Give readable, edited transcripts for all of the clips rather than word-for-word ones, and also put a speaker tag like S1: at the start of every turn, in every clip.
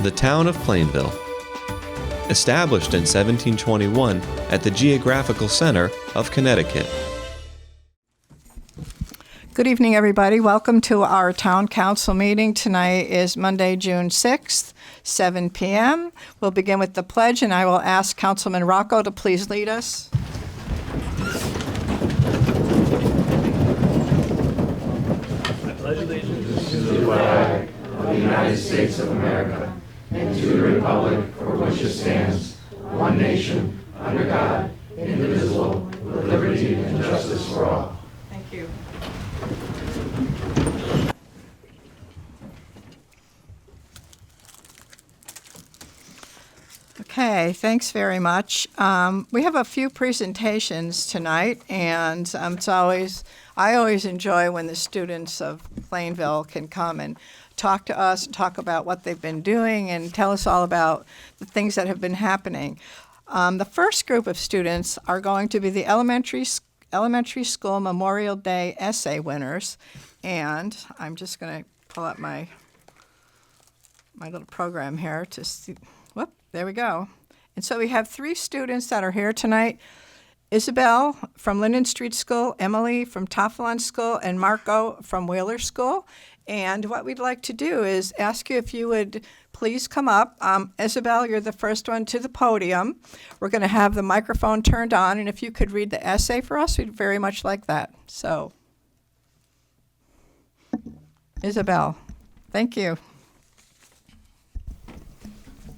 S1: The town of Plainville. Established in 1721 at the geographical center of Connecticut.
S2: Good evening, everybody. Welcome to our town council meeting. Tonight is Monday, June 6th, 7 p.m. We'll begin with the pledge, and I will ask Councilman Rocco to please lead us.
S3: I pledge allegiance to the flag of the United States of America and to the republic for which it stands, one nation, under God, indivisible, with liberty and justice for all.
S2: Thank you. Okay, thanks very much. We have a few presentations tonight, and I always enjoy when the students of Plainville can come and talk to us, talk about what they've been doing, and tell us all about the things that have been happening. The first group of students are going to be the elementary school Memorial Day essay winners, and I'm just going to pull up my little program here to see. Whoop, there we go. And so we have three students that are here tonight. Isabel from Linden Street School, Emily from Toffelon School, and Marco from Wheeler School. And what we'd like to do is ask you if you would please come up. Isabel, you're the first one to the podium. We're going to have the microphone turned on, and if you could read the essay for us, we'd very much like that. So, Isabel, thank you.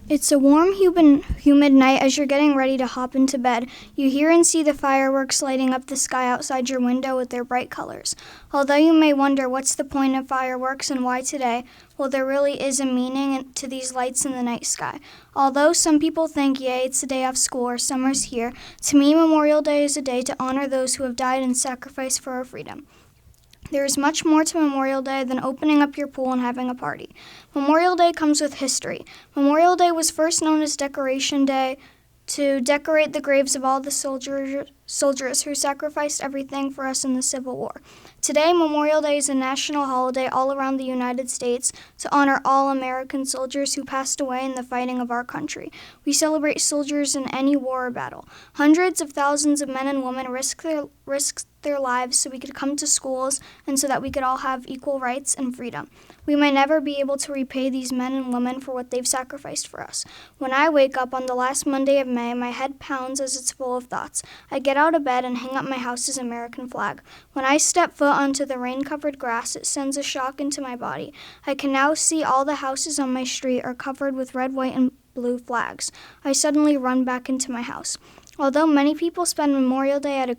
S4: It's a warm, humid night as you're getting ready to hop into bed. You hear and see the fireworks lighting up the sky outside your window with their bright colors. Although you may wonder what's the point of fireworks and why today, well, there really is a meaning to these lights in the night sky. Although some people think, yay, it's a day off school or summer's here, to me, Memorial Day is a day to honor those who have died and sacrificed for our freedom. There is much more to Memorial Day than opening up your pool and having a party. Memorial Day comes with history. Memorial Day was first known as Decoration Day to decorate the graves of all the soldiers who sacrificed everything for us in the Civil War. Today, Memorial Day is a national holiday all around the United States to honor all American soldiers who passed away in the fighting of our country. We celebrate soldiers in any war or battle. Hundreds of thousands of men and women risked their lives so we could come to schools and so that we could all have equal rights and freedom. We may never be able to repay these men and women for what they've sacrificed for us. When I wake up on the last Monday of May, my head pounds as it's full of thoughts. I get out of bed and hang up my house's American flag. When I step foot onto the rain-covered grass, it sends a shock into my body. I can now see all the houses on my street are covered with red, white, and blue flags. I suddenly run back into my house. Although many people spend Memorial Day at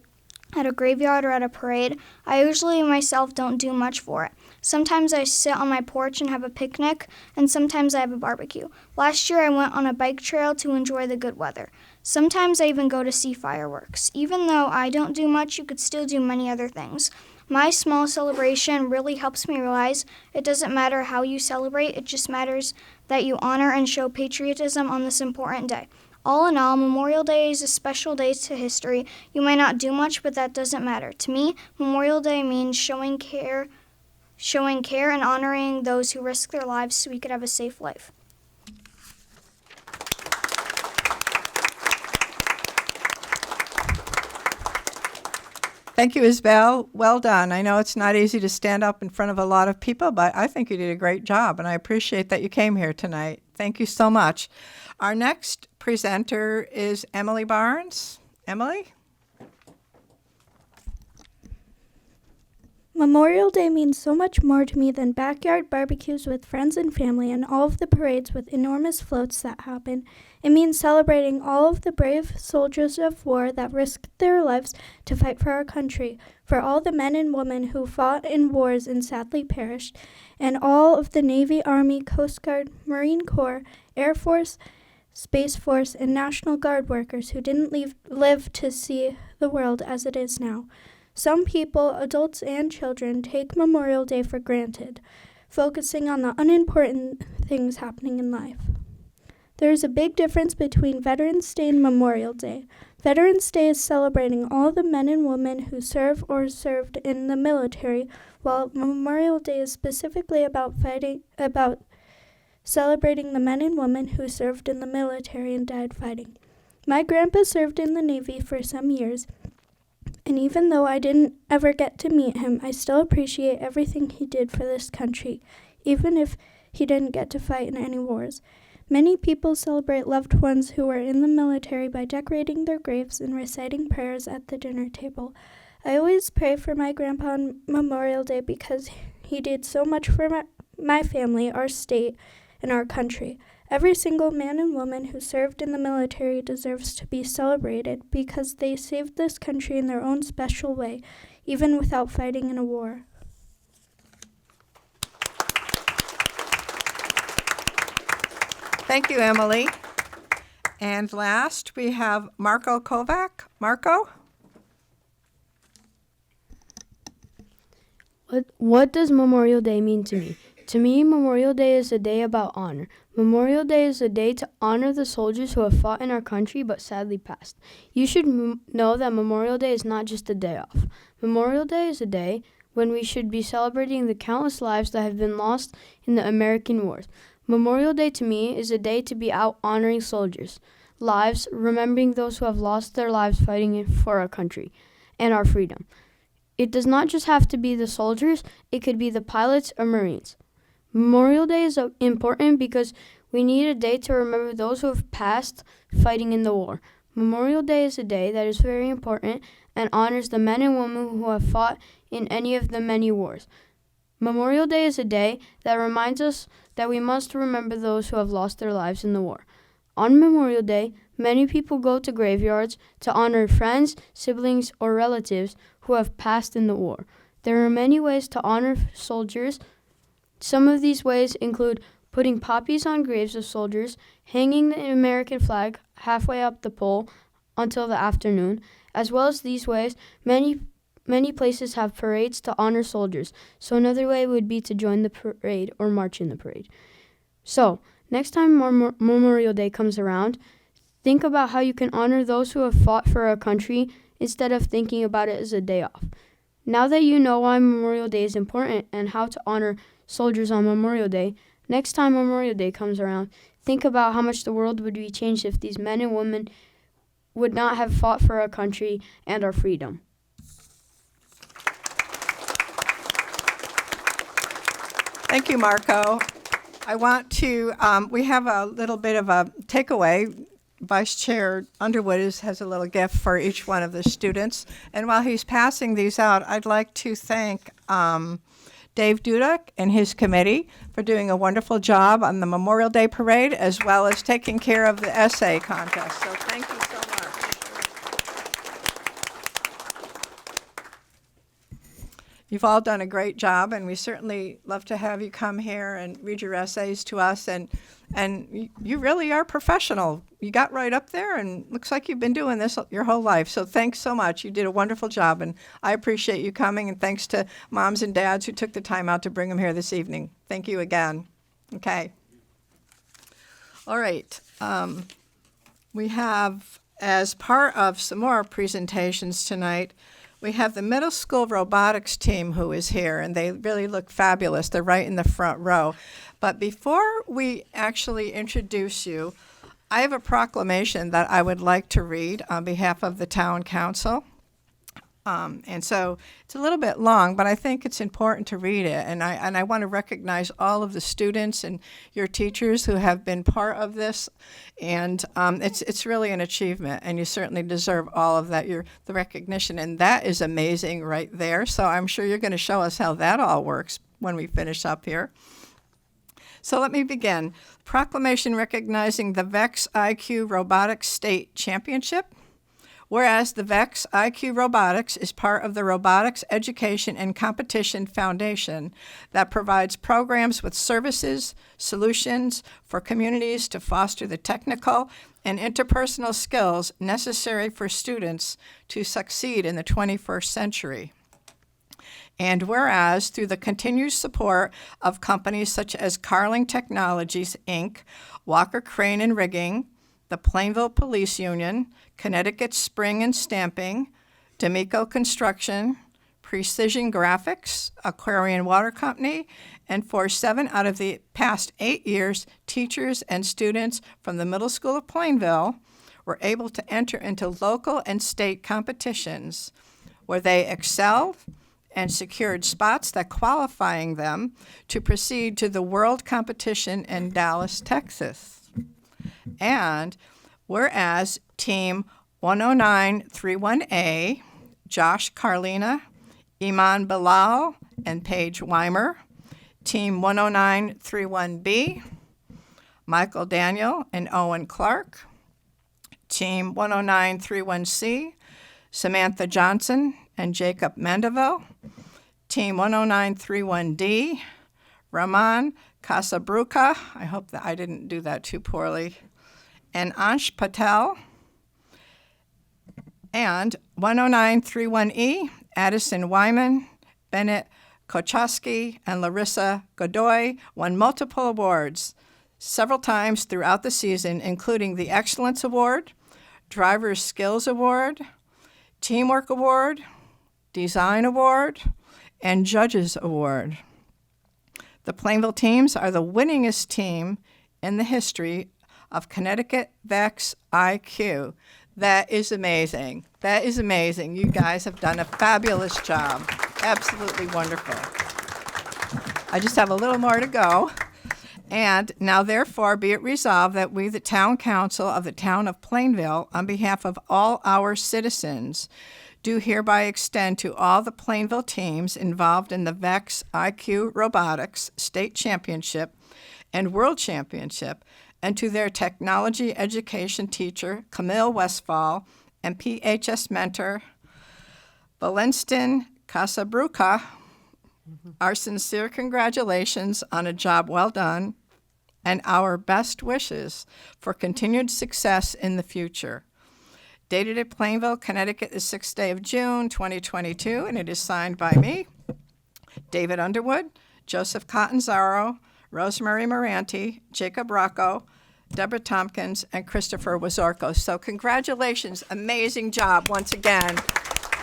S4: a graveyard or at a parade, I usually myself don't do much for it. Sometimes I sit on my porch and have a picnic, and sometimes I have a barbecue. Last year I went on a bike trail to enjoy the good weather. Sometimes I even go to see fireworks. Even though I don't do much, you could still do many other things. My small celebration really helps me realize it doesn't matter how you celebrate, it just matters that you honor and show patriotism on this important day. All in all, Memorial Day is a special day to history. You might not do much, but that doesn't matter. To me, Memorial Day means showing care and honoring those who risk their lives so we could have a safe life.
S2: Thank you, Isabel. Well done. I know it's not easy to stand up in front of a lot of people, but I think you did a great job, and I appreciate that you came here tonight. Thank you so much. Our next presenter is Emily Barnes. Emily?
S5: Memorial Day means so much more to me than backyard barbecues with friends and family and all of the parades with enormous floats that happen. It means celebrating all of the brave soldiers of war that risked their lives to fight for our country, for all the men and women who fought in wars and sadly perished, and all of the Navy, Army, Coast Guard, Marine Corps, Air Force, Space Force, and National Guard workers who didn't live to see the world as it is now. Some people, adults and children, take Memorial Day for granted, focusing on the unimportant things happening in life. There is a big difference between Veterans Day and Memorial Day. Veterans Day is celebrating all the men and women who serve or served in the military, while Memorial Day is specifically about celebrating the men and women who served in the military and died fighting. My grandpa served in the Navy for some years, and even though I didn't ever get to meet him, I still appreciate everything he did for this country, even if he didn't get to fight in any wars. Many people celebrate loved ones who were in the military by decorating their graves and reciting prayers at the dinner table. I always pray for my grandpa on Memorial Day because he did so much for my family, our state, and our country. Every single man and woman who served in the military deserves to be celebrated because they saved this country in their own special way, even without fighting in a war.
S2: Thank you, Emily. And last, we have Marco Kovac. Marco?
S6: What does Memorial Day mean to me? To me, Memorial Day is a day about honor. Memorial Day is a day to honor the soldiers who have fought in our country but sadly passed. You should know that Memorial Day is not just a day off. Memorial Day is a day when we should be celebrating the countless lives that have been lost in the American wars. Memorial Day to me is a day to be out honoring soldiers' lives, remembering those who have lost their lives fighting for our country and our freedom. It does not just have to be the soldiers, it could be the pilots or Marines. Memorial Day is important because we need a day to remember those who have passed fighting in the war. Memorial Day is a day that is very important and honors the men and women who have fought in any of the many wars. Memorial Day is a day that reminds us that we must remember those who have lost their lives in the war. On Memorial Day, many people go to graveyards to honor friends, siblings, or relatives who have passed in the war. There are many ways to honor soldiers. Some of these ways include putting poppies on graves of soldiers, hanging the American flag halfway up the pole until the afternoon. As well as these ways, many places have parades to honor soldiers. So another way would be to join the parade or march in the parade. So, next time Memorial Day comes around, think about how you can honor those who have fought for our country instead of thinking about it as a day off. Now that you know why Memorial Day is important and how to honor soldiers on Memorial Day, next time Memorial Day comes around, think about how much the world would be changed if these men and women would not have fought for our country and our freedom.
S2: Thank you, Marco. I want to, we have a little bit of a takeaway. Vice Chair Underwood has a little gift for each one of the students. And while he's passing these out, I'd like to thank Dave Dudek and his committee for doing a wonderful job on the Memorial Day Parade, as well as taking care of the essay contest. So thank you so much. You've all done a great job, and we certainly love to have you come here and read your essays to us. And you really are professional. You got right up there, and looks like you've been doing this your whole life. So thanks so much. You did a wonderful job, and I appreciate you coming. And thanks to moms and dads who took the time out to bring them here this evening. Thank you again. Okay. All right. We have, as part of some more presentations tonight, we have the middle school robotics team who is here, and they really look fabulous. They're right in the front row. But before we actually introduce you, I have a proclamation that I would like to read on behalf of the town council. And so it's a little bit long, but I think it's important to read it. And I want to recognize all of the students and your teachers who have been part of this. And it's really an achievement, and you certainly deserve all of that, the recognition. And that is amazing right there. So I'm sure you're going to show us how that all works when we finish up here. So let me begin. Proclamation recognizing the VEX IQ Robotics State Championship. Whereas the VEX IQ Robotics is part of the Robotics Education and Competition Foundation that provides programs with services, solutions for communities to foster the technical and interpersonal skills necessary for students to succeed in the 21st century. And whereas through the continued support of companies such as Carling Technologies, Inc., Walker Crane and Rigging, the Plainville Police Union, Connecticut Spring and Stamping, D'Amico Construction, Precision Graphics, Aquarian Water Company, and for 7 out of the past 8 years, teachers and students from the Middle School of Plainville were able to enter into local and state competitions where they excelled and secured spots that qualifying them to proceed to the world competition in Dallas, Texas. And whereas Team 10931A, Josh Carlina, Iman Bilal, and Paige Weimer, Team 10931B, Michael Daniel and Owen Clark, Team 10931C, Samantha Johnson and Jacob Mandeville, Team 10931D, Raman Casabruca, I hope that I didn't do that too poorly, and Ansh Patel, and 10931E, Addison Wyman, Bennett Kochaski, and Larissa Godoy won multiple awards several times throughout the season, including the Excellence Award, Driver's Skills Award, Teamwork Award, Design Award, and Judges Award. The Plainville teams are the winningest team in the history of Connecticut VEX IQ. That is amazing. That is amazing. You guys have done a fabulous job. Absolutely wonderful. I just have a little more to go. And now, therefore, be it resolved that we, the Town Council of the Town of Plainville, on behalf of all our citizens, do hereby extend to all the Plainville teams involved in the VEX IQ Robotics State Championship and World Championship, and to their technology education teacher, Camille Westfall, and PHS mentor, Valenstin Casabruca, our sincere congratulations on a job well done, and our best wishes for continued success in the future. Dated at Plainville, Connecticut, the 6th day of June, 2022, and it is signed by me, David Underwood, Joseph Catanzaro, Rosemary Moranti, Jacob Rocco, Deborah Tompkins, and Christopher Wazorko. So congratulations, amazing job once again.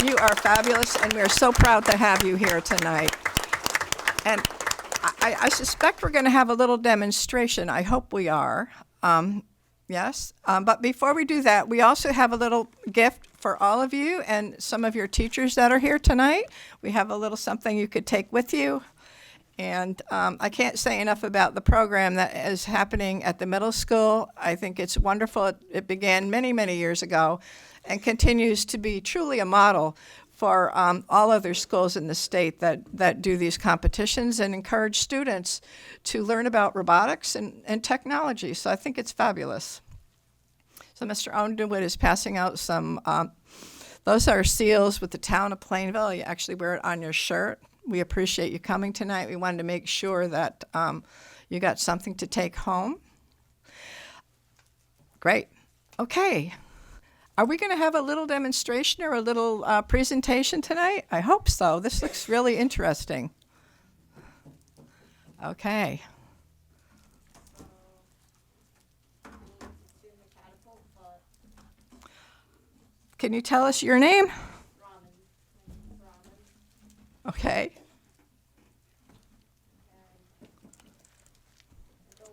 S2: You are fabulous, and we're so proud to have you here tonight. And I suspect we're going to have a little demonstration. I hope we are. Yes. But before we do that, we also have a little gift for all of you and some of your teachers that are here tonight. We have a little something you could take with you. And I can't say enough about the program that is happening at the middle school. I think it's wonderful. It began many, many years ago and continues to be truly a model for all other schools in the state that do these competitions and encourage students to learn about robotics and technology. So I think it's fabulous. So Mr. Underwood is passing out some, those are seals with the town of Plainville. You actually wear it on your shirt. We appreciate you coming tonight. We wanted to make sure that you got something to take home. Great. Okay. Are we going to have a little demonstration or a little presentation tonight? I hope so. This looks really interesting. Okay. Can you tell us your name? Okay.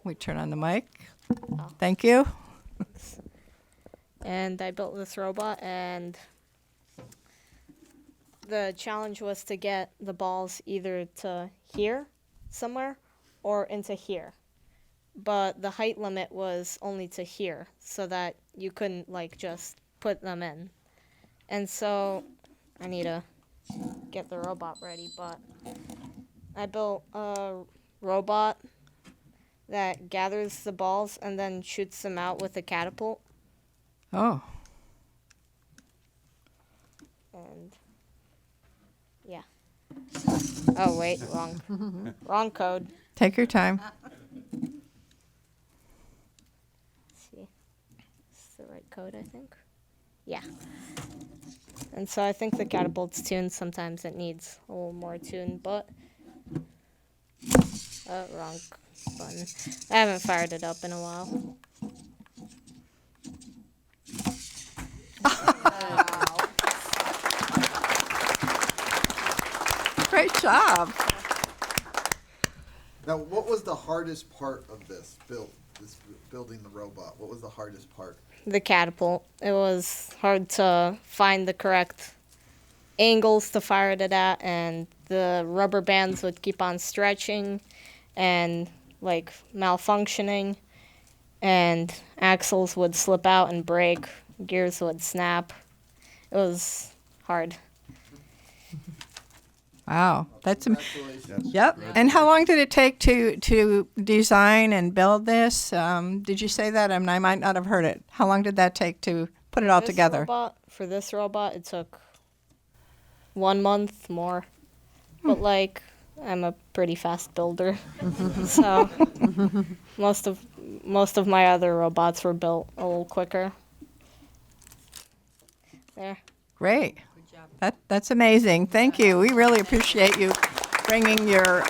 S2: We turn on the mic. Thank you.
S7: And I built this robot, and the challenge was to get the balls either to here somewhere or into here. But the height limit was only to here, so that you couldn't like just put them in. And so I need to get the robot ready, but I built a robot that gathers the balls and then shoots them out with a catapult.
S2: Oh.
S7: And yeah. Oh wait, wrong code.
S2: Take your time.
S7: Let's see. It's the right code, I think. Yeah. And so I think the catapult's tuned. Sometimes it needs a little more tune, but wrong button. I haven't fired it up in a while.
S2: Great job.
S8: Now, what was the hardest part of building the robot? What was the hardest part?
S7: The catapult. It was hard to find the correct angles to fire it at, and the rubber bands would keep on stretching and like malfunctioning, and axles would slip out and break, gears would snap. It was hard.
S2: Wow, that's
S8: Congratulations.
S2: yep. And how long did it take to design and build this? Did you say that? I mean, I might not have heard it. How long did that take to put it all together?
S7: For this robot, it took 1 month more. But like, I'm a pretty fast builder, so most of my other robots were built a little quicker. There.
S2: Great. That's amazing. Thank you. We really appreciate you bringing your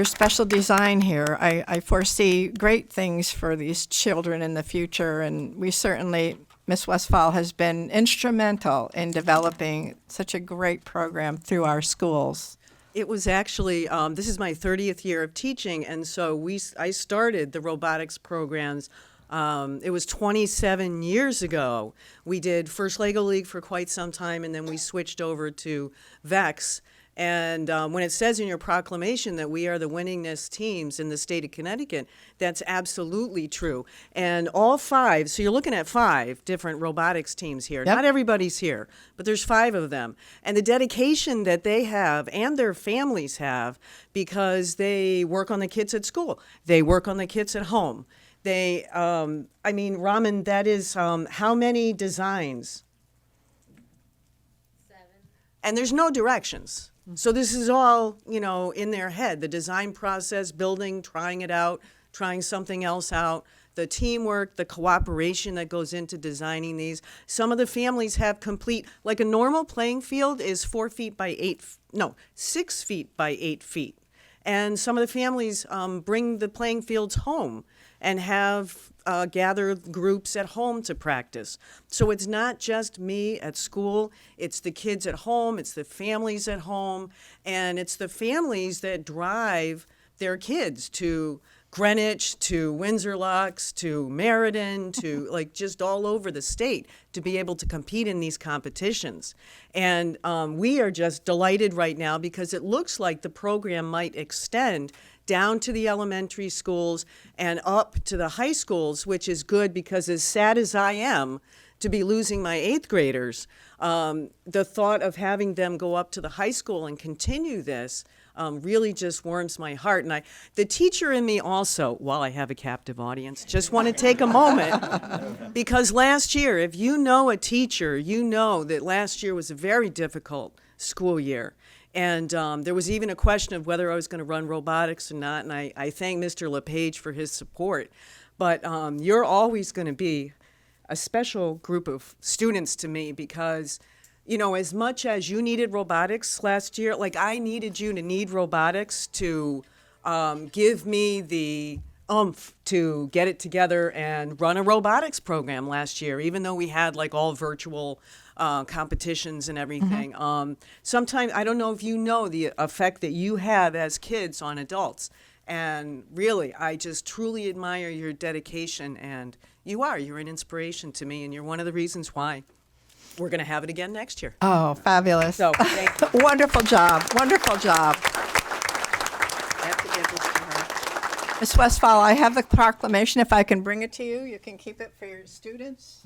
S2: special design here. I foresee great things for these children in the future, and we certainly, Ms. Westphal has been instrumental in developing such a great program through our schools.
S9: It was actually, this is my 30th year of teaching, and so I started the robotics programs. It was 27 years ago. We did First Lego League for quite some time, and then we switched over to VEX. And when it says in your proclamation that we are the winningest teams in the state of Connecticut, that's absolutely true. And all 5, so you're looking at 5 different robotics teams here.
S2: Yep.
S9: Not everybody's here, but there's 5 of them. And the dedication that they have and their families have, because they work on the kids at school, they work on the kids at home. They, I mean, Raman, that is how many designs?
S7: 7.
S9: And there's no directions. So this is all, in their head, the design process, building, trying it out, trying something else out, the teamwork, the cooperation that goes into designing these. Some of the families have like a normal playing field is 6 feet by 8 feet. And some of the families bring the playing fields home and have gather groups at home to practice. So it's not just me at school, it's the kids at home, it's the families at home, and it's the families that drive their kids to Greenwich, to Windsor Locks, to Meriden, to like just all over the state to be able to compete in these competitions. And we are just delighted right now because it looks like the program might extend down to the elementary schools and up to the high schools, which is good because as sad as I am to be losing my 8th graders, the thought of having them go up to the high school and continue this really just warms my heart. And the teacher in me also, while I have a captive audience, just want to take a moment because last year, if you know a teacher, you know that last year was a very difficult school year. And there was even a question of whether I was going to run robotics or not, and I thank Mr. LePage for his support. But you're always going to be a special group of students to me because, as much as you needed robotics last year, like I needed you to need robotics to give me the oomph to get it together and run a robotics program last year, even though we had like all virtual competitions and everything. Sometimes, I don't know if you know the effect that you have as kids on adults. And really, I just truly admire your dedication. And you're an inspiration to me. And you're one of the reasons why we're going to have it again next year.
S2: Oh, fabulous.
S9: So, thank you.
S2: Wonderful job. Wonderful job.
S9: I have to give this to her.
S2: Ms. Westphal, I have the proclamation. If I can bring it to you, you can keep it for your students.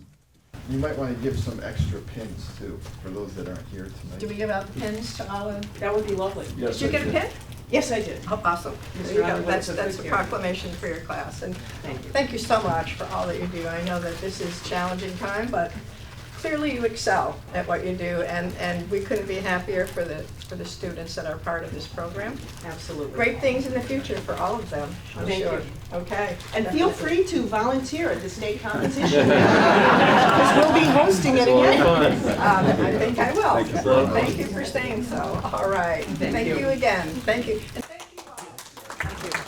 S8: You might want to give some extra pins, too, for those that aren't here tonight.
S2: Do we give out the pins to all of?
S9: That would be lovely.
S8: Yes,
S2: Did you get a pin?
S9: Yes, I did.
S2: Oh, awesome. There you go. That's a proclamation for your class. And thank you so much for all that you do. I know that this is a challenging time, but clearly you excel at what you do, and we couldn't be happier for the students that are part of this program.
S9: Absolutely.
S2: Great things in the future for all of them, I'm
S9: Thank
S2: sure.
S9: you.
S2: Okay.
S9: And feel free to volunteer at the state competition. Because we'll be hosting it again.
S2: I think I will.
S8: Thank you very much.
S2: Thank you for saying so. All right. Thank you again. Thank you. And thank you all. Thank you.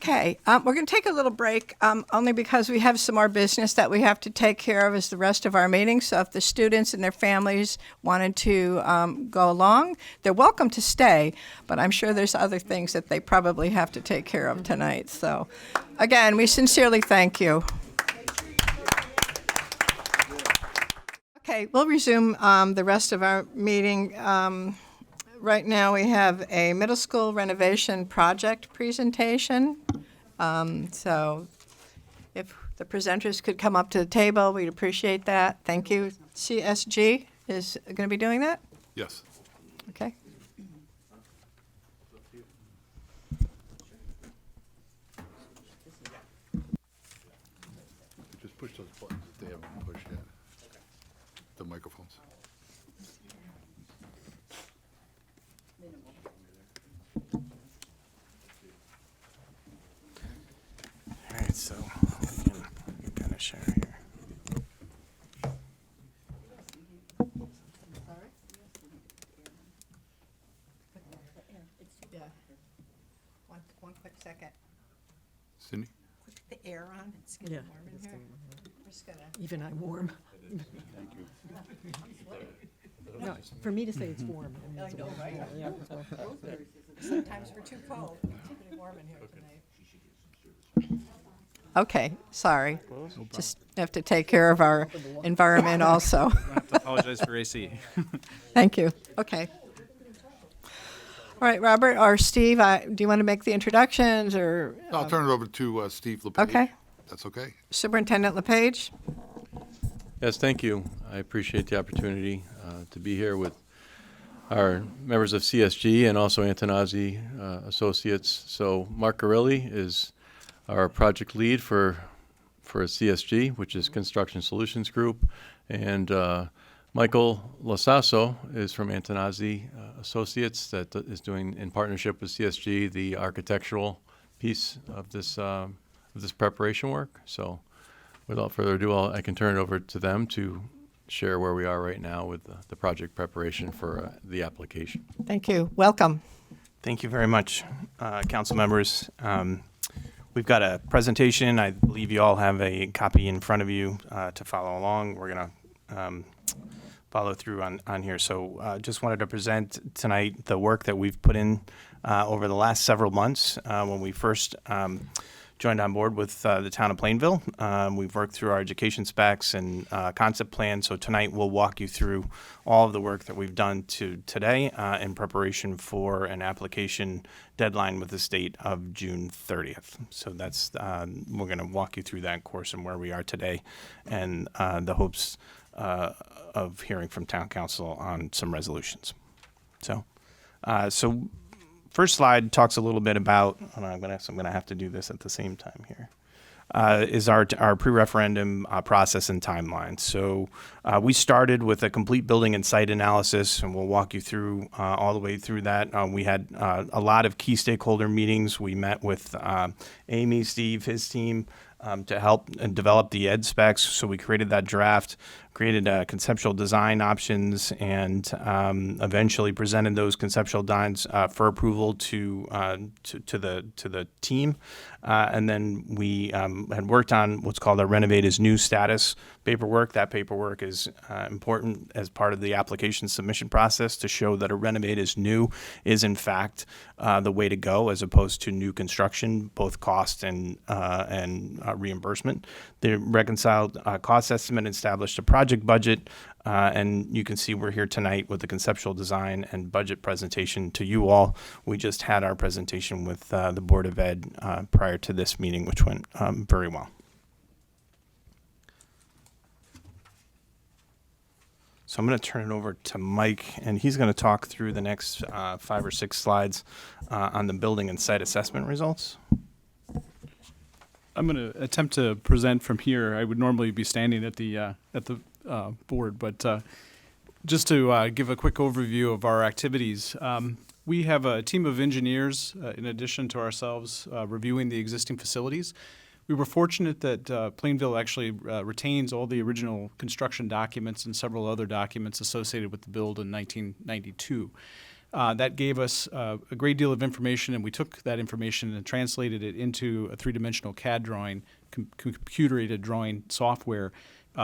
S2: Okay, we're going to take a little break, only because we have some more business that we have to take care of as the rest of our meeting. So if the students and their families wanted to go along, they're welcome to stay, but I'm sure there's other things that they probably have to take care of tonight. So again, we sincerely thank you. Okay, we'll resume the rest of our meeting. Right now, we have a middle school renovation project presentation. So if the presenters could come up to the table, we'd appreciate that. Thank you. CSG is going to be doing that?
S10: Yes.
S2: Okay.
S10: Just push those buttons that they haven't pushed yet. The microphones.
S11: All right, so we can kind of share here.
S2: Yeah. One quick second.
S10: Cindy?
S2: Put the air on. It's getting warm in here. We're just gonna.
S12: Even I'm warm. No, for me to say it's warm. I mean, it's
S2: know,
S12: warm.
S2: right?
S12: Yeah, it's warm.
S2: Sometimes we're too cold. It's pretty warm in here tonight. Okay, sorry. Just have to take care of our environment also.
S13: I have to apologize for AC.
S2: Thank you. Okay. All right, Robert or Steve, do you want to make the introductions or?
S10: I'll turn it over to Steve LePage.
S2: Okay.
S10: That's okay.
S2: Superintendent LePage?
S1: Yes, thank you. I appreciate the opportunity to be here with our members of CSG and also Antonazzi Associates. So Mark Garilli is our project lead for CSG, which is Construction Solutions Group, and Michael Losasso is from Antonazzi Associates that is doing, in partnership with CSG, the architectural piece of this preparation work. So without further ado, I can turn it over to them to share where we are right now with the project preparation for the application.
S2: Thank you. Welcome.
S11: Thank you very much, council members. We've got a presentation. I believe you all have a copy in front of you to follow along. We're going to follow through on here. So just wanted to present tonight the work that we've put in over the last several months when we first joined on board with the town of Plainville. We've worked through our education specs and concept plan. So tonight we'll walk you through all of the work that we've done today in preparation for an application deadline with the state of June 30th. So that's we're going to walk you through that course and where we are today and the hopes of hearing from town council on some resolutions. So first slide talks a little bit about, I'm gonna have to do this at the same time here, is our pre-referendum process and timeline. So we started with a complete building and site analysis, and we'll walk you through all the way through that. We had a lot of key stakeholder meetings. We met with Amy, Steve, his team, to help and develop the ed specs. So we created that draft, created conceptual design options, and eventually presented those conceptual designs for approval to the team. And then we had worked on what's called a Renovate as New status paperwork. That paperwork is important as part of the application submission process to show that a Renovate as New is in fact the way to go as opposed to new construction, both cost and reimbursement. The reconciled cost estimate established a project budget, and you can see we're here tonight with the conceptual design and budget presentation to you all. We just had our presentation with the Board of Ed prior to this meeting, which went very well. So I'm going to turn it over to Mike, and he's going to talk through the next 5 or 6 slides on the building and site assessment results.
S13: I'm going to attempt to present from here. I would normally be standing at the board, but just to give a quick overview of our activities, we have a team of engineers, in addition to ourselves, reviewing the existing facilities. We were fortunate that Plainville actually retains all the original construction documents and several other documents associated with the build in 1992. That gave us a great deal of information, and we took that information and translated it into a three-dimensional CAD drawing, computer-aided drawing software,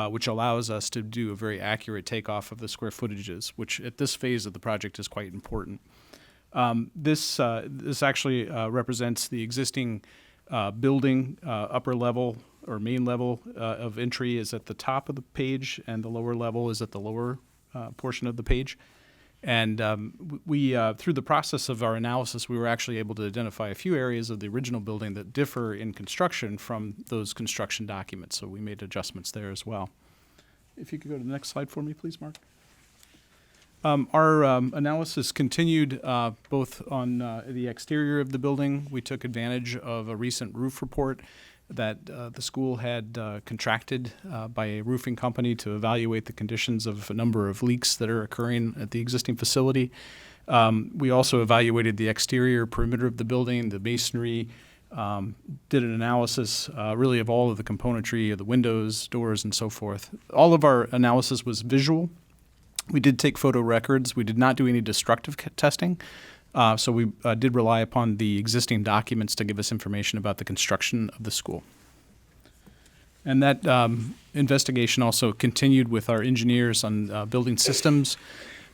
S13: which allows us to do a very accurate takeoff of the square footages, which at this phase of the project is quite important. This actually represents the existing building. Upper level or main level of entry is at the top of the page, and the lower level is at the lower portion of the page. And we, through the process of our analysis, we were actually able to identify a few areas of the original building that differ in construction from those construction documents. So we made adjustments there as well. If you could go to the next slide for me, please, Mark. Our analysis continued both on the exterior of the building. We took advantage of a recent roof report that the school had contracted by a roofing company to evaluate the conditions of a number of leaks that are occurring at the existing facility. We also evaluated the exterior perimeter of the building, the masonry, did an analysis really of all of the componentry of the windows, doors, and so forth. All of our analysis was visual. We did take photo records. We did not do any destructive testing. So we did rely upon the existing documents to give us information about the construction of the school. And that investigation also continued with our engineers on building systems.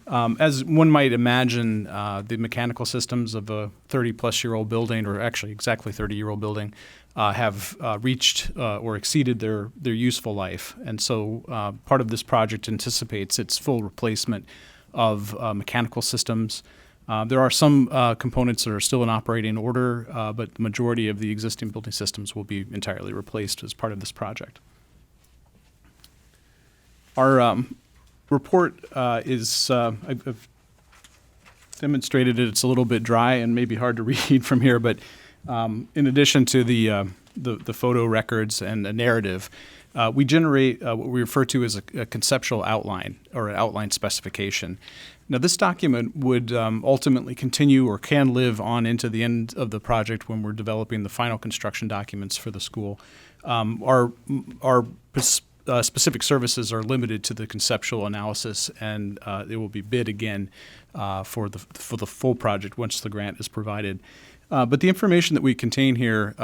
S13: As one might imagine, the mechanical systems of a 30-plus-year-old building, or actually exactly 30-year-old building, have reached or exceeded their useful life. And so part of this project anticipates its full replacement of mechanical systems. There are some components that are still in operating order, but the majority of the existing building systems will be entirely replaced as part of this project. Our report is, I've demonstrated it. It's a little bit dry and maybe hard to read from here, but in addition to the photo records and a narrative, we generate what we refer to as a conceptual outline or an outline specification. Now, this document would ultimately continue or can live on into the end of the project when we're developing the final construction documents for the school. Our specific services are limited to the conceptual analysis, and it will be bid again for the full project once the grant is provided. But the information that we contain here,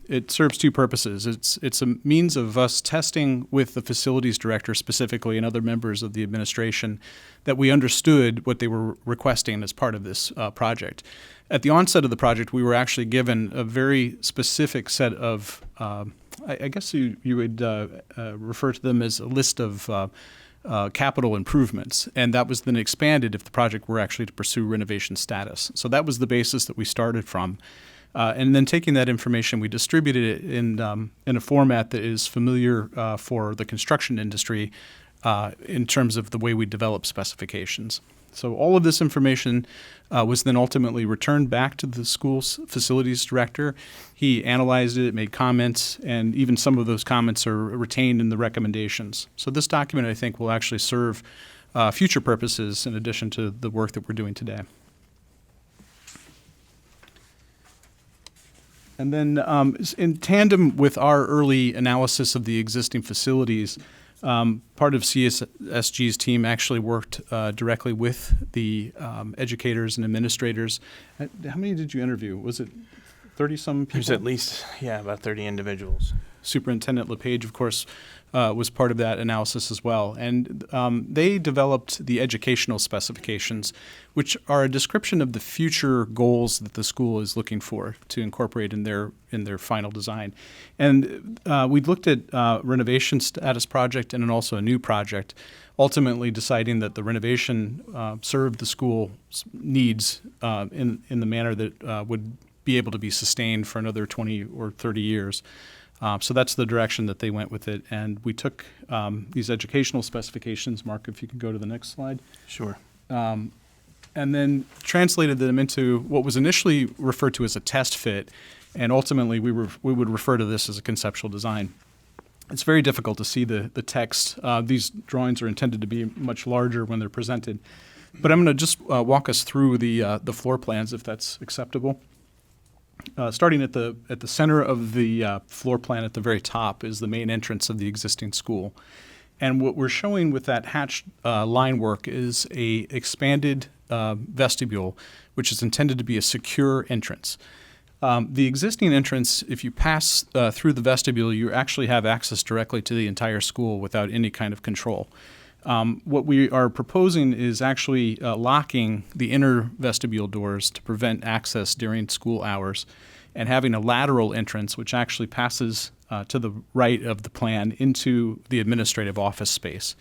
S13: it serves two purposes. It's a means of us testing with the facilities director specifically and other members of the administration that we understood what they were requesting as part of this project. At the onset of the project, we were actually given a very specific set of, I guess you would refer to them as a list of capital improvements, and that was then expanded if the project were actually to pursue renovation status. So that was the basis that we started from. And then taking that information, we distributed it in a format that is familiar for the construction industry in terms of the way we develop specifications. So all of this information was then ultimately returned back to the school's facilities director. He analyzed it, made comments, and even some of those comments are retained in the recommendations. So this document, I think, will actually serve future purposes in addition to the work that we're doing today. And then in tandem with our early analysis of the existing facilities, part of CSSG's team actually worked directly with the educators and administrators. How many did you interview? Was it 30-some people?
S11: There's at least, about 30 individuals.
S13: Superintendent LePage, of course, was part of that analysis as well. And they developed the educational specifications, which are a description of the future goals that the school is looking for to incorporate in their final design. And we looked at renovation status project and then also a new project, ultimately deciding that the renovation served the school's needs in the manner that would be able to be sustained for another 20 or 30 years. So that's the direction that they went with it. And we took these educational specifications, Mark, if you could go to the next slide.
S11: Sure.
S13: And then translated them into what was initially referred to as a test fit. And ultimately, we would refer to this as a conceptual design. It's very difficult to see the text. These drawings are intended to be much larger when they're presented. But I'm going to just walk us through the floor plans, if that's acceptable. Starting at the center of the floor plan at the very top is the main entrance of the existing school. And what we're showing with that hatched line work is a expanded vestibule, which is intended to be a secure entrance. The existing entrance, if you pass through the vestibule, you actually have access directly to the entire school without any kind of control. What we are proposing is actually locking the inner vestibule doors to prevent access during school hours and having a lateral entrance which actually passes to the right of the plan into the administrative office space.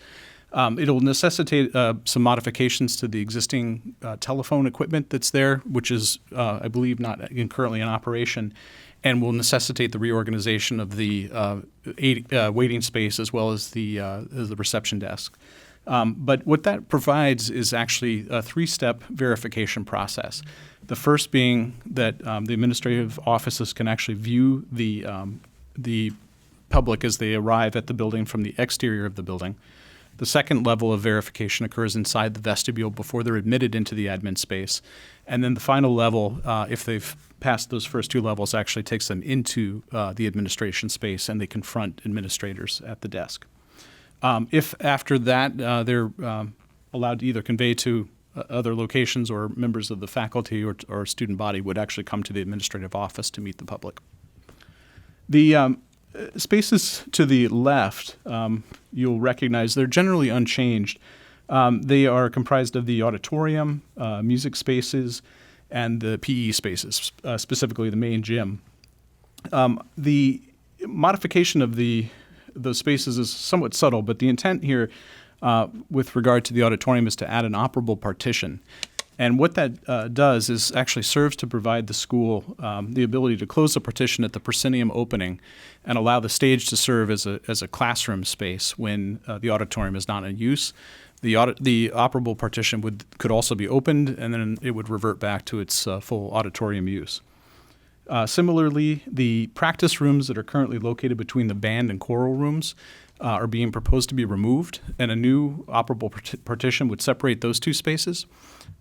S13: It'll necessitate some modifications to the existing telephone equipment that's there, which is, I believe, not currently in operation, and will necessitate the reorganization of the waiting space as well as the reception desk. But what that provides is actually a three-step verification process. The first being that the administrative offices can actually view the public as they arrive at the building from the exterior of the building. The second level of verification occurs inside the vestibule before they're admitted into the admin space. And then the final level, if they've passed those first two levels, actually takes them into the administration space and they confront administrators at the desk. If after that they're allowed to either convey to other locations or members of the faculty or student body would actually come to the administrative office to meet the public. The spaces to the left, you'll recognize they're generally unchanged. They are comprised of the auditorium, music spaces, and the PE spaces, specifically the main gym. The modification of those spaces is somewhat subtle, but the intent here with regard to the auditorium is to add an operable partition. And what that does is actually serves to provide the school the ability to close the partition at the proscenium opening and allow the stage to serve as a classroom space when the auditorium is not in use. The operable partition could also be opened, and then it would revert back to its full auditorium use. Similarly, the practice rooms that are currently located between the band and choral rooms are being proposed to be removed, and a new operable partition would separate those two spaces.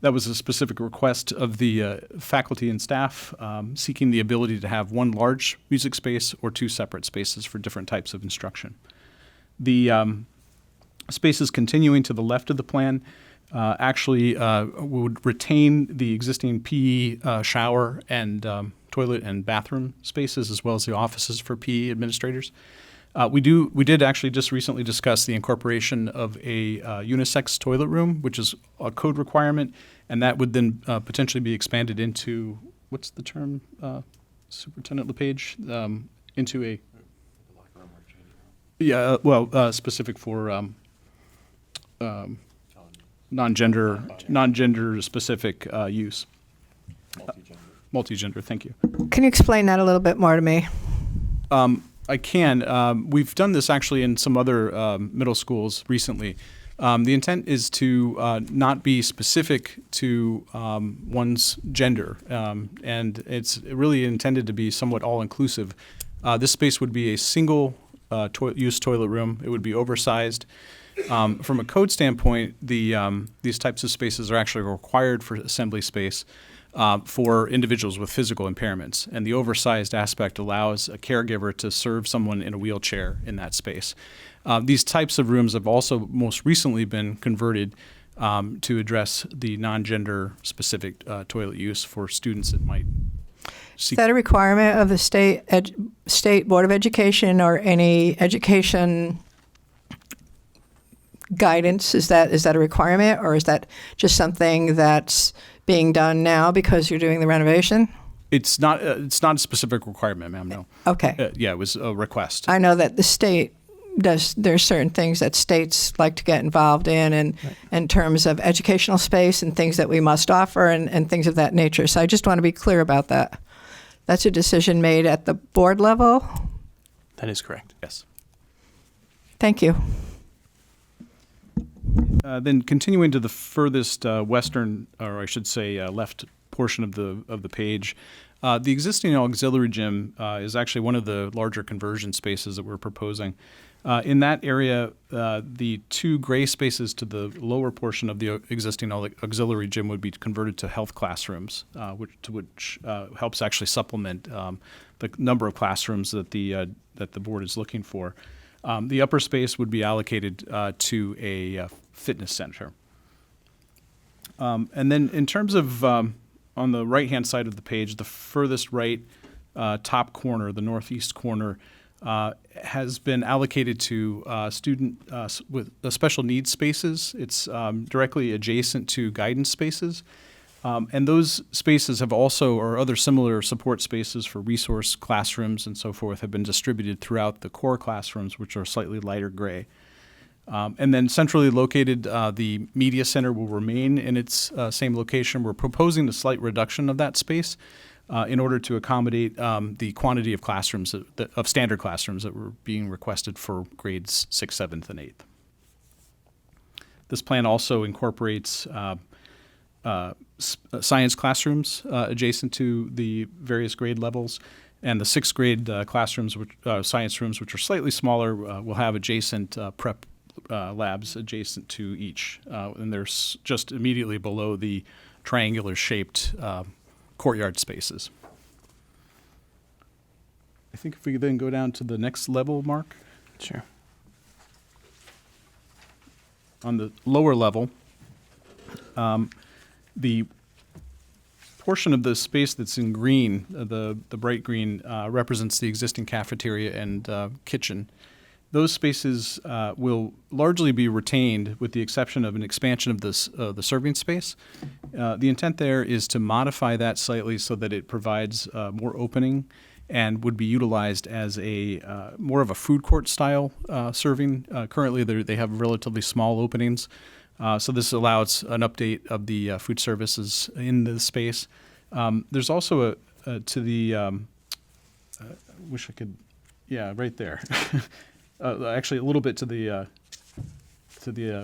S13: That was a specific request of the faculty and staff seeking the ability to have one large music space or two separate spaces for different types of instruction. The spaces continuing to the left of the plan actually would retain the existing PE shower and toilet and bathroom spaces as well as the offices for PE administrators. We did actually just recently discuss the incorporation of a unisex toilet room, which is a code requirement, and that would then potentially be expanded into, what's the term, Superintendent LePage? Into a, specific for non-gender specific use. Multi-gender, thank you.
S2: Can you explain that a little bit more to me?
S13: I can. We've done this actually in some other middle schools recently. The intent is to not be specific to one's gender, and it's really intended to be somewhat all-inclusive. This space would be a single use toilet room. It would be oversized. From a code standpoint, these types of spaces are actually required for assembly space for individuals with physical impairments. And the oversized aspect allows a caregiver to serve someone in a wheelchair in that space. These types of rooms have also most recently been converted to address the non-gender specific toilet use for students that might seek.
S2: Is that a requirement of the State Board of Education or any education guidance? Is that a requirement, or is that just something that's being done now because you're doing the renovation?
S13: It's not a specific requirement, ma'am, no.
S2: Okay.
S13: Yeah, it was a request.
S2: I know that the state there's certain things that states like to get involved in terms of educational space and things that we must offer and things of that nature. So I just want to be clear about that. That's a decision made at the board level?
S11: That is correct, yes.
S2: Thank you.
S13: Then continuing to the furthest western, or I should say left portion of the page, the existing auxiliary gym is actually one of the larger conversion spaces that we're proposing. In that area, the two gray spaces to the lower portion of the existing auxiliary gym would be converted to health classrooms, which helps actually supplement the number of classrooms that the board is looking for. The upper space would be allocated to a fitness center. And then in terms of on the right-hand side of the page, the furthest right top corner, the northeast corner, has been allocated to student with special needs spaces. It's directly adjacent to guidance spaces. And those spaces have also, or other similar support spaces for resource classrooms and so forth, have been distributed throughout the core classrooms, which are slightly lighter gray. And then centrally located, the media center will remain in its same location. We're proposing a slight reduction of that space in order to accommodate the quantity of classrooms, of standard classrooms that were being requested for grades 6th, 7th, and 8th. This plan also incorporates science classrooms adjacent to the various grade levels, and the 6th grade classrooms, science rooms, which are slightly smaller, will have adjacent prep labs adjacent to each, and they're just immediately below the triangular-shaped courtyard spaces. I think if we could then go down to the next level, Mark.
S11: Sure.
S13: On the lower level, the portion of the space that's in green, the bright green, represents the existing cafeteria and kitchen. Those spaces will largely be retained with the exception of an expansion of the serving space. The intent there is to modify that slightly so that it provides more opening and would be utilized as a more of a food court style serving. Currently they have relatively small openings, so this allows an update of the food services in the space. There's also to the, wish I could, yeah, right there. Actually, a little bit to the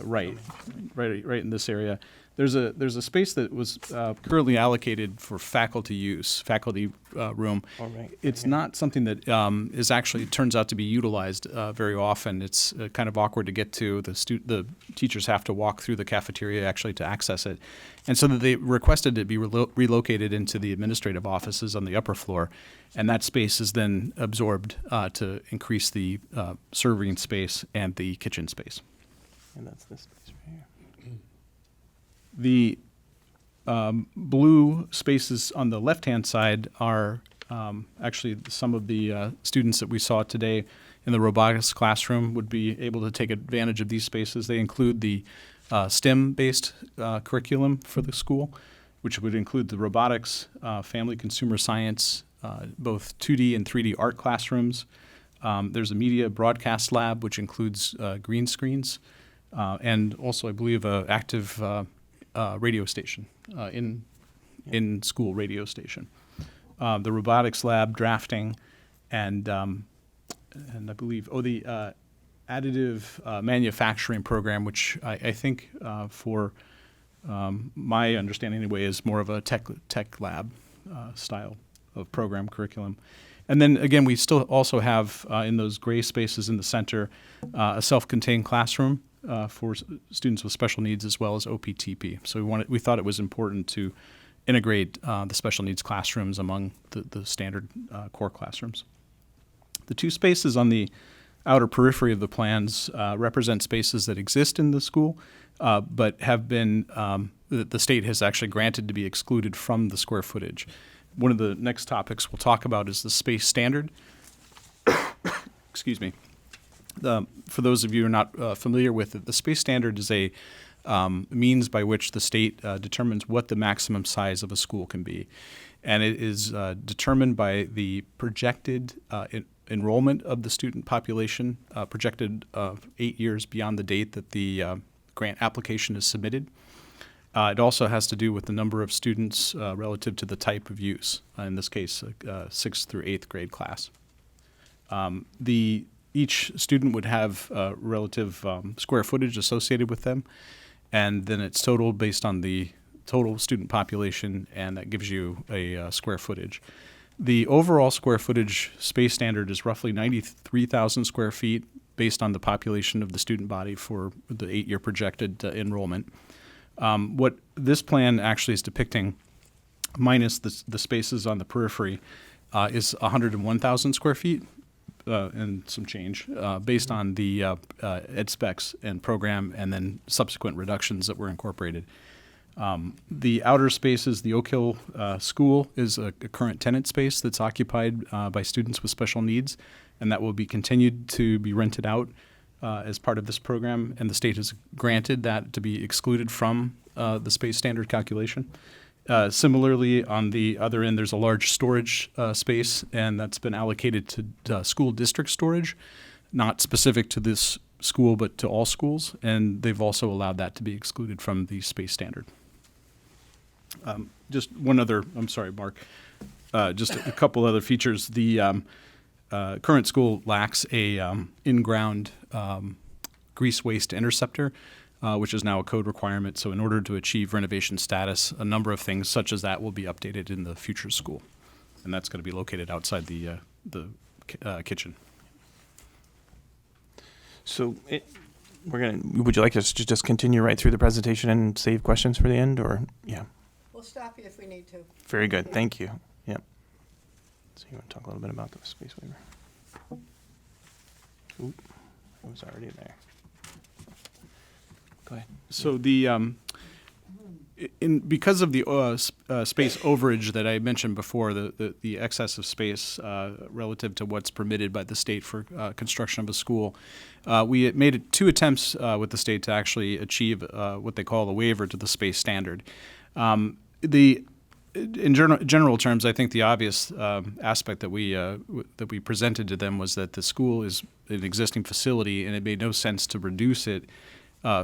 S13: right in this area. There's a space that was currently allocated for faculty use, faculty room.
S11: All right.
S13: It's not something that is actually turns out to be utilized very often. It's kind of awkward to get to. The teachers have to walk through the cafeteria actually to access it, and so that they requested it be relocated into the administrative offices on the upper floor, and that space is then absorbed to increase the serving space and the kitchen space.
S11: And that's this space right here.
S13: The blue spaces on the left-hand side are actually some of the students that we saw today in the robotics classroom would be able to take advantage of these spaces. They include the STEM-based curriculum for the school, which would include the robotics, family consumer science, both 2D and 3D art classrooms. There's a media broadcast lab, which includes green screens, and also, I believe, an active radio station, in school radio station. The robotics lab, drafting, and I believe the additive manufacturing program, which I think for my understanding anyway is more of a tech lab style of program curriculum. And then again, we still also have in those gray spaces in the center a self-contained classroom for students with special needs as well as OPTP. So we thought it was important to integrate the special needs classrooms among the standard core classrooms. The two spaces on the outer periphery of the plans represent spaces that exist in the school, but have been, the state has actually granted to be excluded from the square footage. One of the next topics we'll talk about is the space standard. Excuse me. For those of you who are not familiar with it, the space standard is a means by which the state determines what the maximum size of a school can be. And it is determined by the projected enrollment of the student population, projected 8 years beyond the date that the grant application is submitted. It also has to do with the number of students relative to the type of use, in this case, 6th through 8th grade class. Each student would have relative square footage associated with them, and then it's totaled based on the total student population, and that gives you a square footage. The overall square footage space standard is roughly 93,000 square feet based on the population of the student body for the 8-year projected enrollment. What this plan actually is depicting, minus the spaces on the periphery, is 101,000 square feet. and some change based on the ed specs and program, and then subsequent reductions that were incorporated. The outer spaces, the Oak Hill School is a current tenant space that's occupied by students with special needs, and that will be continued to be rented out as part of this program, and the state has granted that to be excluded from the space standard calculation. Similarly, on the other end, there's a large storage space, and that's been allocated to school district storage, not specific to this school, but to all schools, and they've also allowed that to be excluded from the space standard. Just one other, I'm sorry, Mark, just a couple other features. The current school lacks a in-ground grease waste interceptor, which is now a code requirement. So in order to achieve renovation status, a number of things such as that will be updated in the future school. And that's going to be located outside the kitchen.
S11: So would you like us to just continue right through the presentation and save questions for the end, or, yeah?
S2: We'll stop you if we need to.
S11: Very good, thank you. Yep. So you want to talk a little bit about the space waiver? Oop, it was already there. Go ahead.
S13: So the because of the space overage that I mentioned before, the excess of space relative to what's permitted by the state for construction of a school, we had made 2 attempts with the state to actually achieve what they call the waiver to the space standard. In general terms, I think the obvious aspect that we presented to them was that the school is an existing facility, and it made no sense to reduce it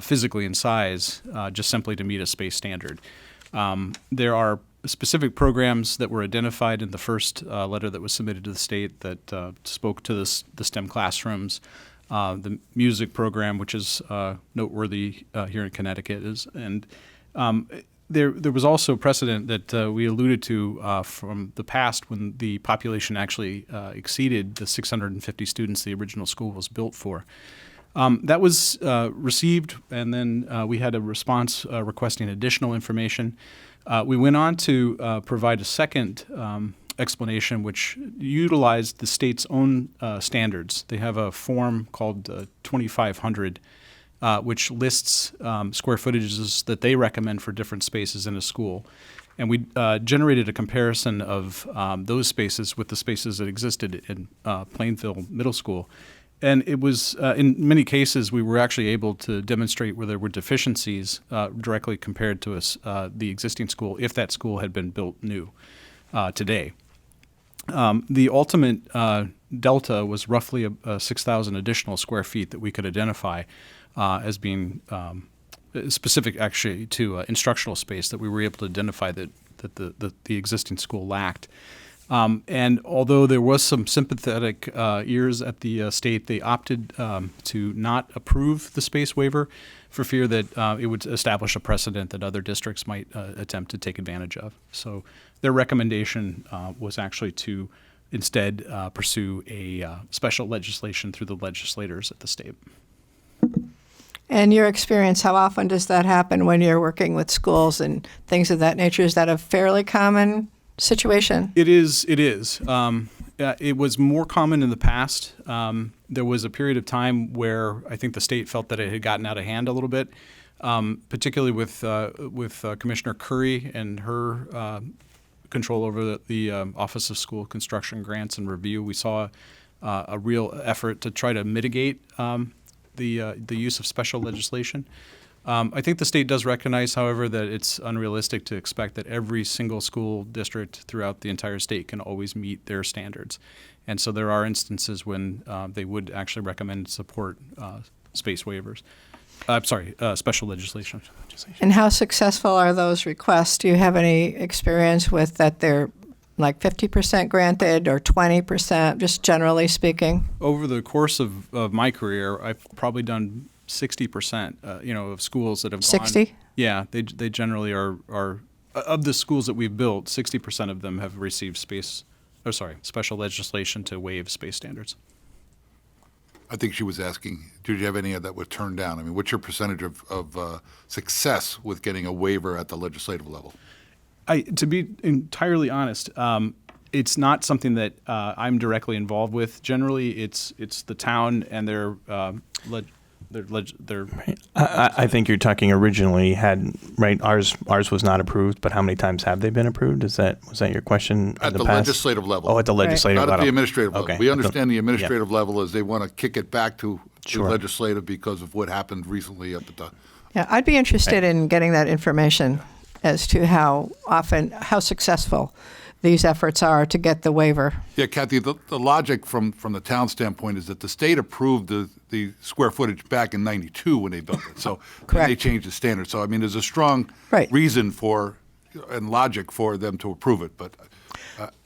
S13: physically in size just simply to meet a space standard. There are specific programs that were identified in the first letter that was submitted to the state that spoke to the STEM classrooms. The music program, which is noteworthy here in Connecticut, There was also precedent that we alluded to from the past when the population actually exceeded the 650 students the original school was built for. That was received, and then we had a response requesting additional information. We went on to provide a second explanation, which utilized the state's own standards. They have a form called 2500, which lists square footages that they recommend for different spaces in a school. And we generated a comparison of those spaces with the spaces that existed in Plainville Middle School. And it was, in many cases, we were actually able to demonstrate where there were deficiencies directly compared to the existing school if that school had been built new today. The ultimate delta was roughly 6,000 additional square feet that we could identify as being specific actually to instructional space that we were able to identify that the existing school lacked. And although there was some sympathetic ears at the state, they opted to not approve the space waiver for fear that it would establish a precedent that other districts might attempt to take advantage of. So their recommendation was actually to instead pursue a special legislation through the legislators at the state.
S2: And your experience, how often does that happen when you're working with schools and things of that nature? Is that a fairly common situation?
S13: It is. It was more common in the past. There was a period of time where I think the state felt that it had gotten out of hand a little bit, particularly with Commissioner Curry and her control over the Office of School Construction Grants and Review. We saw a real effort to try to mitigate the use of special legislation. I think the state does recognize, however, that it's unrealistic to expect that every single school district throughout the entire state can always meet their standards. And so there are instances when they would actually recommend support space waivers. Special legislation.
S2: And how successful are those requests? Do you have any experience with that they're like 50% granted or 20%, just generally speaking?
S13: Over the course of my career, I've probably done 60%, of schools that have
S2: 60?
S13: gone. Yeah, they generally are of the schools that we've built, 60% of them have received special legislation to waive space standards.
S10: I think she was asking, did you have any that were turned down? I mean, what's your percentage of success with getting a waiver at the legislative level?
S13: To be entirely honest, It's not something that I'm directly involved with. Generally, it's the town and their
S11: I think you're talking originally right. Ours was not approved, but how many times have they been approved? Was that your question?
S10: At
S11: in
S10: the
S11: past?
S10: legislative level.
S11: Oh, at the legislative
S10: Not
S11: level.
S10: at the administrative level.
S11: Okay.
S10: We understand the administrative level is they want to kick it back to
S11: Sure.
S10: legislative because of what happened recently up at the.
S2: Yeah, I'd be interested in getting that information as to how successful these efforts are to get the waiver.
S10: Yeah, Kathy, the logic from the town standpoint is that the state approved the square footage back in '92 when they built it. So then they changed the standard. So, I mean, there's a strong reason and logic for them to approve it. But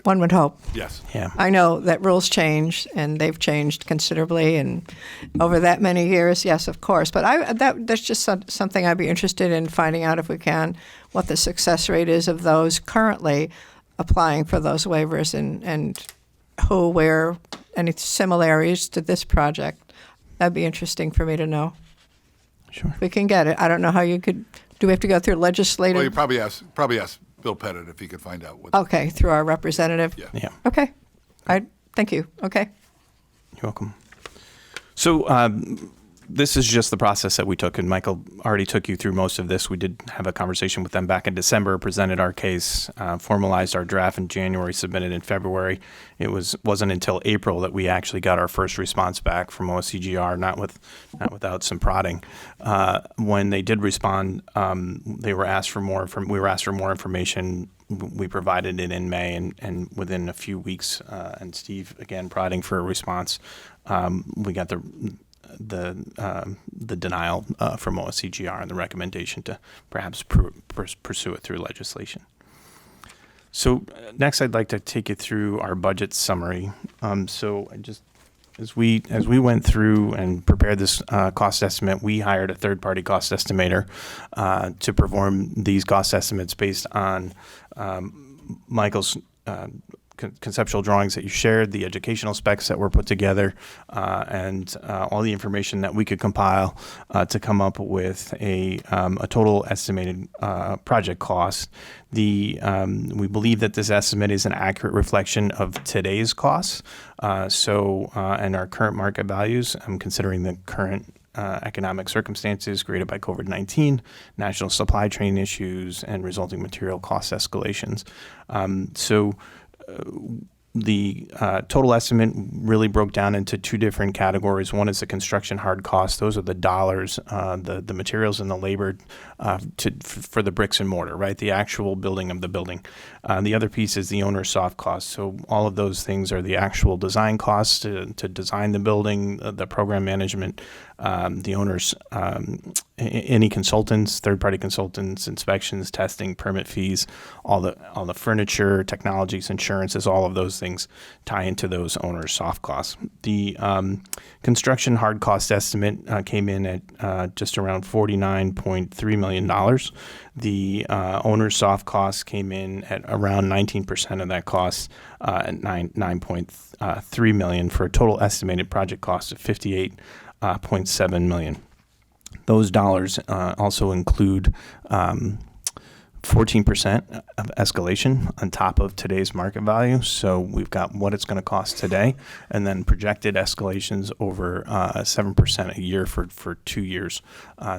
S2: one would hope.
S10: Yes.
S11: Yeah.
S2: I know that rules change, and they've changed considerably, and over that many years, yes, of course. But that's just something I'd be interested in finding out, if we can, what the success rate is of those currently applying for those waivers, and who, where, any similarities to this project. That'd be interesting for me to know.
S11: Sure.
S2: If we can get it. I don't know how you could. Do we have to go through legislative?
S10: Well, you probably ask Bill Pettit if he could find out what.
S2: Okay, through our representative.
S11: Yeah.
S2: Okay. Thank you. Okay.
S11: You're welcome. So this is just the process that we took, and Michael already took you through most of this. We did have a conversation with them back in December, presented our case, formalized our draft in January, submitted in February. It wasn't until April that we actually got our first response back from OSCGR, not without some prodding. When they did respond, we were asked for more information. We provided it in May, and within a few weeks, and Steve again prodding for a response, we got the denial from OSCGR and the recommendation to perhaps pursue it through legislation. So next, I'd like to take you through our budget summary. So as we went through and prepared this cost estimate, we hired a third-party cost estimator to perform these cost estimates based on Michael's conceptual drawings that you shared, the educational specs that were put together, and all the information that we could compile to come up with a total estimated project cost. We believe that this estimate is an accurate reflection of today's costs, and our current market values, considering the current economic circumstances created by COVID-19, national supply chain issues, and resulting material cost escalations. The total estimate really broke down into two different categories. One is the construction hard costs. Those are the dollars, the materials and the labor for the bricks and mortar, right? The actual building of the building. The other piece is the owner's soft costs. So all of those things are the actual design costs to design the building, the program management, the owner's, any consultants, third-party consultants, inspections, testing, permit fees, all the furniture, technologies, insurances, all of those things tie into those owner's soft costs. The construction hard cost estimate came in at just around $49.3 million. The owner's soft costs came in at around 19% of that cost, at $9.3 million, for a total estimated project cost of $58.7 million. Those dollars also include 14% of escalation on top of today's market value. So we've got what it's going to cost today, and then projected escalations over 7% a year for 2 years.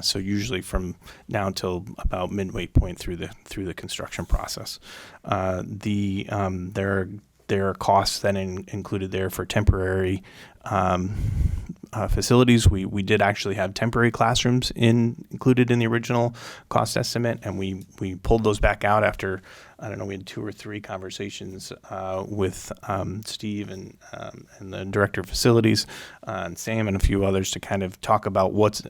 S11: So usually from now until about midway point through the construction process. There are costs that included there for temporary facilities. We did actually have temporary classrooms included in the original cost estimate, and we pulled those back out after, I don't know, we had 2 or 3 conversations with Steve and the director of facilities, and Sam and a few others, to kind of talk about what's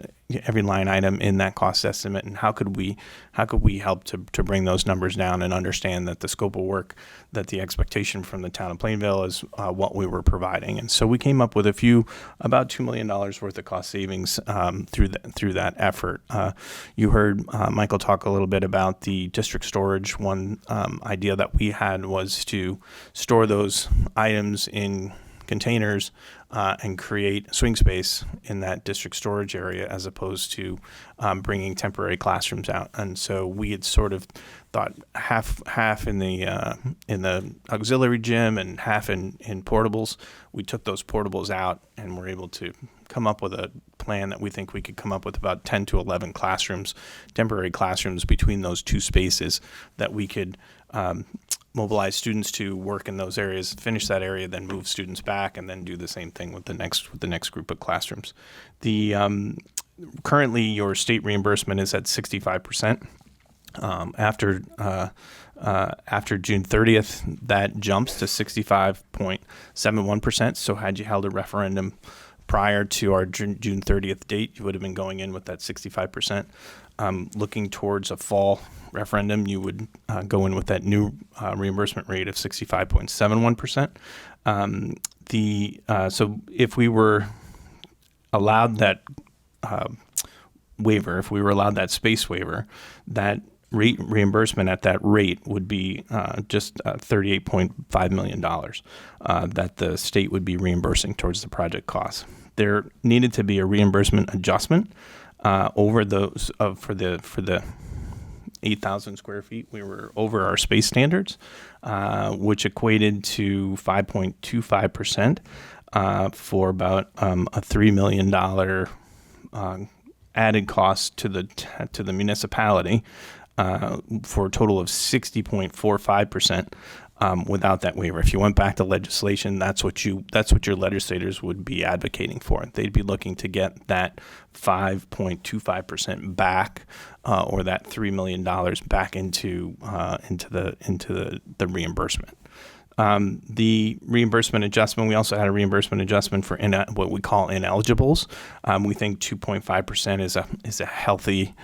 S11: every line item in that cost estimate, and how could we help to bring those numbers down and understand that the scope of work, that the expectation from the town of Plainville is what we were providing. And so we came up with about $2 million worth of cost savings through that effort. You heard Michael talk a little bit about the district storage. One idea that we had was to store those items in containers and create swing space in that district storage area as opposed to bringing temporary classrooms out. And so we had sort of thought half in the auxiliary gym and half in portables. We took those portables out and were able to come up with a plan that we think we could come up with about 10 to 11 classrooms, temporary classrooms between those two spaces that we could mobilize students to work in those areas, finish that area, then move students back, and then do the same thing with the next group of classrooms. The currently your state reimbursement is at 65%. After June 30th, that jumps to 65.71%. So had you held a referendum prior to our June 30th date, you would have been going in with that 65%. Looking towards a fall referendum, you would go in with that new reimbursement rate of 65.71%. So if we were allowed that waiver, if we were allowed that space waiver, that reimbursement at that rate would be just $38.5 million that the state would be reimbursing towards the project costs. There needed to be a reimbursement adjustment over those for the 8,000 square feet. We were over our space standards, which equated to 5.25% for about a $3 million added cost to the municipality. For a total of 60.45% without that waiver. If you went back to legislation, that's what your legislators would be advocating for. They'd be looking to get that 5.25% back, or that $3 million back into the reimbursement. The reimbursement adjustment, we also had a reimbursement adjustment for what we call ineligibles. We think 2.5% is a healthy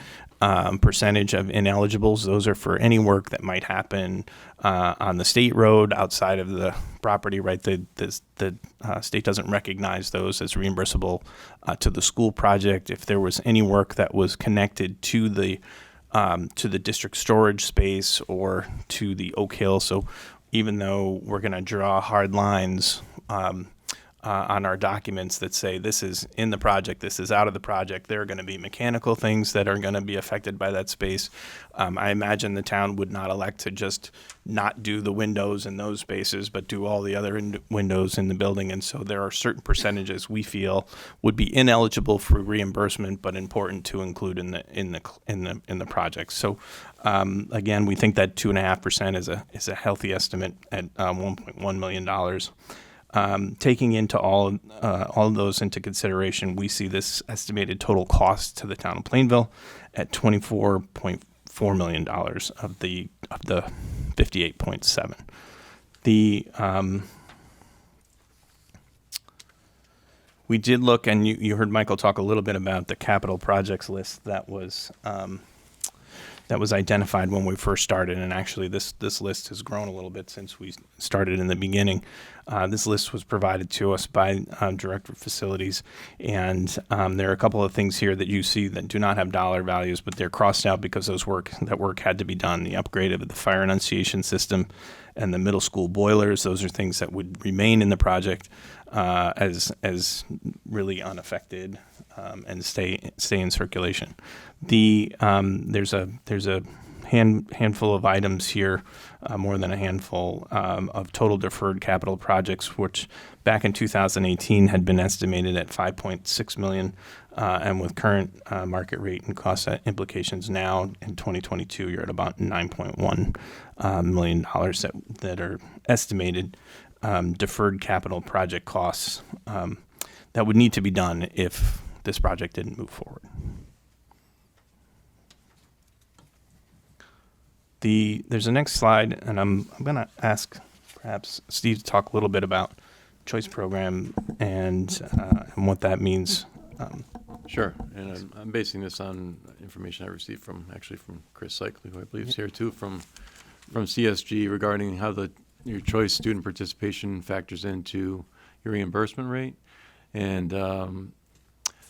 S11: percentage of ineligibles. Those are for any work that might happen on the state road outside of the property, right? The state doesn't recognize those as reimbursable to the school project. If there was any work that was connected to the district storage space or to the Oak Hill, so even though we're going to draw hard lines on our documents that say this is in the project, this is out of the project, there are going to be mechanical things that are going to be affected by that space. I imagine the town would not elect to just not do the windows in those spaces, but do all the other windows in the building. And so there are certain percentages we feel would be ineligible for reimbursement, but important to include in the project. So again, we think that 2.5% is a healthy estimate at $1.1 million. Taking into all of those into consideration, we see this estimated total cost to the town of Plainville at $24.4 million of the 58.7. We did look, and you heard Michael talk a little bit about the capital projects list that was identified when we first started, and actually this list has grown a little bit since we started in the beginning. This list was provided to us by Director of Facilities, and there are a couple of things here that you see that do not have dollar values, but they're crossed out because that work had to be done. The upgrade of the fire enunciation system and the middle school boilers, those are things that would remain in the project as really unaffected and stay in circulation. There's a handful of items here, more than a handful, of total deferred capital projects, which back in 2018 had been estimated at $5.6 million, and with current market rate and cost implications now in 2022, you're at about $9.1 million that are estimated deferred capital project costs that would need to be done if this project didn't move forward. There's a next slide, and I'm going to ask perhaps Steve to talk a little bit about choice program and what that means.
S1: Sure, and I'm basing this on information I received from Chris Cycli, who I believe is here too, from CSG regarding how your choice student participation factors into your reimbursement rate. And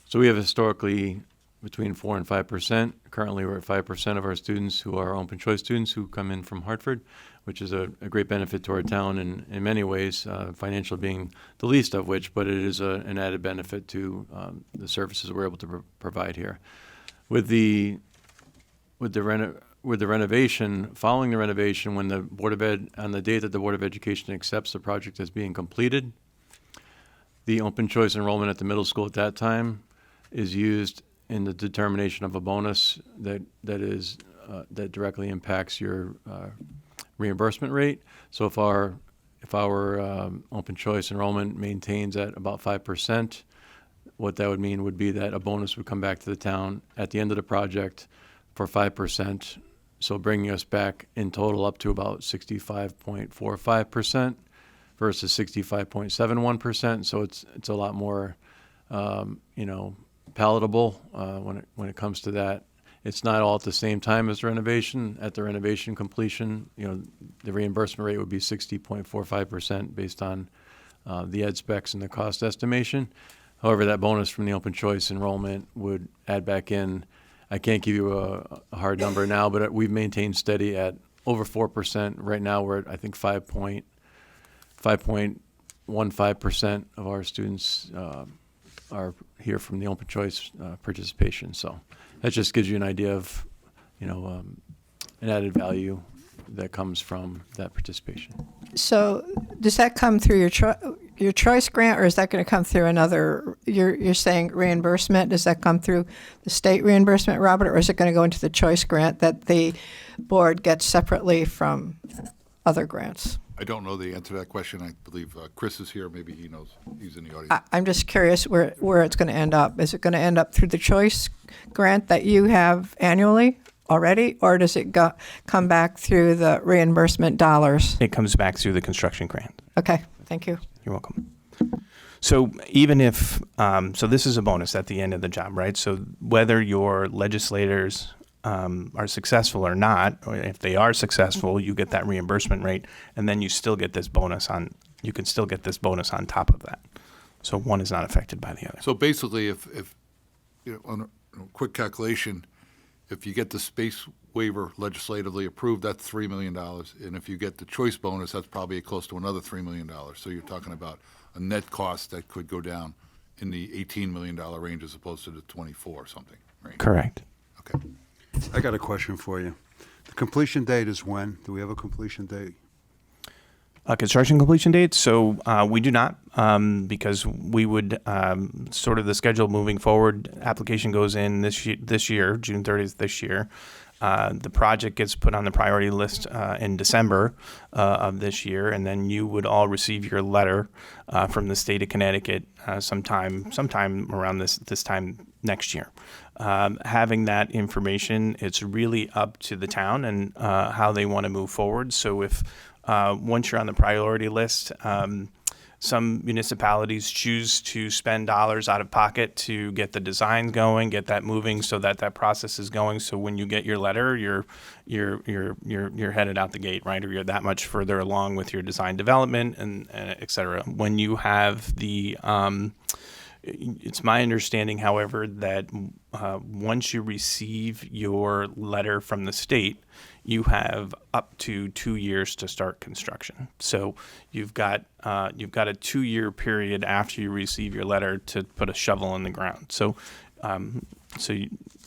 S1: so we have historically between 4 and 5%. Currently, we're at 5% of our students who are open choice students who come in from Hartford, which is a great benefit to our town in many ways, financial being the least of which, but it is an added benefit to the services we're able to provide here. With the renovation, following the renovation, when the Board of Ed, on the date that the Board of Education accepts the project as being completed, the open choice enrollment at the middle school at that time is used in the determination of a bonus that directly impacts your reimbursement rate. So if our open choice enrollment maintains at about 5%, what that would mean would be that a bonus would come back to the town at the end of the project for 5%. So bringing us back in total up to about 65.45% versus 65.71%. So it's a lot more, palatable when it comes to that. It's not all at the same time as the renovation. At the renovation completion, the reimbursement rate would be 60.45% based on the ed specs and the cost estimation. However, that bonus from the open choice enrollment would add back in. I can't give you a hard number now, but we've maintained steady at over 4%. Right now, we're at, I think, 5.15% of our students are here from the open choice participation. So that just gives you an idea of, an added value that comes from that participation.
S2: So does that come through your choice grant, or is that going to come through another, you're saying reimbursement? Does that come through the state reimbursement, Robert, or is it going to go into the choice grant that the board gets separately from other grants?
S10: I don't know the answer to that question. I believe Chris is here. Maybe he knows. He's in the audience.
S2: I'm just curious where it's going to end up. Is it going to end up through the choice grant that you have annually already, or does it come back through the reimbursement dollars?
S11: It comes back through the construction grant.
S2: Okay, thank you.
S11: You're welcome. So even if, so this is a bonus at the end of the job, right? So whether your legislators are successful or not, or if they are successful, you get that reimbursement rate, and then you still get this bonus you can still get this bonus on top of that. So one is not affected by the other.
S10: So basically, if on a quick calculation, if you get the space waiver legislatively approved, that's $3 million. And if you get the choice bonus, that's probably close to another $3 million. So you're talking about a net cost that could go down in the $18 million range as opposed to the 24 or something, right?
S11: Correct.
S10: Okay.
S14: I got a question for you. The completion date is when? Do we have a completion date?
S11: Construction completion date. So we do not, because we would sort of the schedule moving forward. Application goes in this year, June 30th this year. The project gets put on the priority list in December of this year, and then you would all receive your letter from the state of Connecticut sometime around this time next year. Having that information, it's really up to the town and how they want to move forward. So if once you're on the priority list, some municipalities choose to spend dollars out of pocket to get the design going, get that moving, so that process is going. So when you get your letter, you're headed out the gate, right? Or you're that much further along with your design development and et cetera. When you have the it's my understanding, however, that once you receive your letter from the state, you have up to 2 years to start construction. So you've got a 2-year period after you receive your letter to put a shovel in the ground. So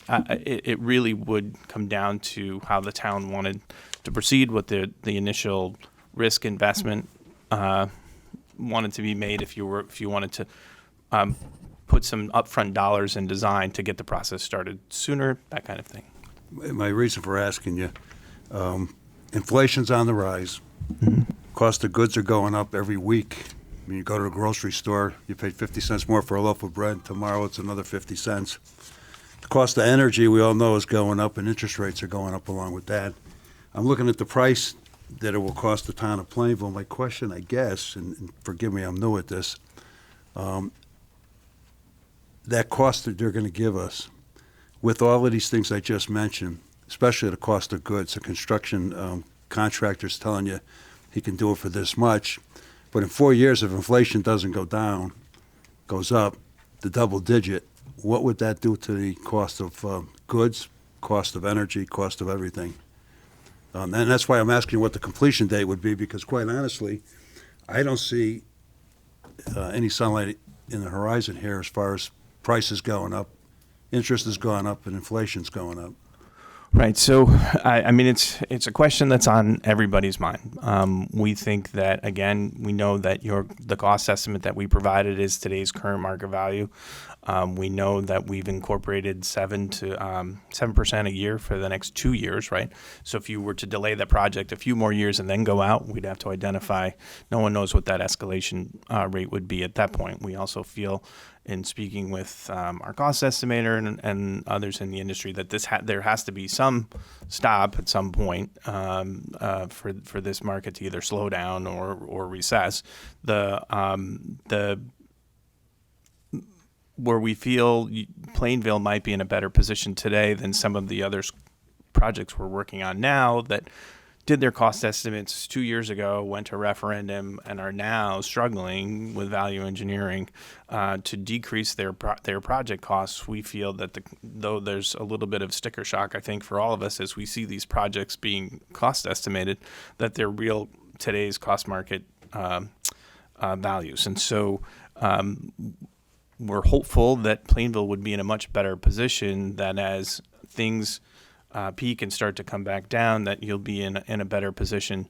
S11: it really would come down to how the town wanted to proceed with the initial risk investment wanted to be made. If you wanted to put some upfront dollars in design to get the process started sooner, that kind of thing.
S14: My reason for asking you, inflation's on the rise.
S11: Mm-hmm.
S14: Cost of goods are going up every week. I mean, you go to the grocery store, you pay 50 cents more for a loaf of bread. Tomorrow it's another 50 cents. The cost of energy, we all know, is going up, and interest rates are going up along with that. I'm looking at the price that it will cost the town of Plainville. My question, I guess, and forgive me, I'm new at this, that cost that they're going to give us, with all of these things I just mentioned, especially the cost of goods, the construction contractor's telling you he can do it for this much, but in 4 years, if inflation doesn't go down, goes up, the double digit, what would that do to the cost of goods, cost of energy, cost of everything? And that's why I'm asking what the completion date would be, because quite honestly, I don't see any sunlight in the horizon here as far as prices going up, interest has gone up, and inflation's going up.
S11: Right. So, I mean, it's a question that's on everybody's mind. We think that, again, we know that the cost estimate that we provided is today's current market value. We know that we've incorporated 7% a year for the next 2 years, right? So if you were to delay that project a few more years and then go out, we'd have to identify. No one knows what that escalation rate would be at that point. We also feel, in speaking with our cost estimator and others in the industry, that there has to be some stop at some point for this market to either slow down or recess. Where we feel Plainville might be in a better position today than some of the other projects we're working on now that did their cost estimates 2 years ago, went to referendum, and are now struggling with value engineering to decrease their project costs. We feel that though there's a little bit of sticker shock, I think, for all of us as we see these projects being cost estimated, that they're real today's cost market values. And so we're hopeful that Plainville would be in a much better position, that as things peak and start to come back down, that you'll be in a better position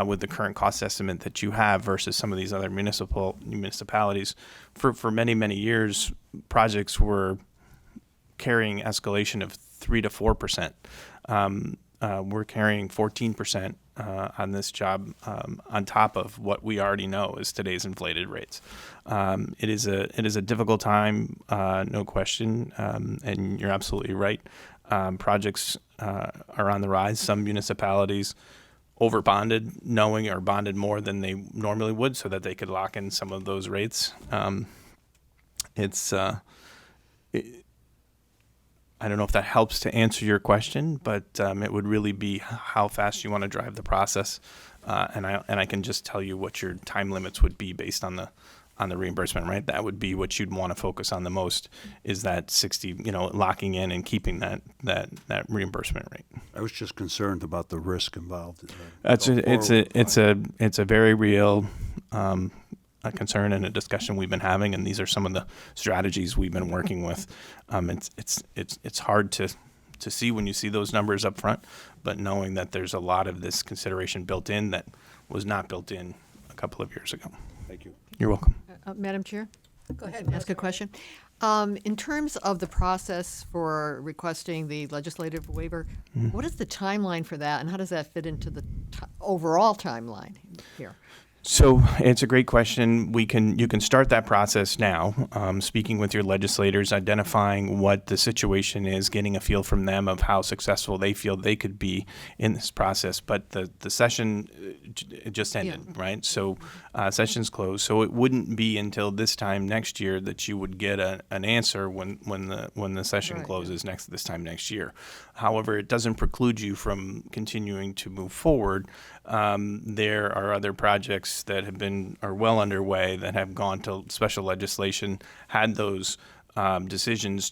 S11: with the current cost estimate that you have versus some of these other municipalities. For many, many years, projects were carrying escalation of 3 to 4%. We're carrying 14% on this job on top of what we already know is today's inflated rates. It is a difficult time, no question, and you're absolutely right. Projects are on the rise. Some municipalities over-bonded, knowing or bonded more than they normally would so that they could lock in some of those rates. I don't know if that helps to answer your question, but it would really be how fast you want to drive the process, and I can just tell you what your time limits would be based on the reimbursement, right? That would be what you'd want to focus on the most, is that 60, locking in and keeping that reimbursement rate.
S14: I was just concerned about the risk involved.
S11: It's a very real a concern and a discussion we've been having, and these are some of the strategies we've been working with. It's hard to see when you see those numbers up front, but knowing that there's a lot of this consideration built in that was not built in a couple of years ago.
S14: Thank you.
S11: You're welcome.
S12: Madam Chair?
S2: Go ahead.
S12: Ask a question. In terms of the process for requesting the legislative waiver, what is the timeline for that, and how does that fit into the overall timeline here?
S11: So it's a great question. You can start that process now, speaking with your legislators, identifying what the situation is, getting a feel from them of how successful they feel they could be in this process. But the session just ended, right? So session's closed. So it wouldn't be until this time next year that you would get an answer when the session closes this time next year. However, it doesn't preclude you from continuing to move forward. There are other projects that are well underway that have gone to special legislation, had those decisions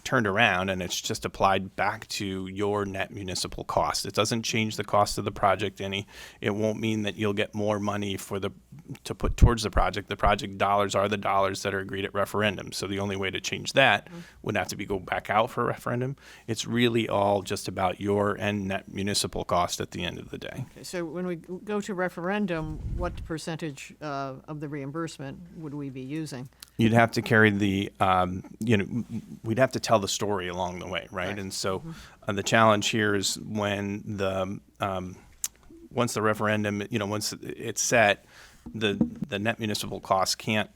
S11: turned around, and it's just applied back to your net municipal cost. It doesn't change the cost of the project any. It won't mean that you'll get more money to put towards the project. The project dollars are the dollars that are agreed at referendum. So the only way to change that would have to be go back out for referendum. It's really all just about your end net municipal cost at the end of the day.
S12: Okay, so when we go to referendum, what percentage of the reimbursement would we be using?
S11: You'd have to carry we'd have to tell the story along the way, right? And so the challenge here is when once the referendum, once it's set, the net municipal costs can't,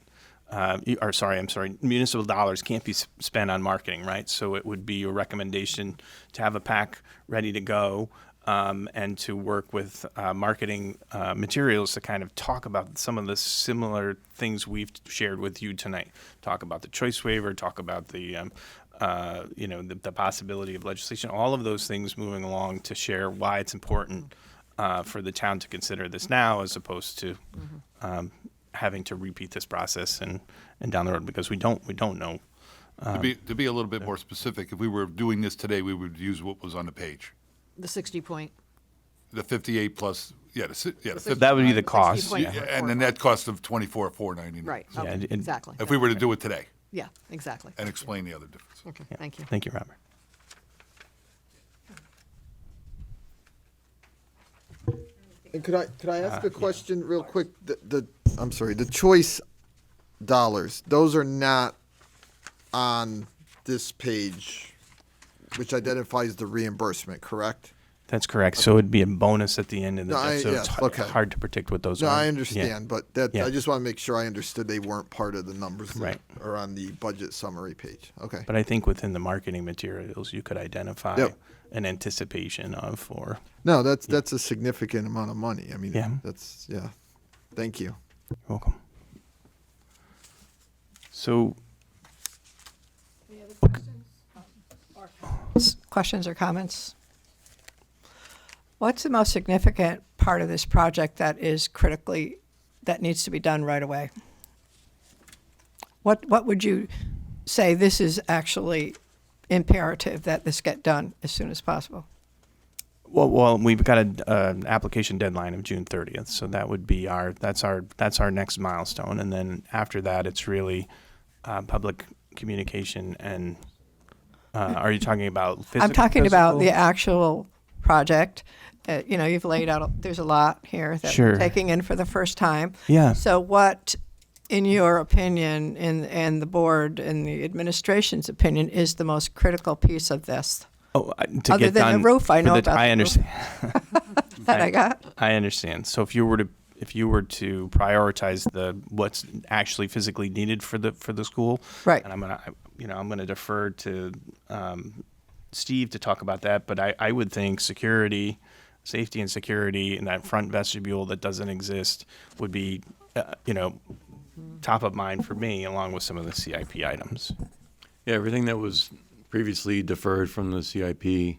S11: municipal dollars can't be spent on marketing, right? So it would be a recommendation to have a PAC ready to go, and to work with marketing materials to kind of talk about some of the similar things we've shared with you tonight. Talk about the choice waiver, talk about the possibility of legislation, all of those things moving along to share why it's important for the town to consider this now as opposed to having to repeat this process and down the road, because we don't know
S10: To be a little bit more specific, if we were doing this today, we would use what was on the page.
S12: The 60 point.
S10: The 58 plus, the 50.
S11: That would be the cost.
S12: 60 point
S11: Yeah.
S12: for
S10: And the net cost of 24,499.
S12: Right,
S11: Yeah,
S12: okay,
S11: and-
S12: exactly.
S10: If we were to do it today
S12: Yeah, exactly.
S10: and explain the other difference.
S12: Okay, thank you.
S11: Thank you, Robert.
S8: And could I ask a question real quick? I'm sorry, the choice dollars, those are not on this page, which identifies the reimbursement, correct?
S11: That's correct. So it'd be a bonus at the end of the day. So it's
S8: okay.
S11: hard to predict what those
S8: No,
S11: are.
S8: I understand, but
S11: Yeah.
S8: I just want to make sure I understood they weren't part of the numbers that
S11: Right.
S8: are on the budget summary page. Okay.
S11: But I think within the marketing materials, you could identify
S8: Yep.
S11: an anticipation of or.
S8: No, that's a significant amount of money. I mean,
S11: Yeah.
S8: Thank you.
S11: You're welcome. So
S2: Questions or comments? What's the most significant part of this project that needs to be done right away? What would you say this is actually imperative that this get done as soon as possible?
S11: Well, we've got an application deadline of June 30th, so that would be that's our next milestone, and then after that, it's really public communication and. Are you talking about physical?
S2: I'm talking about the actual project. You've laid out, there's a lot here that
S11: Sure.
S2: we're taking in for the first time.
S11: Yeah.
S2: So what, in your opinion, and the board and the administration's opinion, is the most critical piece of this?
S11: To
S2: Other
S11: get
S2: than
S11: done
S2: the roof, I know about
S11: I
S2: the
S11: understand.
S2: roof that I got. I
S11: understand. So if you were to prioritize what's actually physically needed for the school,
S2: right?
S11: And I'm gonna defer to Steve to talk about that. But I would think safety and security in that front vestibule that doesn't exist would be top of mind for me, along with some of the CIP items.
S1: Yeah, everything that was previously deferred from the CIP,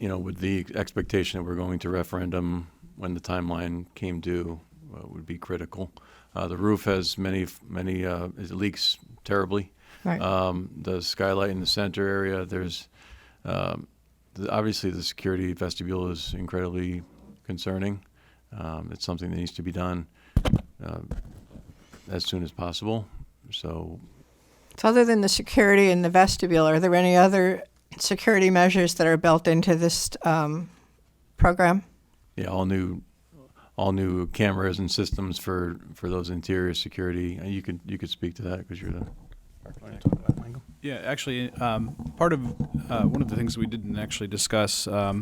S1: with the expectation that we're going to referendum when the timeline came due, would be critical. The roof has it leaks terribly.
S2: Right.
S1: The skylight in the center area, there's obviously the security vestibule is incredibly concerning. It's something that needs to be done as soon as possible. So
S2: other than the security in the vestibule, are there any other security measures that are built into this program?
S1: Yeah, all new cameras and systems for those interior security. You could speak to that because you're the.
S13: Yeah, actually, part of one of the things we didn't actually discuss, I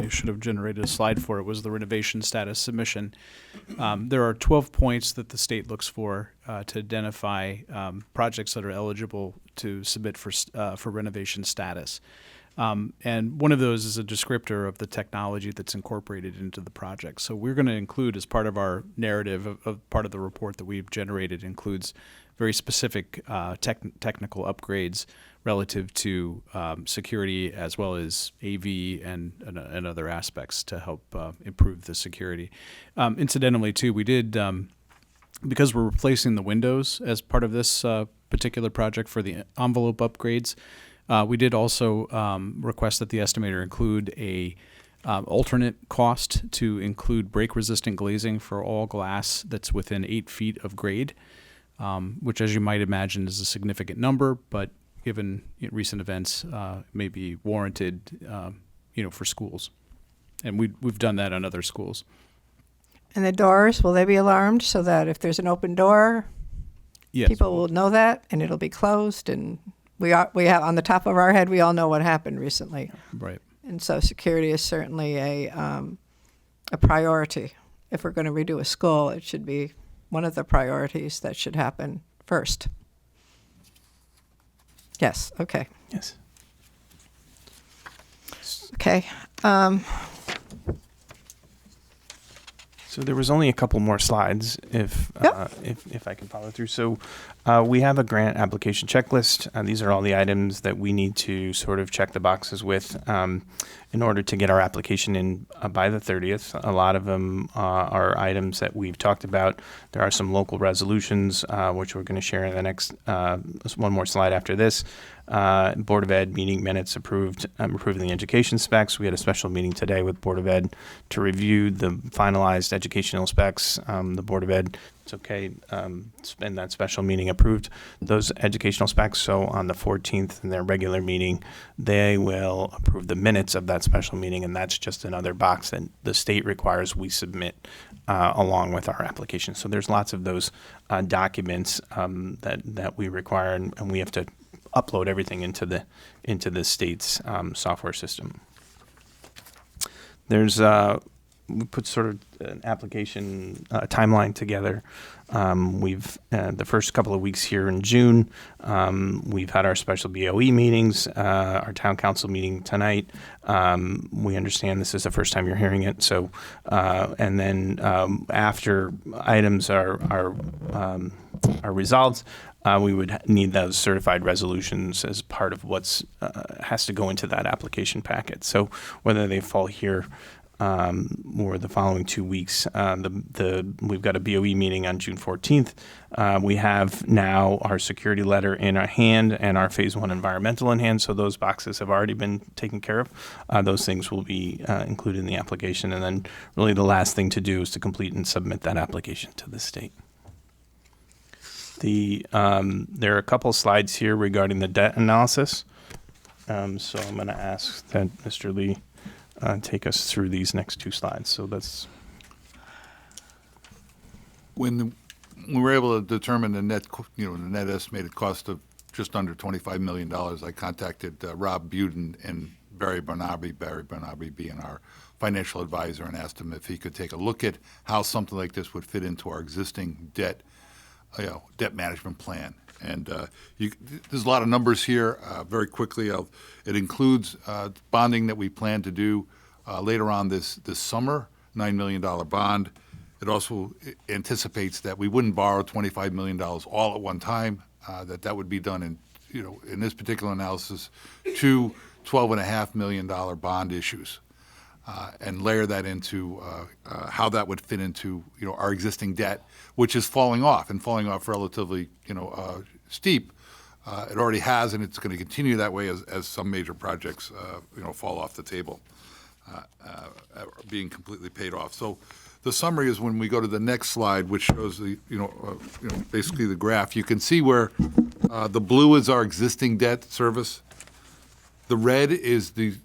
S13: should have generated a slide for it, was the renovation status submission. There are 12 points that the state looks for to identify projects that are eligible to submit for renovation status. And one of those is a descriptor of the technology that's incorporated into the project. So we're going to include, as part of our narrative, of part of the report that we've generated, includes very specific technical upgrades relative to security, as well as AV and other aspects to help improve the security. Incidentally, too, we did, because we're replacing the windows as part of this particular project for the envelope upgrades, we did also request that the estimator include a alternate cost to include break-resistant glazing for all glass that's within 8 feet of grade, which, as you might imagine, is a significant number, but given recent events, may be warranted, for schools. And we've done that on other schools.
S2: And the doors, will they be alarmed so that if there's an open door,
S13: yes,
S2: people will know that and it'll be closed? And we have on the top of our head, we all know what happened recently.
S13: Right.
S2: And so security is certainly a priority. If we're going to redo a school, it should be one of the priorities that should happen first. Yes, okay.
S11: Yes.
S2: Okay.
S11: So there was only a couple more slides, if I can follow through. So we have a grant application checklist. These are all the items that we need to sort of check the boxes with in order to get our application in by the 30th. A lot of them are items that we've talked about. There are some local resolutions, which we're going to share in the next one more slide after this. Board of Ed meeting minutes approving the education specs. We had a special meeting today with Board of Ed to review the finalized educational specs. The Board of Ed, it's okay, in that special meeting approved those educational specs. So on the 14th in their regular meeting, they will approve the minutes of that special meeting, and that's just another box that the state requires we submit along with our application. So there's lots of those documents that we require, and we have to upload everything into the state's software system. There's we put sort of an application timeline together. We've the first couple of weeks here in June, we've had our special BOE meetings, our town council meeting tonight. We understand this is the first time you're hearing it. So, and then after items are resolved, we would need those certified resolutions as part of what's has to go into that application packet. So whether they fall here or the following 2 weeks, we've got a BOE meeting on June 14th. We have now our security letter in our hand and our phase 1 environmental in hand. So those boxes have already been taken care of. Those things will be included in the application. And then really the last thing to do is to complete and submit that application to the state. There are a couple slides here regarding the debt analysis. So I'm going to ask that Mr. Lee take us through these next 2 slides. So that's
S10: when we were able to determine the net estimated cost of just under $25 million. I contacted Rob Buden and Barry Barnaby being our financial advisor, and asked him if he could take a look at how something like this would fit into our existing debt management plan. And there's a lot of numbers here. Very quickly, it includes bonding that we plan to do later on this summer, $9 million bond. It also anticipates that we wouldn't borrow $25 million all at one time. That would be done in this particular analysis, 2 $12.5 million bond issues. And layer that into how that would fit into our existing debt, which is falling off relatively steep. It already has, and it's going to continue that way as some major projects fall off the table, being completely paid off. So the summary is when we go to the next slide, which shows the basically the graph. You can see where the blue is our existing debt service. The red is the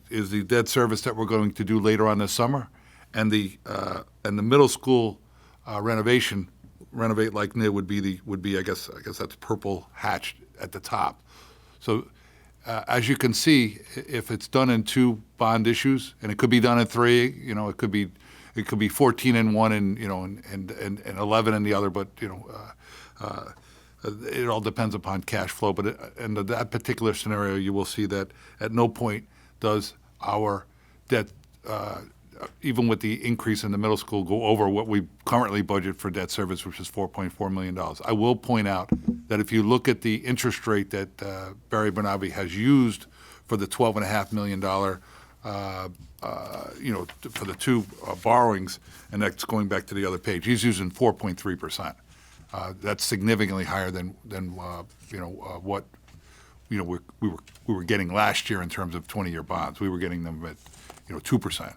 S10: debt service that we're going to do later on this summer, and the middle school renovate like new would be I guess that's purple hatched at the top. So as you can see, if it's done in 2 bond issues, and it could be done in 3, it could be 14 in one and and 11 in the other, but it all depends upon cash flow, but in that particular scenario, you will see that at no point does our debt, even with the increase in the middle school, go over what we currently budget for debt service, which is $4.4 million. I will point out that if you look at the interest rate that Barry Barnaby has used for the $12.5 million, for the 2 borrowings, and that's going back to the other page, he's using 4.3%. That's significantly higher than what we were getting last year in terms of 20-year bonds. We were getting them at 2%.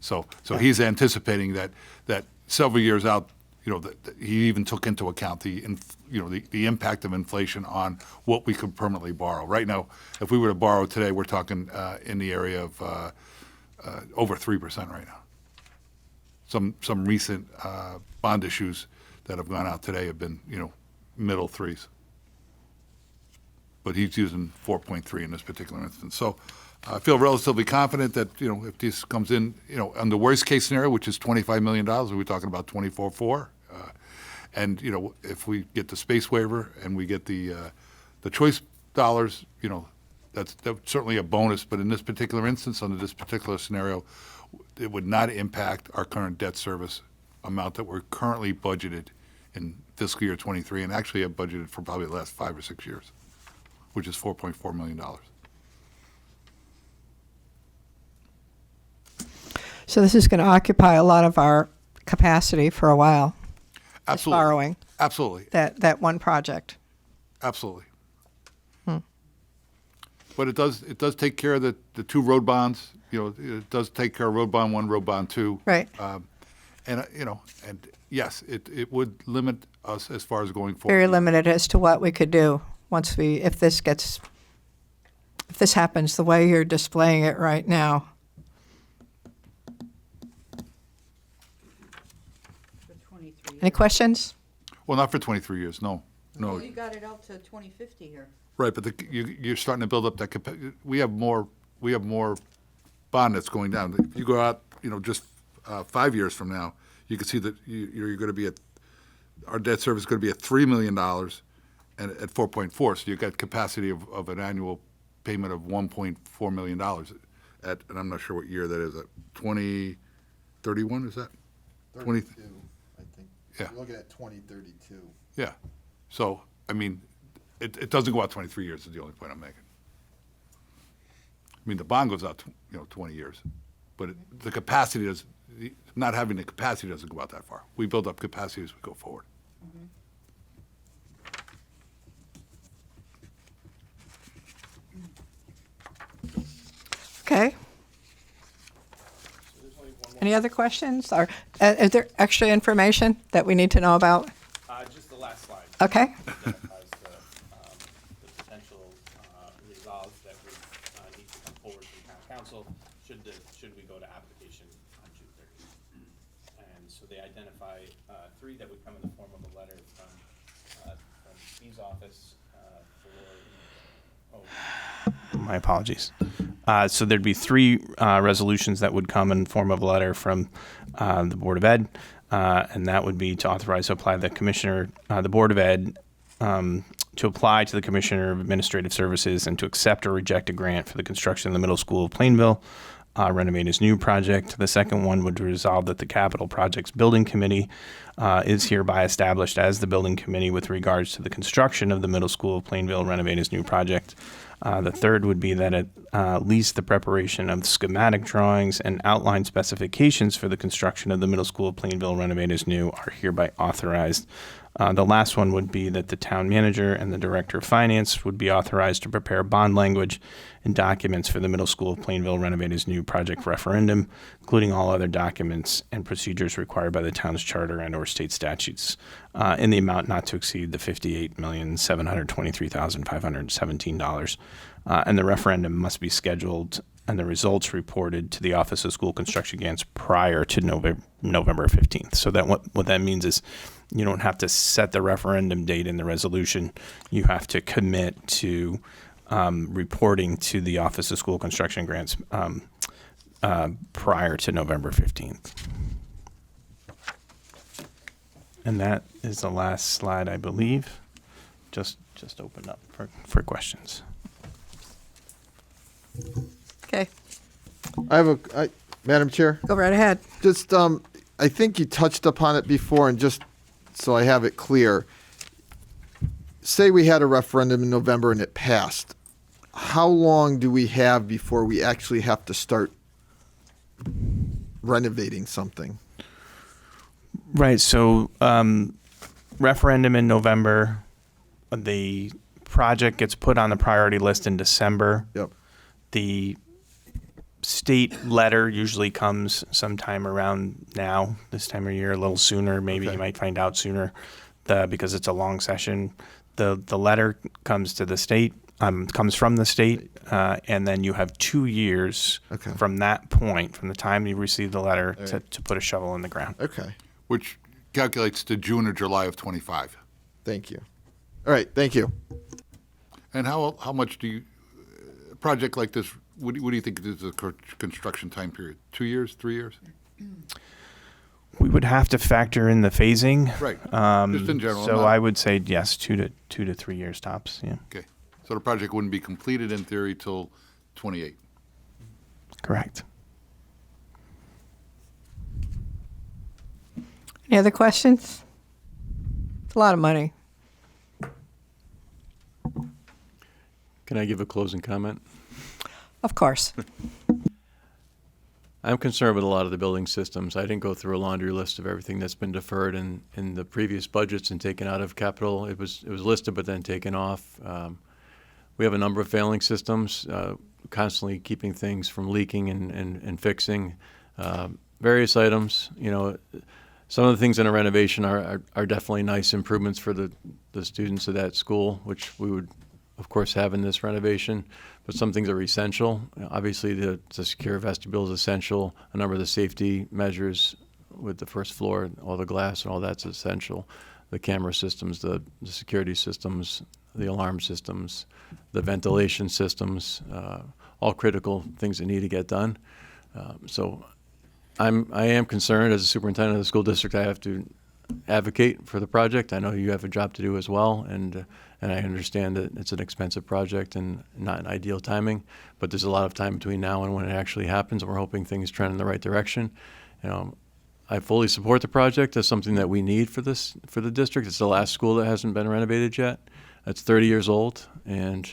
S10: So he's anticipating that several years out, that he even took into account the impact of inflation on what we could permanently borrow. Right now, if we were to borrow today, we're talking in the area of over 3% right now. Some recent bond issues that have gone out today have been, middle 3s. But he's using 4.3 in this particular instance. So I feel relatively confident that, if this comes in, on the worst case scenario, which is $25 million, we're talking about 24.4. And, if we get the space waiver and we get the choice dollars, that's certainly a bonus. But in this particular instance, under this particular scenario, it would not impact our current debt service amount that we're currently budgeted in fiscal year '23, and actually have budgeted for probably the last 5 or 6 years, which is $4.4 million.
S2: So this is going to occupy a lot of our capacity for a while. This
S10: Absolutely.
S2: borrowing.
S10: Absolutely.
S2: That one project.
S10: Absolutely. But it does take care of the two road bonds. It does take care of road bond 1, road bond 2.
S2: Right.
S10: And yes, it would limit us as far as going forward.
S2: Very limited as to what we could do if this happens the way you're displaying it right now. Any questions?
S10: Well, not for 23 years, no.
S12: Well, you got it out to 2050 here.
S10: Right, but you're starting to build up that capacity. We have more bond that's going down. If you go out, just 5 years from now, you can see that you're going to be our debt service is going to be at $3 million and at 4.4. So you've got capacity of an annual payment of $1.4 million and I'm not sure what year that is, at 2031, is that?
S8: 32, I think.
S10: Yeah.
S8: We're looking at 2032.
S10: Yeah. So, I mean, it doesn't go out 23 years is the only point I'm making. I mean, the bond goes out, 20 years, but the capacity not having the capacity doesn't go out that far. We build up capacity as we go forward.
S2: Okay. Any other questions? Or is there extra information that we need to know about?
S11: Just the last slide.
S2: Okay.
S11: Identifies the potential resolves that would need to come forward from town council should we go to application on June 30th. And so they identify 3 that would come in the form of a letter from Steve's office my apologies. So there'd be 3 resolutions that would come in form of a letter from the Board of Ed, and that would be to authorize to apply the Board of Ed to apply to the Commissioner of Administrative Services and to accept or reject a grant for the construction of the middle school of Plainville, Renovate is new project. The second one would resolve that the Capital Projects Building Committee is hereby established as the building committee with regards to the construction of the middle school of Plainville, Renovate is new project. The third would be that at least the preparation of schematic drawings and outline specifications for the construction of the middle school of Plainville, Renovate is new are hereby authorized. The last one would be that the town manager and the director of finance would be authorized to prepare bond language and documents for the middle school of Plainville Renovate is new project referendum, including all other documents and procedures required by the town's charter and or state statutes, in the amount not to exceed the $58,723,517. And the referendum must be scheduled and the results reported to the Office of School Construction Grants prior to November 15th. So that what that means is you don't have to set the referendum date in the resolution. You have to commit to reporting to the Office of School Construction Grants prior to November 15th. And that is the last slide, I believe. Just open up for questions.
S2: Okay.
S8: Madam Chair?
S2: Go right ahead.
S8: Just, I think you touched upon it before, and just so I have it clear, say we had a referendum in November and it passed. How long do we have before we actually have to start renovating something?
S11: Right. So, referendum in November, the project gets put on the priority list in December.
S8: Yep.
S11: The state letter usually comes sometime around now, this time of year, a little sooner. Maybe you might find out sooner because it's a long session. The letter comes to the state, comes from the state, and then you have 2 years from that point, from the time you receive the letter to put a shovel in the ground.
S8: Okay.
S10: Which calculates to June or July of '25.
S8: Thank you. All right, thank you.
S10: And how much do you, a project like this, what do you think is the construction time period? 2 years, 3 years?
S11: We would have to factor in the phasing.
S10: Right. Just in general.
S11: So I would say yes, 2 to 3 years tops. Yeah.
S10: Okay. So the project wouldn't be completed in theory till 28.
S11: Correct.
S2: Any other questions? It's a lot of money.
S1: Can I give a closing comment?
S2: Of course.
S1: I'm concerned with a lot of the building systems. I didn't go through a laundry list of everything that's been deferred in the previous budgets and taken out of capital. It was listed but then taken off. We have a number of failing systems, constantly keeping things from leaking and fixing. Various items, some of the things in a renovation are definitely nice improvements for the students of that school, which we would, of course, have in this renovation. But some things are essential. Obviously, the secure vestibule is essential. A number of the safety measures with the first floor, all the glass and all that's essential. The camera systems, the security systems, the alarm systems, the ventilation systems, all critical things that need to get done. So I am concerned as a superintendent of the school district. I have to advocate for the project. I know you have a job to do as well, and I understand that it's an expensive project and not an ideal timing, but there's a lot of time between now and when it actually happens, and we're hoping things trend in the right direction. I fully support the project as something that we need for the district. It's the last school that hasn't been renovated yet. It's 30 years old, and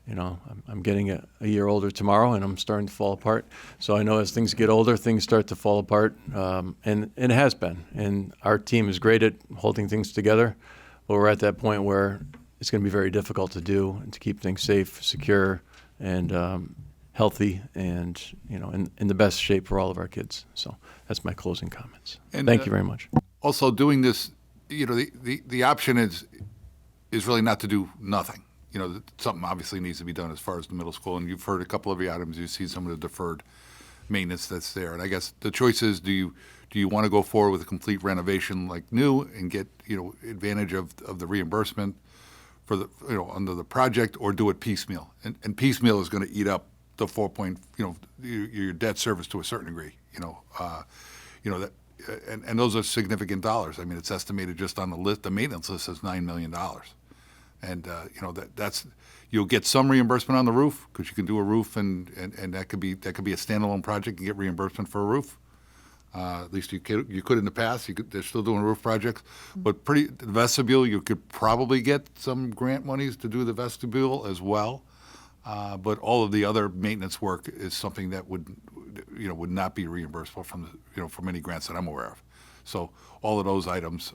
S1: I'm getting a year older tomorrow, and I'm starting to fall apart. So I know as things get older, things start to fall apart, and it has been. And our team is great at holding things together, but we're at that point where it's going to be very difficult to do and to keep things safe, secure, and healthy, and in the best shape for all of our kids. So that's my closing comments.
S10: And,
S1: thank you very much.
S10: Also, doing this, the option is really not to do nothing. Something obviously needs to be done as far as the middle school, and you've heard a couple of the items. You see some of the deferred maintenance that's there, and I guess the choice is: do you want to go forward with a complete renovation like new and get advantage of the reimbursement for the under the project, or do it piecemeal? And piecemeal is going to eat up the your debt service to a certain degree. That. And those are significant dollars. I mean, it's estimated just on the list, the maintenance list is $9 million. And that's you'll get some reimbursement on the roof because you can do a roof, and that could be a standalone project and get reimbursement for a roof. At least you could in the past. They're still doing roof projects, but the vestibule you could probably get some grant monies to do the vestibule as well. But all of the other maintenance work is something that would not be reimbursable from any grants that I'm aware of. So all of those items,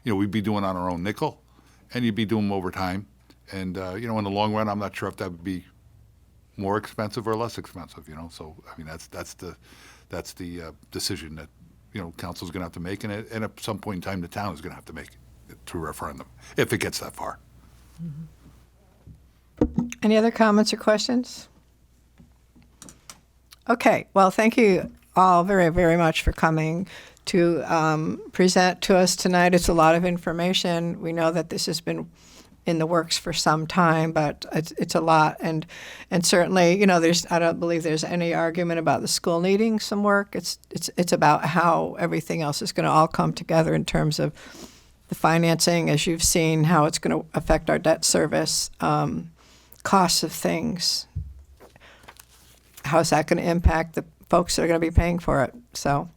S10: we'd be doing on our own nickel. And you'd be doing them over time. And, in the long run, I'm not sure if that would be more expensive or less expensive, So, I mean, that's the decision that, council's going to have to make. And at some point in time, the town is going to have to make it through referendum, if it gets that far.
S2: Any other comments or questions? Okay. Well, thank you all very, very much for coming to present to us tonight. It's a lot of information. We know that this has been in the works for some time, but it's a lot. And certainly, I don't believe there's any argument about the school needing some work. It's about how everything else is going to all come together in terms of the financing, as you've seen, how it's going to affect our debt service, costs of things. How is that going to impact the folks that are going to be paying for it? So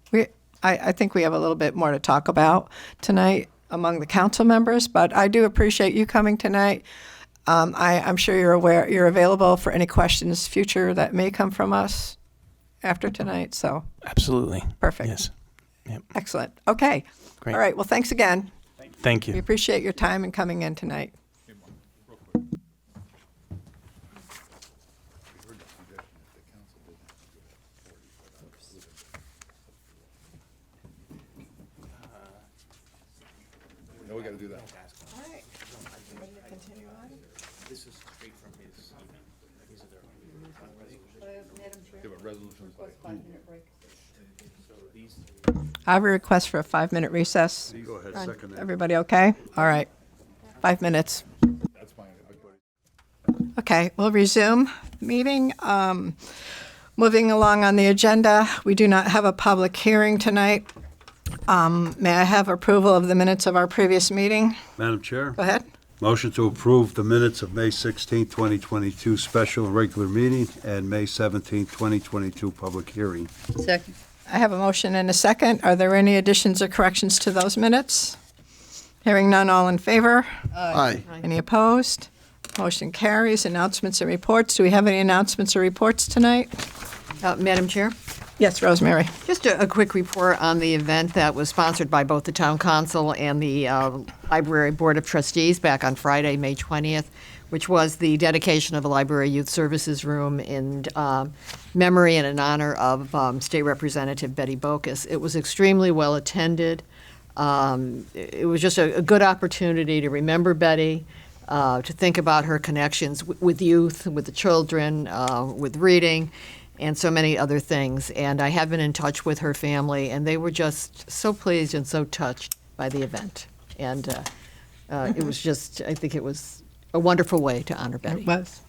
S2: I think we have a little bit more to talk about tonight among the council members, but I do appreciate you coming tonight. I'm sure you're available for any questions future that may come from us after tonight. So
S11: absolutely.
S2: Perfect.
S11: Yes. Yep.
S2: Excellent. Okay.
S11: Great.
S2: All right. Well, thanks again.
S11: Thank you.
S2: We appreciate your time and coming in tonight.
S10: We got to do that.
S2: All right. Ready to continue on?
S11: This is straight from his email. These are
S2: I have a request for a 5-minute recess.
S14: Go ahead, second it.
S2: Everybody okay? All right. 5 minutes.
S10: That's fine.
S2: Okay, we'll resume the meeting. Moving along on the agenda, we do not have a public hearing tonight. May I have approval of the minutes of our previous meeting?
S14: Madam Chair?
S2: Go ahead.
S14: Motion to approve the minutes of May 16, 2022 special and regular meeting and May 17, 2022 public hearing.
S12: Second.
S2: I I have a motion and a second. Are there any additions or corrections to those minutes? Hearing none, all in favor?
S8: Aye.
S2: Any opposed? Motion carries. Announcements and reports. Do we have any announcements or reports tonight?
S12: Madam Chair?
S2: Yes, Rosemary.
S12: Just a quick report on the event that was sponsored by both the Town Council and the Library Board of Trustees back on Friday, May 20th, which was the dedication of the Library Youth Services Room in memory and in honor of State Representative Betty Bocas. It was extremely well attended. It was just a good opportunity to remember Betty, to think about her connections with youth, with the children, with reading, and so many other things. And I have been in touch with her family, and they were just so pleased and so touched by the event. And it was just, I think it was a wonderful way to honor Betty.
S2: It was.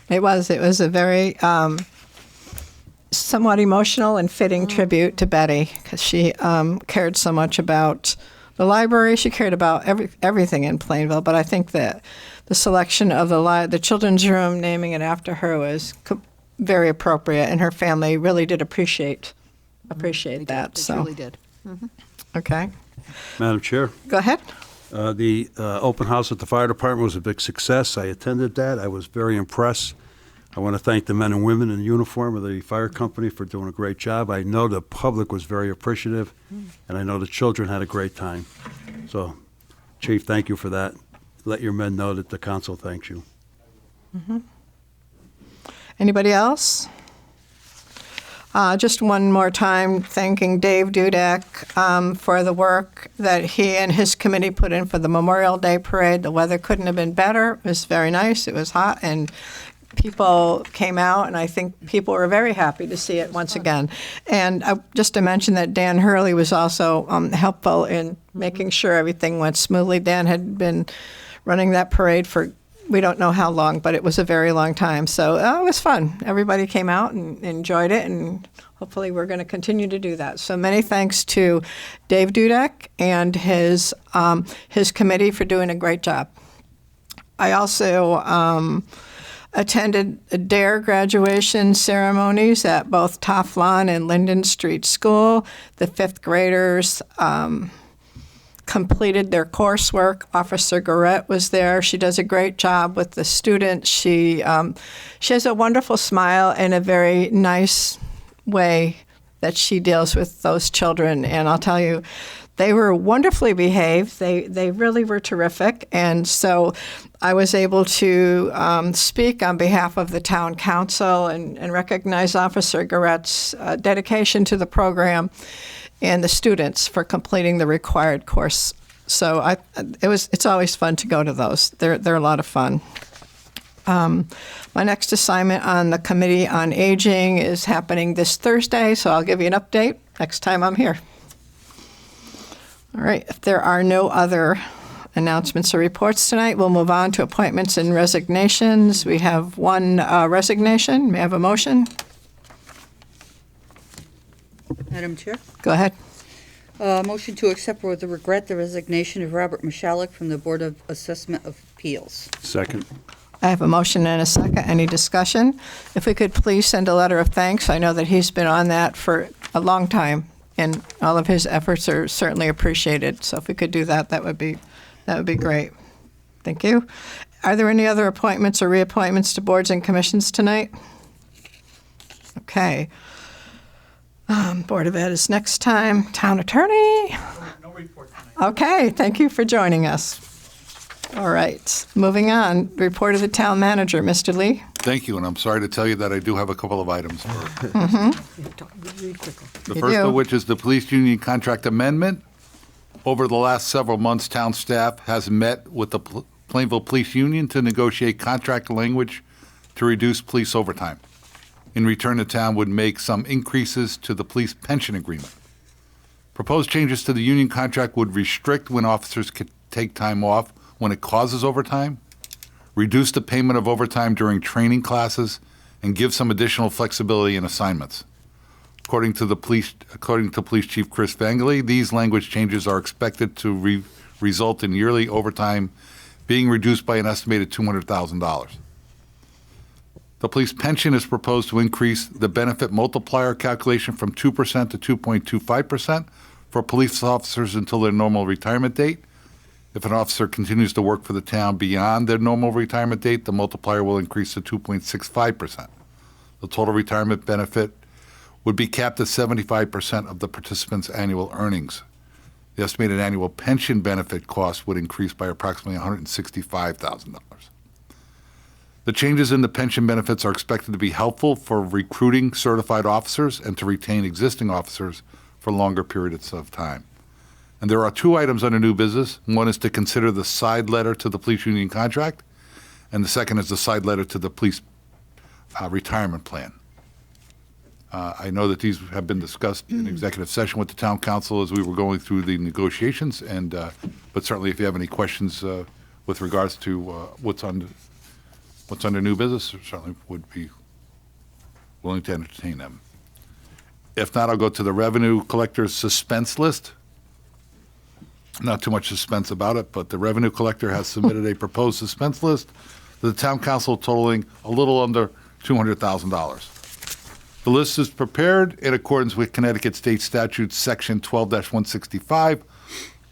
S2: It was. It was a very somewhat emotional and fitting tribute to Betty, because she cared so much about the library. She cared about everything in Plainville. But I think that the selection of the children's room, naming it after her, was very appropriate, and her family really did appreciate that.
S12: They really did.
S2: Okay.
S14: Madam Chair,
S2: Go ahead.
S14: the open house at the fire department was a big success. I attended that. I was very impressed. I want to thank the men and women in uniform of the fire company for doing a great job. I know the public was very appreciative, and I know the children had a great time. So, Chief, thank you for that. Let your men know that the council thanks you.
S2: Anybody else? Just one more time, thanking Dave Dudek for the work that he and his committee put in for the Memorial Day Parade. The weather couldn't have been better. It was very nice. It was hot, and people came out, and I think people were very happy to see it once again. And just to mention that Dan Hurley was also helpful in making sure everything went smoothly. Dan had been running that parade for we don't know how long, but it was a very long time. So it was fun. Everybody came out and enjoyed it, and hopefully we're going to continue to do that. So many thanks to Dave Dudek and his committee for doing a great job. I also attended DARE graduation ceremonies at both Toflawn and Linden Street School. The fifth graders completed their coursework. Officer Garrett was there. She does a great job with the students. She has a wonderful smile and a very nice way that she deals with those children. And I'll tell you, they were wonderfully behaved. They really were terrific. And so I was able to speak on behalf of the town council and recognize Officer Garrett's dedication to the program and the students for completing the required course. So it's always fun to go to those. They're a lot of fun. My next assignment on the Committee on Aging is happening this Thursday, so I'll give you an update next time I'm here. All right, if there are no other announcements or reports tonight, we'll move on to appointments and resignations. We have one resignation. May I have a motion?
S15: Madam Chair,
S2: Go ahead.
S15: motion to accept with regret the resignation of Robert Michalek from the Board of Assessment of Appeals.
S14: Second.
S2: I have a motion and a second. Any discussion? If we could please send a letter of thanks. I know that he's been on that for a long time, and all of his efforts are certainly appreciated. So if we could do that, that would be great. Thank you. Are there any other appointments or reappointments to boards and commissions tonight? Okay. Board of Ed is next time. Town Attorney?
S13: No report tonight.
S2: Okay, thank you for joining us. All right, moving on. Report of the Town Manager, Mr. Lee.
S10: Thank you, and I'm sorry to tell you that I do have a couple of items. The first of which is the police union contract amendment. Over the last several months, town staff has met with the Plainville Police Union to negotiate contract language to reduce police overtime. In return, the town would make some increases to the police pension agreement. Proposed changes to the union contract would restrict when officers could take time off when it causes overtime, reduce the payment of overtime during training classes, and give some additional flexibility in assignments. According to Police Chief Chris Vangley, these language changes are expected to result in yearly overtime being reduced by an estimated $200,000. The police pension is proposed to increase the benefit multiplier calculation from 2% to 2.25% for police officers until their normal retirement date. If an officer continues to work for the town beyond their normal retirement date, the multiplier will increase to 2.65%. The total retirement benefit would be capped at 75% of the participant's annual earnings. The estimated annual pension benefit cost would increase by approximately $165,000. The changes in the pension benefits are expected to be helpful for recruiting certified officers and to retain existing officers for longer periods of time. And there are 2 items under new business. One is to consider the side letter to the police union contract, and the second is the side letter to the police retirement plan. I know that these have been discussed in executive session with the town council as we were going through the negotiations, and but certainly if you have any questions with regards to what's under new business, certainly would be willing to entertain them. If not, I'll go to the revenue collector's suspense list. Not too much suspense about it, but the revenue collector has submitted a proposed suspense list to the town council totaling a little under $200,000. The list is prepared in accordance with Connecticut State Statute Section 12-165,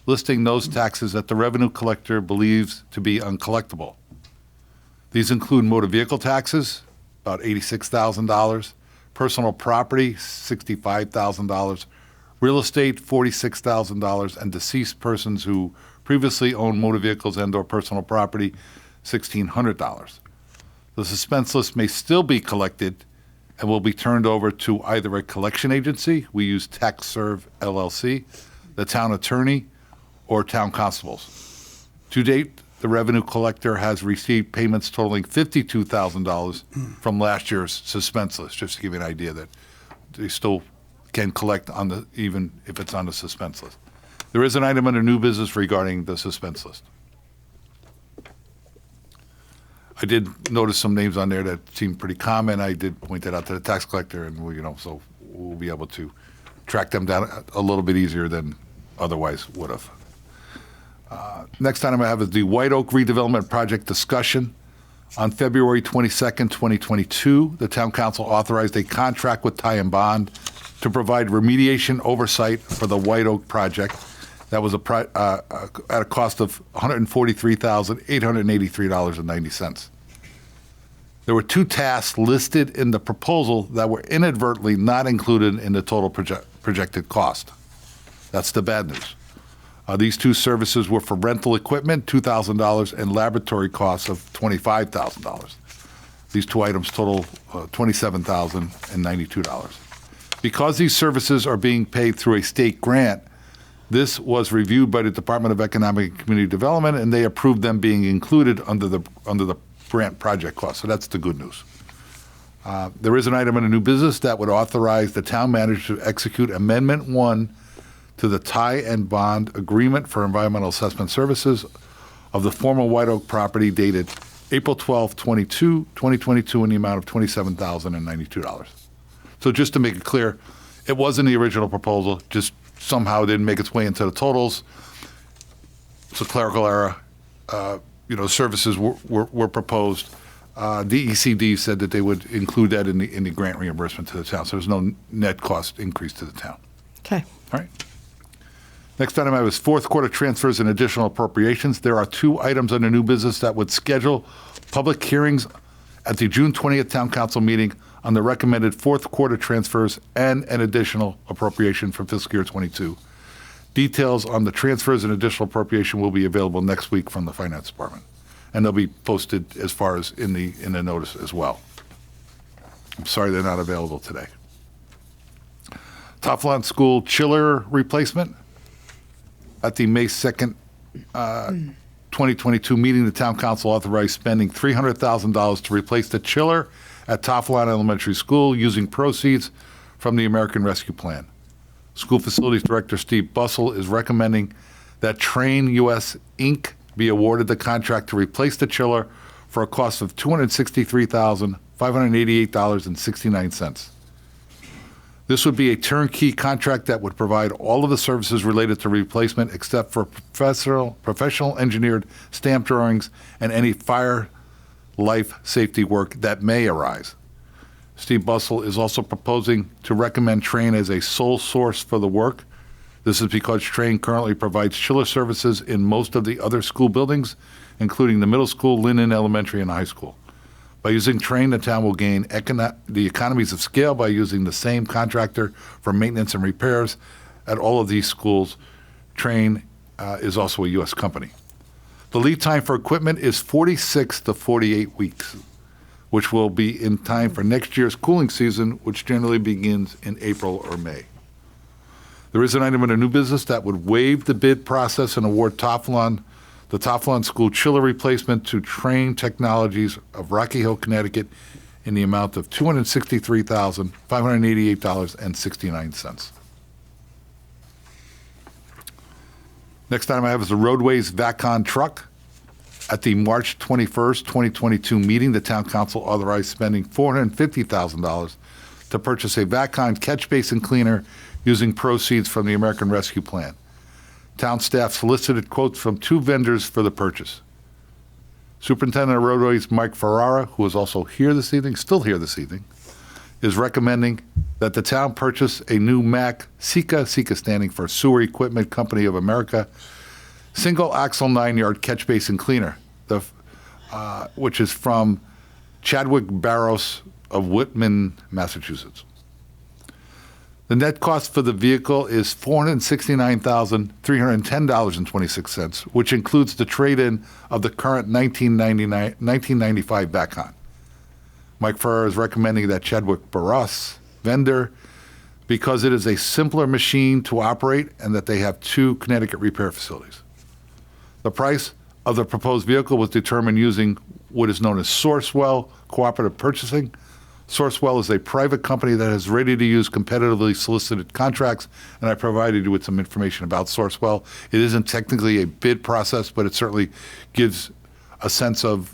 S10: listing those taxes that the revenue collector believes to be uncollectible. These include motor vehicle taxes, about $86,000, personal property, $65,000, real estate, $46,000, and deceased persons who previously owned motor vehicles and/or personal property, $1,600. The suspense list may still be collected and will be turned over to either a collection agency, we use TaxServe LLC, the town attorney, or town constables. To date, the revenue collector has received payments totaling $52,000 from last year's suspense list, just to give you an idea that they still can collect on the, even if it's on the suspense list. There is an item under new business regarding the suspense list. I did notice some names on there that seemed pretty common. I did point that out to the tax collector, and so we'll be able to track them down a little bit easier than otherwise would have. Next item I have is the White Oak Redevelopment Project discussion. On February 22nd, 2022, the Town Council authorized a contract with Ty and Bond to provide remediation oversight for the White Oak project. That was at a cost of $143,883.90. There were 2 tasks listed in the proposal that were inadvertently not included in the total projected cost. That's the bad news. These 2 services were for rental equipment, $2,000, and laboratory costs of $25,000. These 2 items total $27,092. Because these services are being paid through a state grant, this was reviewed by the Department of Economic and Community Development, and they approved them being included under the grant project cost. So that's the good news. There is an item in a new business that would authorize the town manager to execute Amendment 1 to the Ty and Bond Agreement for Environmental Assessment Services of the former White Oak property dated April 12, 2022 in the amount of $27,092. So just to make it clear, it was in the original proposal, just somehow didn't make its way into the totals. It's a clerical error. Services were proposed. DECD said that they would include that in the grant reimbursement to the town. So there's no net cost increase to the town.
S12: Okay.
S10: All right. Next item I have is fourth quarter transfers and additional appropriations. There are 2 items under new business that would schedule public hearings at the June 20th Town Council meeting on the recommended fourth quarter transfers and an additional appropriation for fiscal year 22. Details on the transfers and additional appropriation will be available next week from the Finance Department, and they'll be posted as far as in the notice as well. I'm sorry they're not available today. Topland School chiller replacement. At the May 2nd, 2022 meeting, the Town Council authorized spending $300,000 to replace the chiller at Topland Elementary School using proceeds from the American Rescue Plan. School Facilities Director Steve Bussell is recommending that Train US Inc. be awarded the contract to replace the chiller for a cost of $263,588.69. This would be a turnkey contract that would provide all of the services related to replacement except for professional engineered stamp drawings and any fire life safety work that may arise. Steve Bussell is also proposing to recommend Trane as a sole source for the work. This is because Trane currently provides chiller services in most of the other school buildings, including the middle school, Linden Elementary, and high school. By using Trane, the town will gain the economies of scale by using the same contractor for maintenance and repairs at all of these schools. Trane is also a U.S. company. The lead time for equipment is 46 to 48 weeks, which will be in time for next year's cooling season, which generally begins in April or May. There is an item under new business that would waive the bid process and award the Toflon School chiller replacement to Trane Technologies of Rocky Hill, Connecticut, in the amount of $263,588.69. Next item I have is the roadways VACCON truck. At the March 21st, 2022 meeting, the town council authorized spending $450,000 to purchase a VACCON catch basin cleaner using proceeds from the American Rescue Plan. Town staff solicited quotes from 2 vendors for the purchase. Superintendent of Roadways Mike Ferrara, who is also here this evening, is recommending that the town purchase a new Mack SECA standing for Sewer Equipment Company of America, single axle 9-yard catch basin cleaner, which is from Chadwick Barros of Whitman, Massachusetts. The net cost for the vehicle is $469,310.26, which includes the trade-in of the current 1995 VACCON. Mike Ferrer is recommending that Chadwick Barros vendor because it is a simpler machine to operate and that they have 2 Connecticut repair facilities. The price of the proposed vehicle was determined using what is known as Sourcewell Cooperative Purchasing. Sourcewell is a private company that has ready-to-use competitively solicited contracts, and I provided you with some information about Sourcewell. It isn't technically a bid process, but it certainly gives a sense of,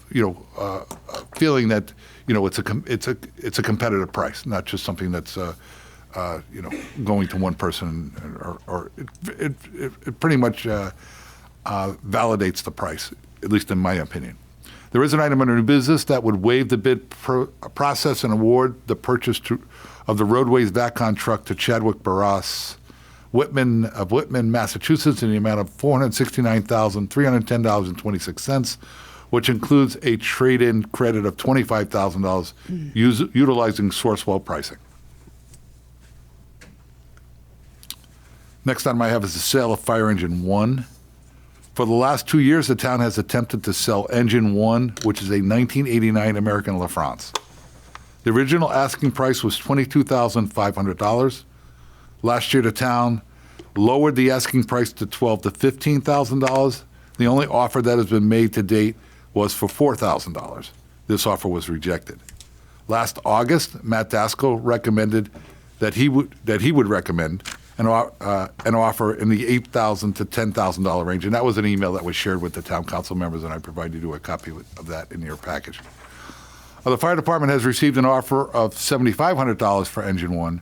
S10: feeling that, it's a competitive price, not just something that's, going to one person, or it pretty much validates the price, at least in my opinion. There is an item under new business that would waive the bid process and award the purchase of the roadways VACCON truck to Chadwick Barros Whitman of Whitman, Massachusetts, in the amount of $469,310.26, which includes a trade-in credit of $25,000 utilizing Sourcewell pricing. Next item I have is the sale of Fire Engine 1. For the last 2 years, the town has attempted to sell Engine 1, which is a 1989 American LaFrance. The original asking price was $22,500. Last year, the town lowered the asking price to $12,000 to $15,000. The only offer that has been made to date was for $4,000. This offer was rejected. Last August, Matt Daskell recommended that he would recommend an offer in the $8,000 to $10,000 range, and that was an email that was shared with the town council members, and I provided you a copy of that in your package. The fire department has received an offer of $7,500 for Engine 1,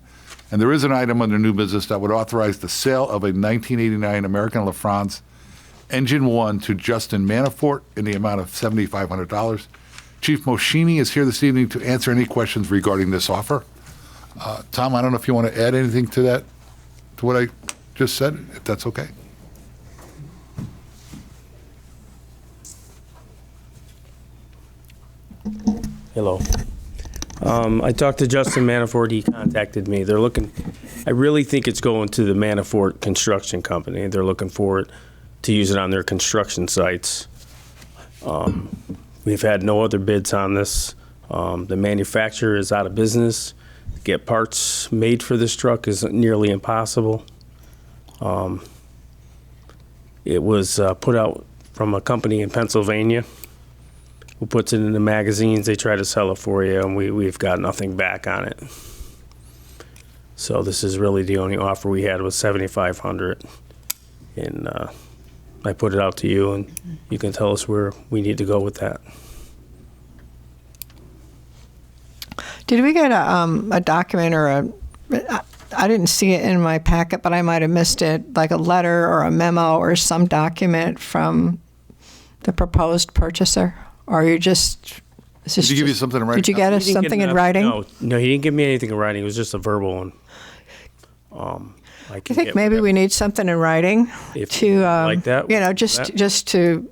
S10: and there is an item under new business that would authorize the sale of a 1989 American LaFrance Engine 1 to Justin Manafort in the amount of $7,500. Chief Moschini is here this evening to answer any questions regarding this offer. Tom, I don't know if you want to add anything to that, to what I just said, if that's okay.
S16: Hello. I talked to Justin Manafort. He contacted me. I really think it's going to the Manafort Construction Company. They're looking for it to use it on their construction sites. We've had no other bids on this. The manufacturer is out of business. To get parts made for this truck is nearly impossible. It was put out from a company in Pennsylvania who puts it in the magazines. They try to sell it for you, and we've got nothing back on it. So this is really the only offer we had was $7,500, and I put it out to you, and you can tell us where we need to go with that.
S2: Did we get a document or I didn't see it in my packet, but I might have missed it, like a letter or a memo or some document from the proposed purchaser? Or are you just Is
S10: Did
S2: this
S10: he give you
S2: just-
S10: something in writing?
S2: Did you get us
S16: He didn't get
S2: something in
S16: enough-
S2: writing?
S16: No, he didn't give me anything in writing. It was just a verbal one.
S2: I think maybe we need something in writing
S16: If
S2: to,
S16: you like that,
S2: you know,
S16: we'll do
S2: just
S16: that.
S2: just to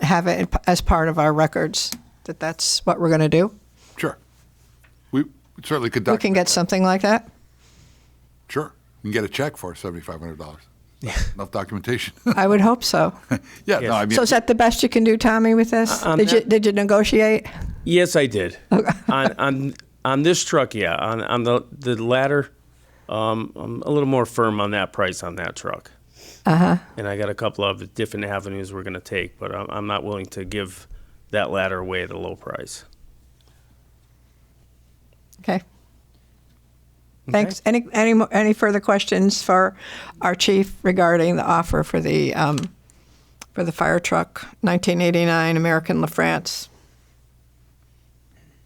S2: have it as part of our records that that's what we're going to do.
S10: Sure. We certainly could
S2: We can
S10: document.
S2: get something like that.
S10: Sure. You can get a check for $7,500. Enough documentation.
S2: I would hope so.
S10: Yeah, no, I mean.
S2: So is that the best you can do, Tommy, with this? Did you negotiate?
S16: Yes, I did. On this truck, yeah. On the ladder, I'm a little more firm on that price on that truck. And I got a couple of different avenues we're going to take, but I'm not willing to give that ladder away at a low price.
S2: Okay. Thanks. Any further questions for our chief regarding the offer for the fire truck, 1989 American LaFrance?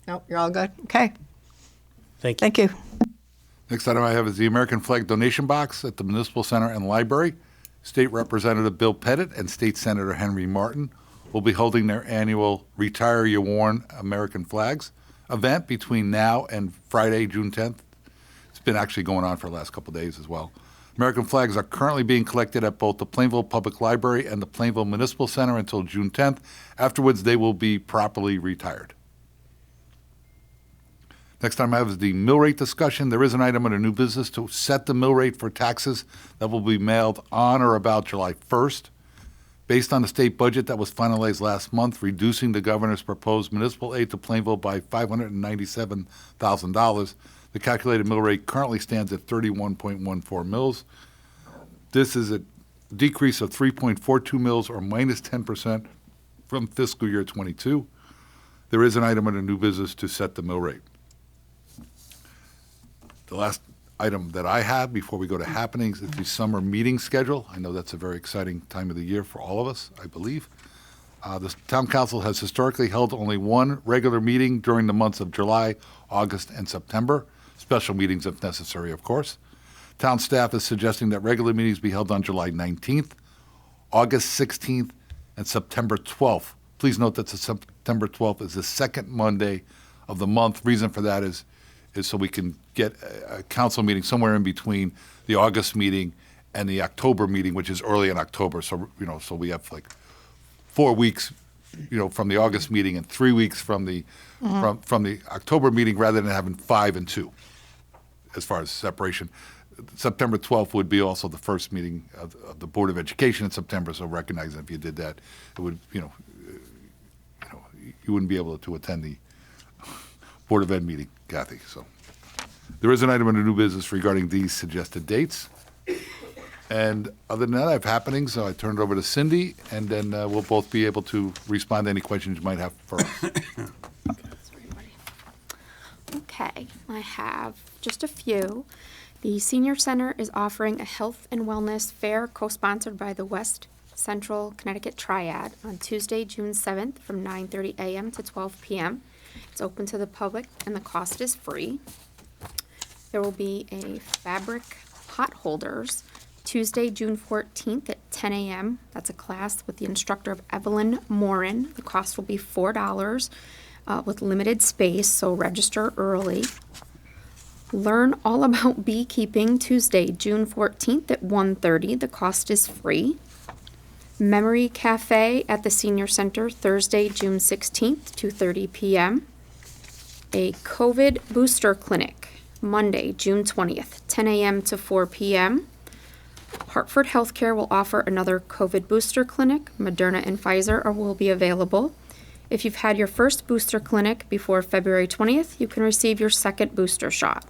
S2: No, you're all good. Okay.
S16: Thank you.
S2: Thank you.
S10: Next item I have is the American Flag donation box at the Municipal Center and Library. State Representative Bill Pettit and State Senator Henry Martin will be holding their annual Retire Your Worn American Flags event between now and Friday, June 10th. It's been actually going on for the last couple of days as well. American flags are currently being collected at both the Plainville Public Library and the Plainville Municipal Center until June 10th. Afterwards, they will be properly retired. Next item I have is the mill rate discussion. There is an item under new business to set the mill rate for taxes that will be mailed on or about July 1st. Based on the state budget that was finalized last month, reducing the governor's proposed municipal aid to Plainville by $597,000, the calculated mill rate currently stands at 31.14 mils. This is a decrease of 3.42 mils or minus 10% from fiscal year 22. There is an item under new business to set the mill rate. The last item that I have before we go to happenings is the summer meeting schedule. I know that's a very exciting time of the year for all of us, I believe. The town council has historically held only one regular meeting during the months of July, August, and September. Special meetings if necessary, of course. Town staff is suggesting that regular meetings be held on July 19th, August 16th, and September 12th. Please note that the September 12th is the second Monday of the month. Reason for that is so we can get a council meeting somewhere in between the August meeting and the October meeting, which is early in October. So, so we have like 4 weeks, from the August meeting and 3 weeks from the from the October meeting, rather than having 5 and 2 as far as separation. September 12th would be also the first meeting of the Board of Education in September. So recognize that if you did that, it would, you wouldn't be able to attend the Board of Ed meeting, Kathy. So there is an item under new business regarding these suggested dates. And other than that, I have happenings, so I turn it over to Cindy, and then we'll both be able to respond to any questions you might have for us.
S17: Okay, I have just a few. The Senior Center is offering a health and wellness fair co-sponsored by the West Central Connecticut Triad on Tuesday, June 7th from 9:30 a.m. to 12 p.m. It's open to the public and the cost is free. There will be a fabric pot holders Tuesday, June 14th at 10 a.m. That's a class with the instructor of Evelyn Morin. The cost will be $4 with limited space, so register early. Learn all about beekeeping Tuesday, June 14th at 1:30. The cost is free. Memory Cafe at the Senior Center Thursday, June 16th, 2:30 p.m. A COVID booster clinic Monday, June 20th, 10 a.m. to 4 p.m. Hartford Healthcare will offer another COVID booster clinic. Moderna and Pfizer will be available. If you've had your first booster clinic before February 20th, you can receive your second booster shot.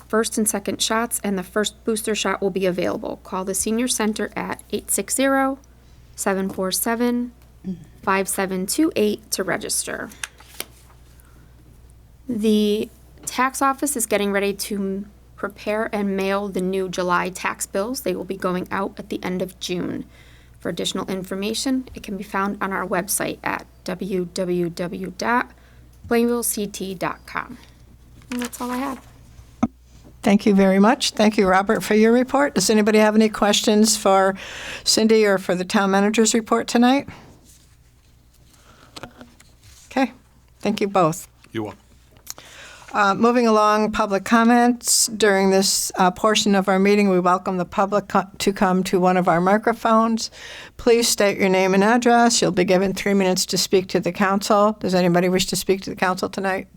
S17: First and second shots and the first booster shot will be available. Call the Senior Center at 860-747-5728 to register. The tax office is getting ready to prepare and mail the new July tax bills. They will be going out at the end of June. For additional information, it can be found on our website at www.plainvillect.com. And that's all I have.
S2: Thank you very much. Thank you, Robert, for your report. Does anybody have any questions for Cindy or for the town manager's report tonight? Okay. Thank you both.
S10: You will.
S2: Moving along, public comments. During this portion of our meeting, we welcome the public to come to one of our microphones. Please state your name and address. You'll be given 3 minutes to speak to the council. Does anybody wish to speak to the council tonight?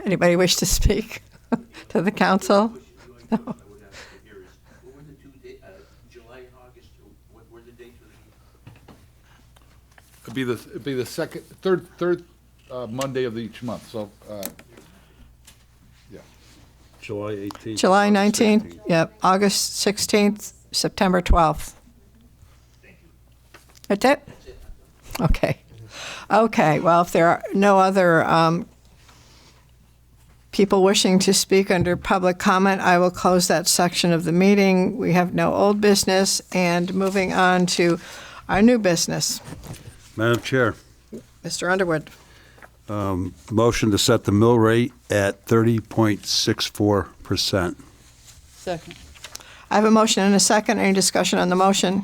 S2: Anybody wish to speak to the council? No.
S10: It'd be the third Monday of each month, so, yeah.
S14: July 18th.
S2: July 19th, yep, August 16th, September 12th. That's it? Okay. Okay, well, if there are no other people wishing to speak under public comment, I will close that section of the meeting. We have no old business, and moving on to our new business.
S14: Madam Chair,
S2: Mr. Underwood.
S14: motion to set the mill rate at 30.64%.
S15: Second.
S2: I have a motion and a second. Any discussion on the motion?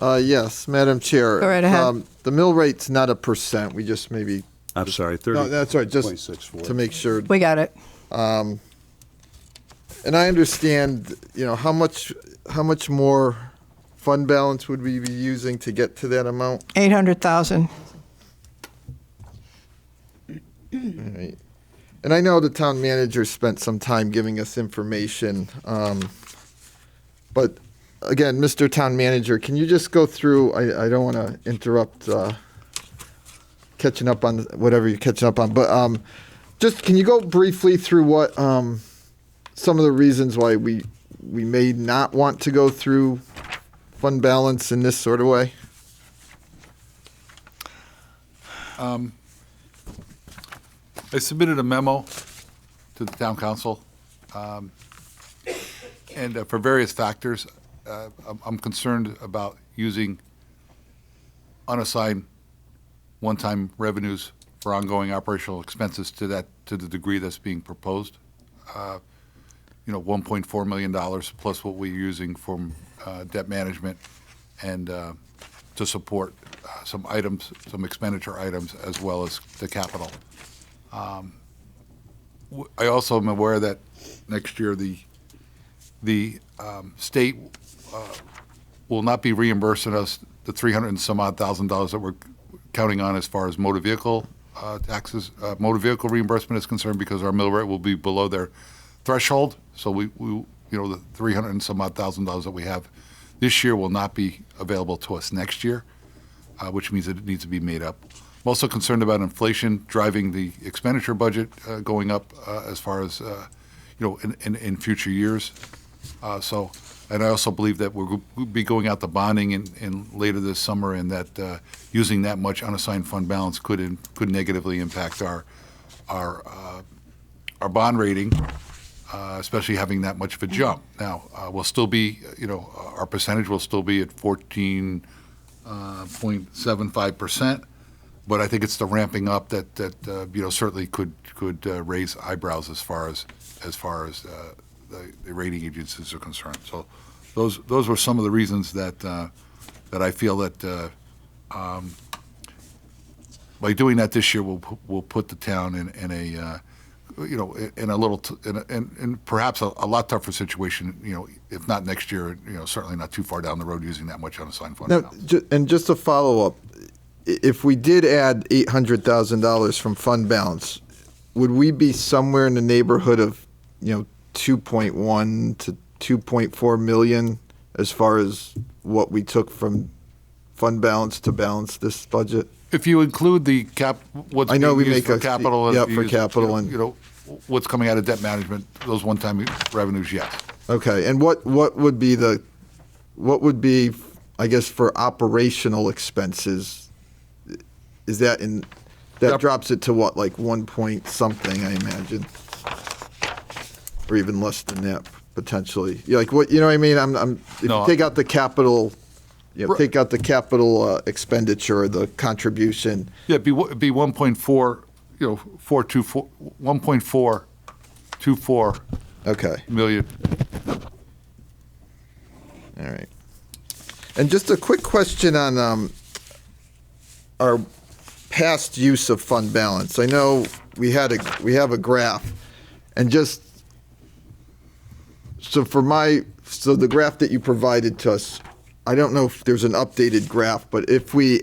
S8: Yes, Madam Chair.
S2: Go right ahead.
S8: The mill rate's not a percent. We just maybe.
S14: I'm sorry,
S8: No, that's right. Just
S14: 30.64.
S8: to make sure.
S2: We got it.
S8: And I understand, how much more fund balance would we be using to get to that amount?
S2: 800,000.
S8: All right. And I know the town manager spent some time giving us information, but again, Mr. Town Manager, can you just go through, I don't want to interrupt catching up on whatever you're catching up on, but just can you go briefly through what some of the reasons why we may not want to go through fund balance in this sort of way?
S10: I submitted a memo to the town council, and for various factors, I'm concerned about using unassigned one-time revenues for ongoing operational expenses to the degree that's being proposed. $1.4 million plus what we're using from debt management and to support some items, some expenditure items, as well as the capital. I also am aware that next year the state will not be reimbursing us the $300 and some odd thousand that we're counting on as far as motor vehicle taxes, motor vehicle reimbursement is concerned, because our mill rate will be below their threshold. So we the $300 and some odd thousand that we have this year will not be available to us next year, which means that it needs to be made up. I'm also concerned about inflation driving the expenditure budget going up as far as in future years. And I also believe that we'll be going out to bonding in later this summer, and that using that much unassigned fund balance could negatively impact our bond rating, especially having that much of a jump. Now we'll still be, our percentage will still be at 14.75%, but I think it's the ramping up that certainly could raise eyebrows as far as the rating agencies are concerned. So those were some of the reasons that I feel that by doing that this year, we'll put the town in a perhaps a lot tougher situation. If not next year, certainly not too far down the road using that much unassigned fund balance.
S8: And just to follow up, if we did add $800,000 from fund balance, would we be somewhere in the neighborhood of 2.1 to 2.4 million as far as what we took from fund balance to balance this budget?
S10: If you include the what's
S8: I know
S10: being
S8: we
S10: used
S8: make
S10: for capital, and
S8: for
S10: use,
S8: capital, and
S10: what's coming out of debt management, those one-time revenues, yes.
S8: Okay, and what would be I guess for operational expenses? Is that drops it to what, like 1 point something, I imagine, or even less than that potentially. Like what, what I mean? If you take out the capital. Take out the capital expenditure, the contribution.
S10: Yeah, it'd be 1.4, 1.424 million.
S8: All right. And just a quick question on our past use of fund balance. I know we have a graph, and just so the graph that you provided to us, I don't know if there's an updated graph, but if we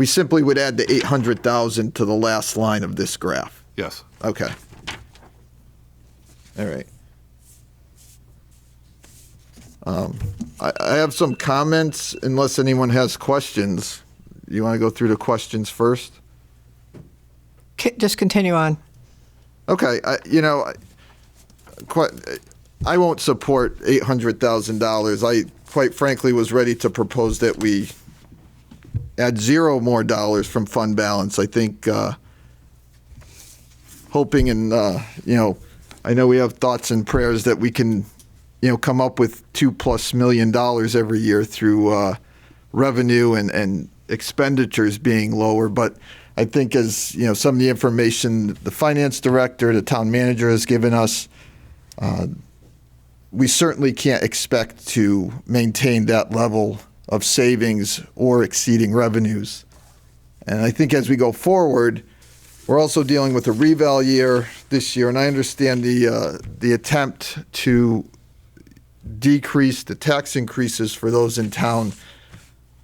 S8: simply would add the 800,000 to the last line of this graph.
S10: Yes.
S8: Okay. All right. I have some comments, unless anyone has questions. You want to go through the questions first?
S2: Just continue on.
S8: Okay. I won't support $800,000. I, quite frankly, was ready to propose that we add $0 more from fund balance. I think, hoping and, I know we have thoughts and prayers that we can, come up with $2+ million every year through revenue and expenditures being lower. But I think as, some of the information the finance director, the town manager has given us, we certainly can't expect to maintain that level of savings or exceeding revenues. And I think as we go forward, we're also dealing with a reval year this year, and I understand the attempt to decrease the tax increases for those in town.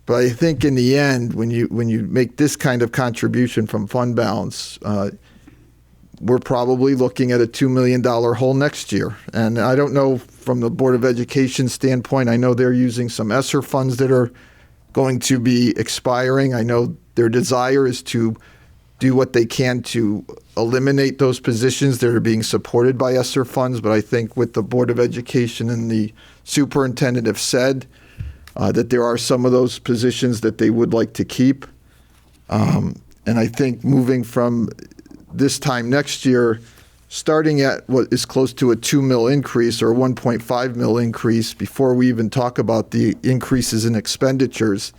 S8: But I think in the end, when you make this kind of contribution from fund balance, we're probably looking at a $2 million hole next year. And I don't know from the Board of Education standpoint, I know they're using some ESSER funds that are going to be expiring. I know their desire is to do what they can to eliminate those positions that are being supported by ESSER funds. But I think with the Board of Education and the superintendent have said that there are some of those positions that they would like to keep. And I think moving from this time next year, starting at what is close to a $2 million increase or a $1.5 million increase before we even talk about the increases in expenditures,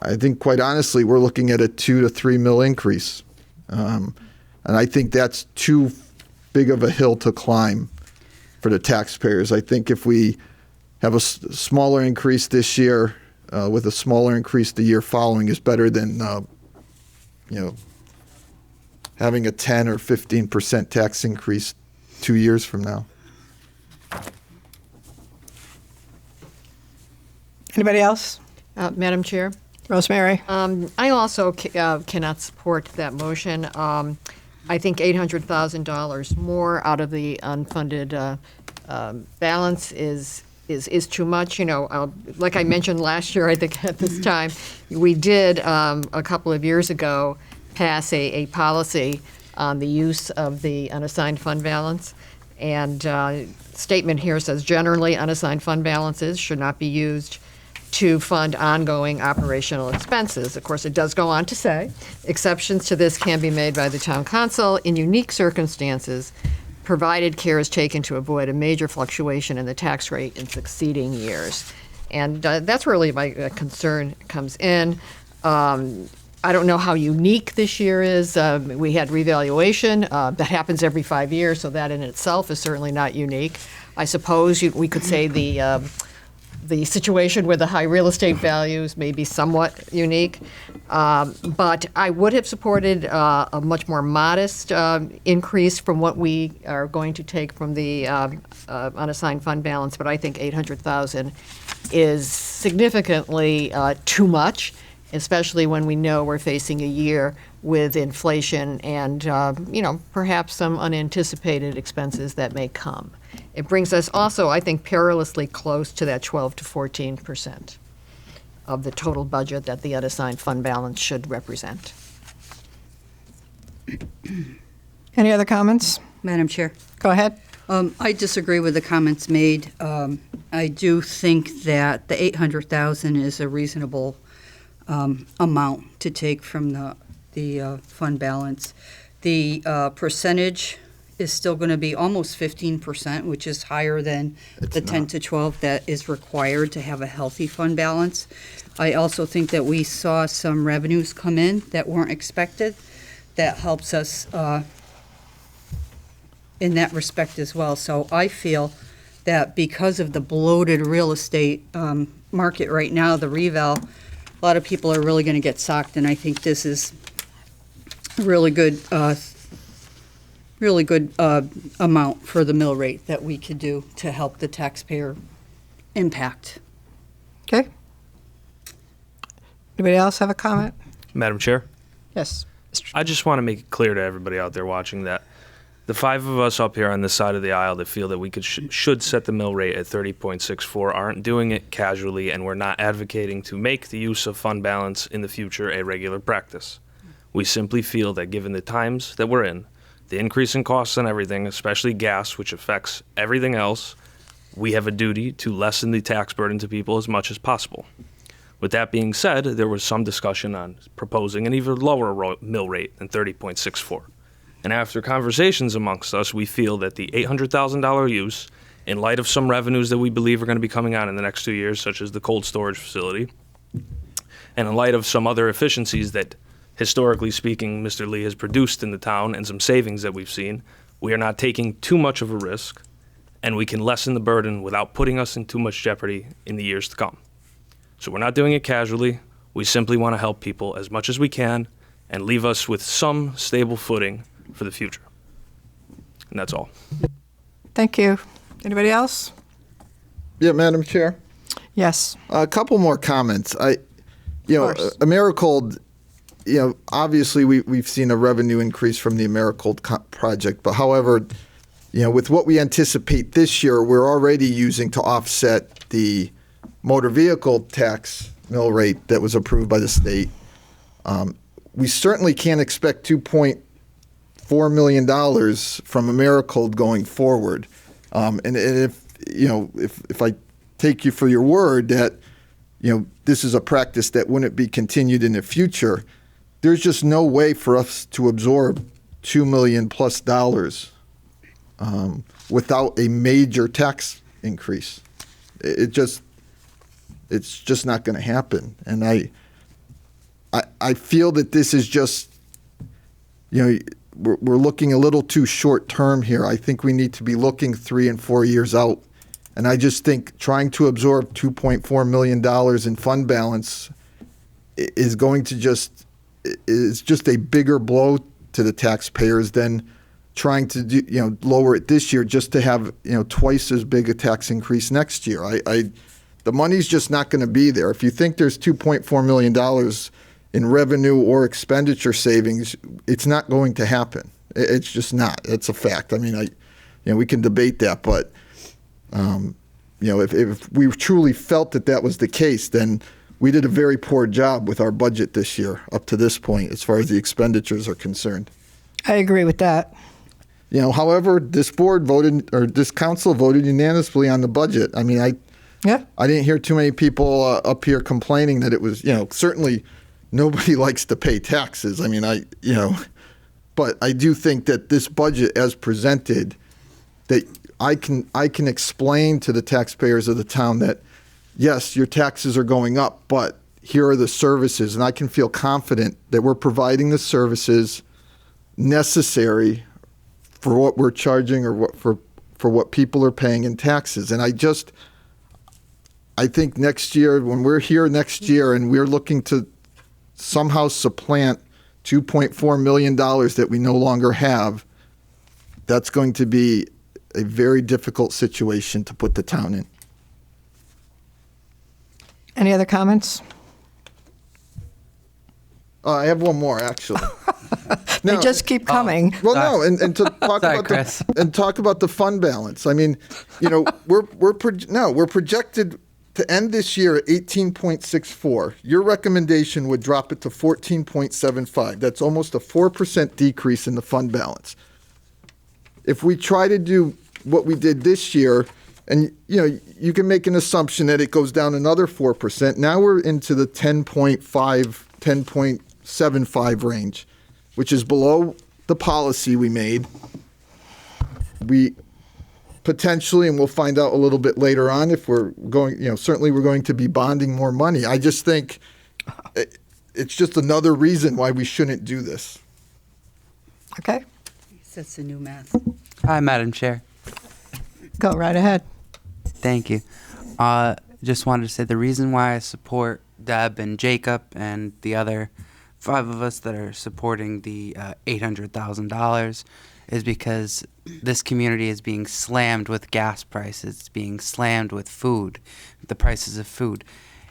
S8: I think quite honestly, we're looking at a $2 to $3 million increase. And I think that's too big of a hill to climb for the taxpayers. I think if we have a smaller increase this year with a smaller increase the year following is better than, having a 10 or 15% tax increase 2 years from now.
S2: Anybody else?
S12: Madam Chair?
S2: Rosemary?
S12: I also cannot support that motion. I think $800,000 more out of the unfunded balance is too much. Like I mentioned last year, I think at this time, we did a couple of years ago pass a policy on the use of the unassigned fund balance. And statement here says, generally, unassigned fund balances should not be used to fund ongoing operational expenses. Of course, it does go on to say, exceptions to this can be made by the town council in unique circumstances, provided care is taken to avoid a major fluctuation in the tax rate in succeeding years. And that's really my concern comes in. I don't know how unique this year is. We had revaluation. That happens every 5 years, so that in itself is certainly not unique. I suppose we could say the situation with the high real estate values may be somewhat unique. But I would have supported a much more modest increase from what we are going to take from the unassigned fund balance. But I think $800,000 is significantly too much, especially when we know we're facing a year with inflation and, perhaps some unanticipated expenses that may come. It brings us also, I think, perilously close to that 12 to 14% of the total budget that the unassigned fund balance should represent.
S2: Any other comments?
S15: Madam Chair.
S2: Go ahead.
S15: I disagree with the comments made. I do think that the $800,000 is a reasonable amount to take from the fund balance. The percentage is still going to be almost 15%, which is higher than the 10 to 12 that is required to have a healthy fund balance. I also think that we saw some revenues come in that weren't expected. That helps us in that respect as well. So I feel that because of the bloated real estate market right now, the reval a lot of people are really going to get socked, and I think this is a really good amount for the mill rate that we could do to help the taxpayer impact.
S2: Okay. Anybody else have a comment?
S18: Madam Chair,
S2: Yes.
S18: I just want to make it clear to everybody out there watching that the five of us up here on this side of the aisle that feel that we should set the mill rate at 30.64 aren't doing it casually, and we're not advocating to make the use of fund balance in the future a regular practice. We simply feel that given the times that we're in, the increase in costs on everything, especially gas, which affects everything else, we have a duty to lessen the tax burden to people as much as possible. With that being said, there was some discussion on proposing an even lower mill rate than 30.64. And after conversations amongst us, we feel that the $800,000 use, in light of some revenues that we believe are going to be coming on in the next 2 years, such as the cold storage facility, and in light of some other efficiencies that, historically speaking, Mr. Lee has produced in the town and some savings that we've seen, we are not taking too much of a risk, and we can lessen the burden without putting us in too much jeopardy in the years to come. So we're not doing it casually. We simply want to help people as much as we can and leave us with some stable footing for the future. And that's all.
S2: Thank you. Anybody else?
S8: Yeah, Madam Chair.
S2: Yes.
S8: A couple more comments. Americold, obviously we've seen a revenue increase from the Americold project, but however, with what we anticipate this year, we're already using to offset the motor vehicle tax mill rate that was approved by the state. We certainly can't expect $2.4 million from Americold going forward. And if I take you for your word that, this is a practice that wouldn't be continued in the future, there's just no way for us to absorb $2 million plus without a major tax increase. It's just not going to happen. And I feel that this is just, we're looking a little too short term here. I think we need to be looking 3 and 4 years out. And I just think trying to absorb $2.4 million in fund balance is just a bigger blow to the taxpayers than trying to lower it this year just to have twice as big a tax increase next year. The money's just not going to be there. If you think there's $2.4 million in revenue or expenditure savings, it's not going to happen. It's just not. It's a fact. I mean, we can debate that, but if we truly felt that was the case, then we did a very poor job with our budget this year up to this point as far as the expenditures are concerned.
S2: I agree with that.
S8: However, this council voted unanimously on the budget. I mean, I didn't hear too many people up here complaining that it was, certainly nobody likes to pay taxes. I mean, but I do think that this budget as presented, that I can explain to the taxpayers of the town that, yes, your taxes are going up, but here are the services, and I can feel confident that we're providing the services necessary for what we're charging or for what people are paying in taxes. And I think next year, when we're here next year and we're looking to somehow supplant $2.4 million that we no longer have, that's going to be a very difficult situation to put the town in.
S2: Any other comments?
S8: I have one more, actually.
S2: They just keep coming.
S8: Well, no, and to talk talk about the fund balance. I mean, we're projected to end this year at 18.64. Your recommendation would drop it to 14.75. That's almost a 4% decrease in the fund balance. If we try to do what we did this year, and you can make an assumption that it goes down another 4%. Now we're into the 10.5, 10.75 range, which is below the policy we made. We potentially, and we'll find out a little bit later on if we're going, certainly we're going to be bonding more money. I just think it's just another reason why we shouldn't do this.
S2: Okay.
S15: That's the new math.
S19: Hi, Madam Chair.
S2: Go right ahead.
S19: Thank you. Just wanted to say the reason why I support Deb and Jacob and the other 5 of us that are supporting the $800,000 is because this community is being slammed with gas prices, it's being slammed with food, the prices of food.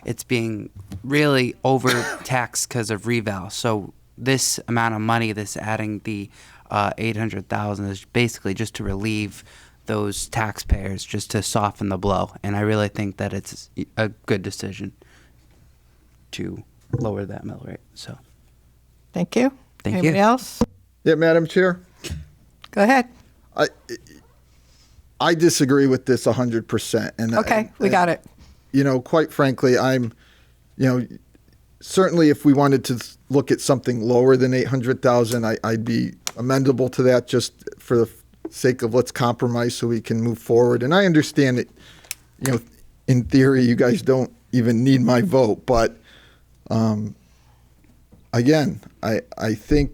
S19: It's being really overtaxed because of reval. So this amount of money, this adding the $800,000 is basically just to relieve those taxpayers, just to soften the blow. And I really think that it's a good decision to lower that mill rate. So,
S2: Thank you.
S19: Thank you.
S2: Anybody else?
S8: Yeah, Madam Chair.
S2: Go ahead.
S8: I disagree with this 100%. And
S2: Okay, we got it.
S8: You know, quite frankly, certainly if we wanted to look at something lower than 800,000, I'd be amendable to that just for the sake of let's compromise so we can move forward. And I understand that, in theory, you guys don't even need my vote, but again, I think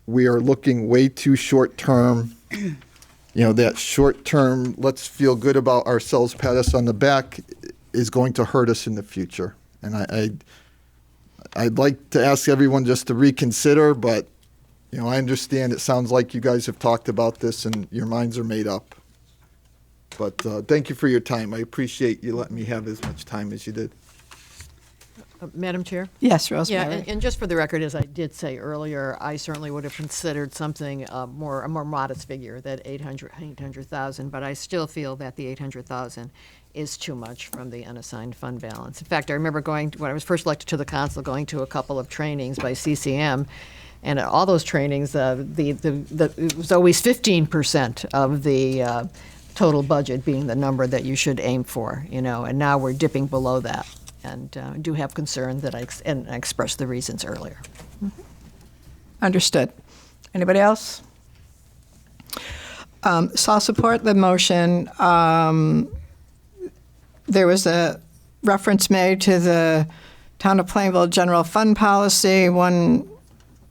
S8: we are looking way too short term. That short term, let's feel good about ourselves, pat us on the back, is going to hurt us in the future. And I'd like to ask everyone just to reconsider, but I understand it sounds like you guys have talked about this and your minds are made up. But thank you for your time. I appreciate you letting me have as much time as you did.
S12: Madam Chair?
S2: Yes, Rosemary.
S12: Yeah, and just for the record, as I did say earlier, I certainly would have considered something a more modest figure, that 800,000, but I still feel that the 800,000 is too much from the unassigned fund balance. In fact, I remember when I was first elected to the council, going to a couple of trainings by CCM, and at all those trainings, it was always 15% of the total budget being the number that you should aim for, and now we're dipping below that. And do have concern that I expressed the reasons earlier.
S2: Understood. Anybody else? So I'll support the motion. There was a reference made to the Town of Plainville General Fund Policy. One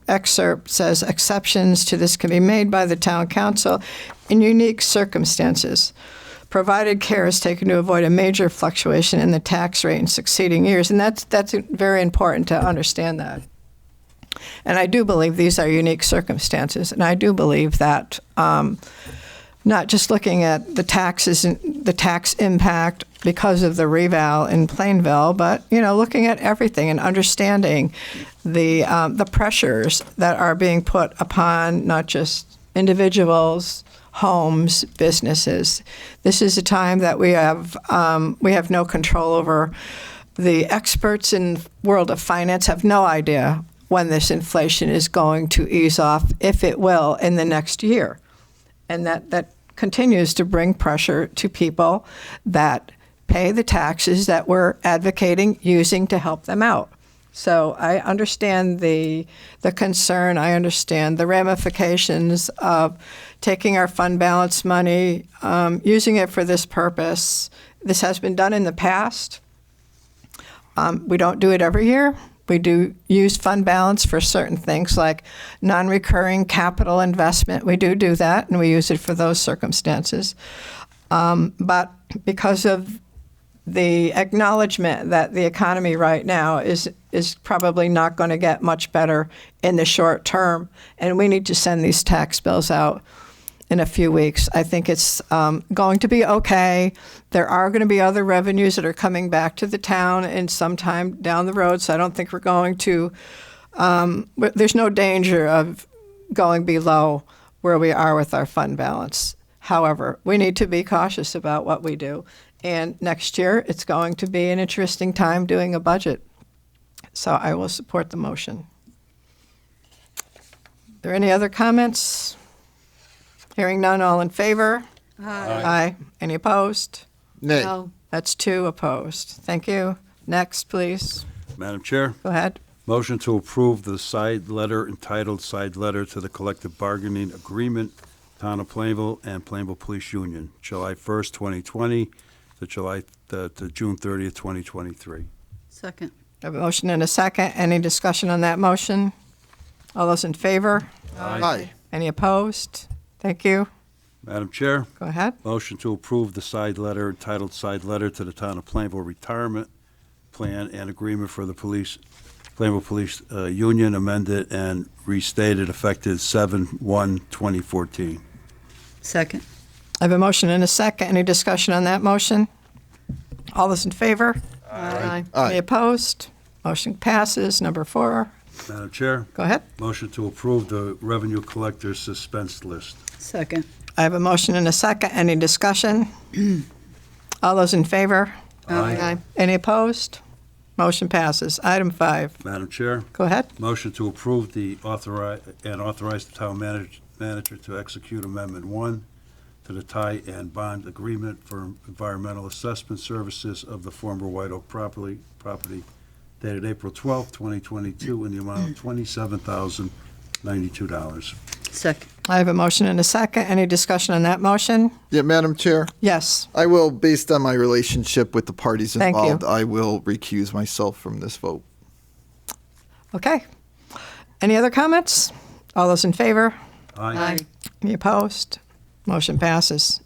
S2: excerpt says, exceptions to this can be made by the Town Council in unique circumstances, provided care is taken to avoid a major fluctuation in the tax rate in succeeding years. And that's very important to understand that. And I do believe these are unique circumstances. And I do believe that not just looking at the taxes and the tax impact because of the reval in Plainville, but looking at everything and understanding the pressures that are being put upon not just individuals, homes, businesses. This is a time that we have no control over. The experts in world of finance have no idea when this inflation is going to ease off, if it will, in the next year. And that continues to bring pressure to people that pay the taxes that we're advocating using to help them out. So I understand the concern. I understand the ramifications of taking our fund balance money, using it for this purpose. This has been done in the past. We don't do it every year. We do use fund balance for certain things like non-recurring capital investment. We do that, and we use it for those circumstances. But because of the acknowledgement that the economy right now is probably not going to get much better in the short term, and we need to send these tax bills out in a few weeks. I think it's going to be okay. There are going to be other revenues that are coming back to the town in some time down the road, so I don't think we're going to, there's no danger of going below where we are with our fund balance. However, we need to be cautious about what we do. And next year, it's going to be an interesting time doing a budget. So I will support the motion. Are there any other comments? Hearing none, all in favor? Aye. Any opposed?
S8: Nay.
S12: No.
S2: That's 2 opposed. Thank you. Next, please.
S14: Madam Chair,
S2: Go ahead.
S14: motion to approve the side letter entitled Side Letter to the Collective Bargaining Agreement, Town of Plainville and Plainville Police Union, July 1st, 2020 to June 30th, 2023.
S15: Second.
S2: I have a motion and a second. Any discussion on that motion? All those in favor?
S8: Aye.
S2: Any opposed? Thank you.
S14: Madam Chair,
S2: Go ahead.
S14: motion to approve the side letter entitled Side Letter to the Town of Plainville Retirement plan and agreement for the Plainville Police Union amended and restated effective 7/1/2014.
S15: Second.
S2: I have a motion and a second. Any discussion on that motion? All those in favor?
S12: Aye.
S2: Any opposed? Motion passes. Number 4.
S14: Madam Chair?
S2: Go ahead.
S14: Motion to approve the revenue collector's suspense list.
S15: Second.
S2: I have a motion and a second. Any discussion? All those in favor?
S12: Aye.
S2: Any opposed? Motion passes. Item 5.
S14: Madam Chair?
S2: Go ahead.
S14: Motion to approve authorize the town manager to execute Amendment 1 to the tie and bond agreement for environmental assessment services of the former White Oak property dated April 12, 2022, in the amount of $27,092.
S15: Second.
S2: I have a motion and a second. Any discussion on that motion?
S8: Yeah, Madam Chair,
S2: Yes.
S8: I will, based on my relationship with the parties
S2: Thank you.
S8: involved, I will recuse myself from this vote.
S2: Okay. Any other comments? All those in favor?
S15: Aye.
S2: Any opposed? Motion passes.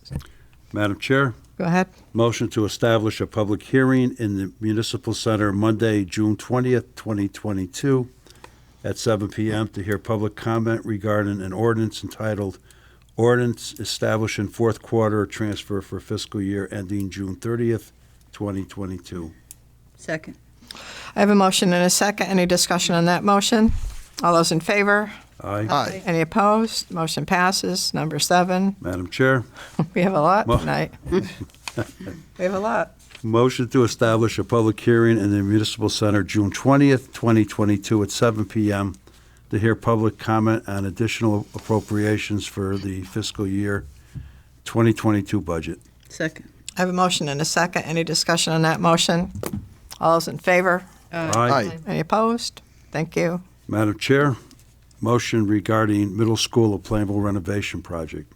S14: Madam Chair?
S2: Go ahead.
S14: Motion to establish a public hearing in the Municipal Center Monday, June 20th, 2022, at 7 p.m. to hear public comment regarding an ordinance entitled Ordinance Establishing Fourth Quarter Transfer for Fiscal Year Ending June 30th, 2022.
S15: Second.
S2: I have a motion and a second. Any discussion on that motion? All those in favor?
S14: Aye.
S8: Aye.
S2: Any opposed? Motion passes. Number 7.
S14: Madam Chair?
S2: We have a lot
S14: Mo-
S2: tonight. We have a lot.
S14: Motion to establish a public hearing in the Municipal Center June 20th, 2022 at 7 p.m. to hear public comment on additional appropriations for the fiscal year 2022 budget.
S15: Second.
S2: I have a motion and a second. Any discussion on that motion? All those in favor?
S8: Aye.
S2: Any opposed? Thank you.
S14: Madam Chair, motion regarding middle school of Plainville renovation project.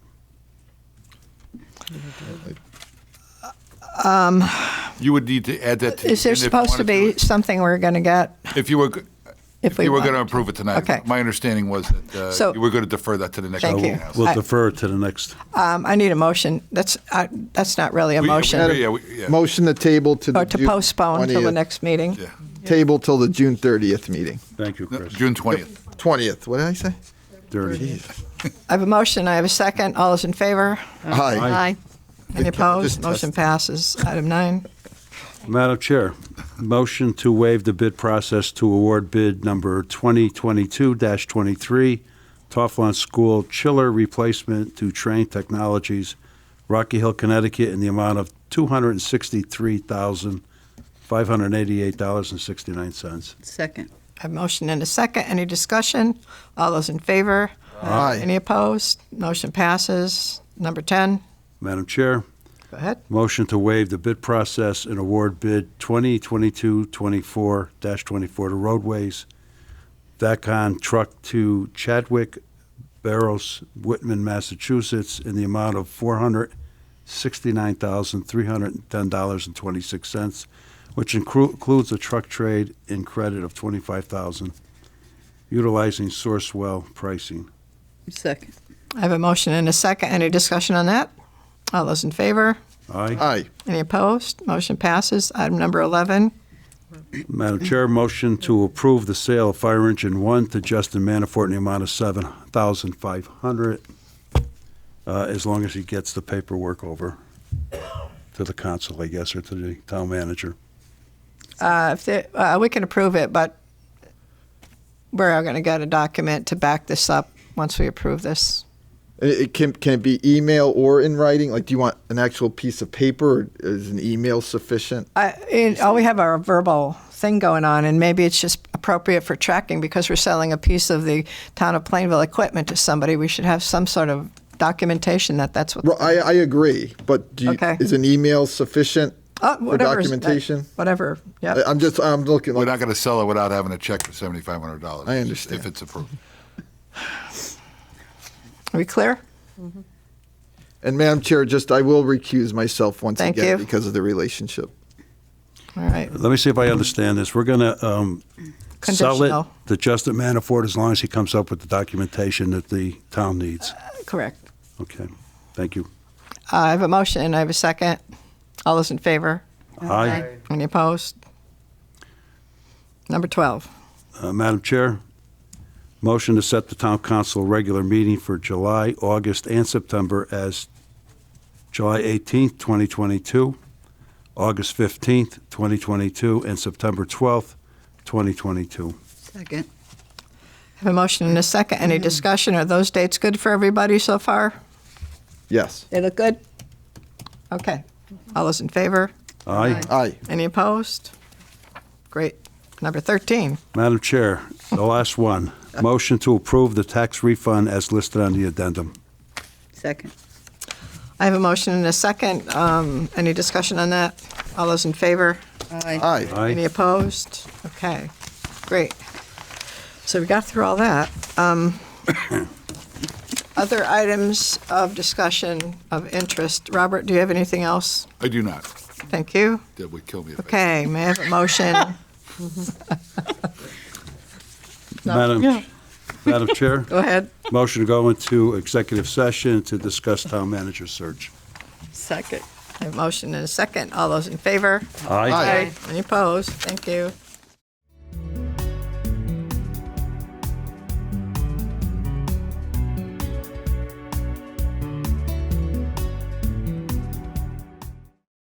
S10: You would need to add that to.
S2: Is there
S10: and if you
S2: supposed to
S10: wanted
S2: be something we're going to get?
S10: If you were, if
S2: we
S10: you were going to
S2: want.
S10: approve it tonight.
S2: Okay.
S10: My understanding was that
S2: So-
S10: you were going to defer that to the next
S2: Thank
S10: meeting.
S2: you.
S14: We'll
S2: I-
S14: defer it to the next.
S2: I need a motion. That's not really a motion.
S10: Yeah.
S8: Motion to table to the
S2: Or to
S8: June
S2: postpone till the
S8: 20th.
S2: next meeting.
S10: Yeah.
S8: Table till the June 30th meeting.
S14: Thank you, Chris.
S10: June 20th.
S8: 20th, what did I say?
S14: 30.
S2: I have a motion. I have a second. All those in favor?
S8: Aye.
S12: Aye.
S2: Any opposed?
S8: Just
S2: Motion
S8: test.
S2: passes. Item 9.
S14: Madam Chair, motion to waive the bid process to award bid number 2022-23, Toflon School Chiller Replacement to Train Technologies, Rocky Hill, Connecticut, in the amount of $263,588.69.
S15: Second.
S2: I have a motion and a second. Any discussion? All those in favor?
S8: Aye.
S2: Any opposed? Motion passes. Number 10.
S14: Madam Chair,
S2: Go ahead.
S14: motion to waive the bid process and award bid 2022-24-24 to Roadways, VACCON Truck to Chadwick, Barrows, Whitman, Massachusetts, in the amount of $469,310.26, which includes a truck trade in credit of $25,000, utilizing Sourcewell pricing.
S15: Second.
S2: I have a motion and a second. Any discussion on that? All those in favor?
S14: Aye.
S8: Aye.
S2: Any opposed? Motion passes. Item number 11.
S14: Madam Chair, motion to approve the sale of Fire Engine 1 to Justin Manafort in the amount of $7,500, as long as he gets the paperwork over to the council, I guess, or to the town manager.
S2: We can approve it, but we're going to get a document to back this up once we approve this.
S8: It can it be email or in writing? Like, do you want an actual piece of paper, or is an email sufficient?
S2: We have our verbal thing going on, and maybe it's just appropriate for tracking because we're selling a piece of the town of Plainville equipment to somebody. We should have some sort of documentation that that's what.
S8: I agree, but
S2: Okay.
S8: is an email sufficient for
S2: Whatever.
S8: documentation?
S2: Whatever. Yeah.
S8: I'm looking.
S10: We're not going to sell it without having a check for $7,500.
S8: I understand.
S10: If it's approved.
S2: Are we clear?
S8: And Madam Chair, I will recuse myself once
S2: Thank
S8: again
S2: you.
S8: because of the relationship.
S2: All right.
S14: Let me see if I understand this. We're going to sell it
S2: Conditional.
S14: to Justin Manafort as long as he comes up with the documentation that the town needs.
S2: Correct.
S14: Okay, thank you.
S2: I have a motion and I have a second. All those in favor?
S14: Aye.
S2: Any opposed? Number 12.
S14: Madam Chair, motion to set the town council regular meeting for July, August, and September as July 18th, 2022, August 15th, 2022, and September 12th, 2022.
S15: Second.
S2: Have a motion and a second. Any discussion? Are those dates good for everybody so far?
S8: Yes.
S2: They look good? Okay. All those in favor?
S14: Aye.
S8: Aye.
S2: Any opposed? Great. Number 13.
S14: Madam Chair, the last one, motion to approve the tax refund as listed on the addendum.
S15: Second.
S2: I have a motion and a second. Any discussion on that? All those in favor?
S15: Aye.
S8: Aye.
S2: Any opposed? Okay, great. So we got through all that. Other items of discussion of interest. Robert, do you have anything else?
S10: I do not.
S2: Thank you.
S10: That would kill me if I
S2: Okay, may I have a motion? No.
S14: Madam Chair,
S2: Go ahead.
S14: motion to go into executive session to discuss town manager search.
S2: Second. I have a motion and a second. All those in favor?
S14: Aye.
S2: Any opposed? Thank you.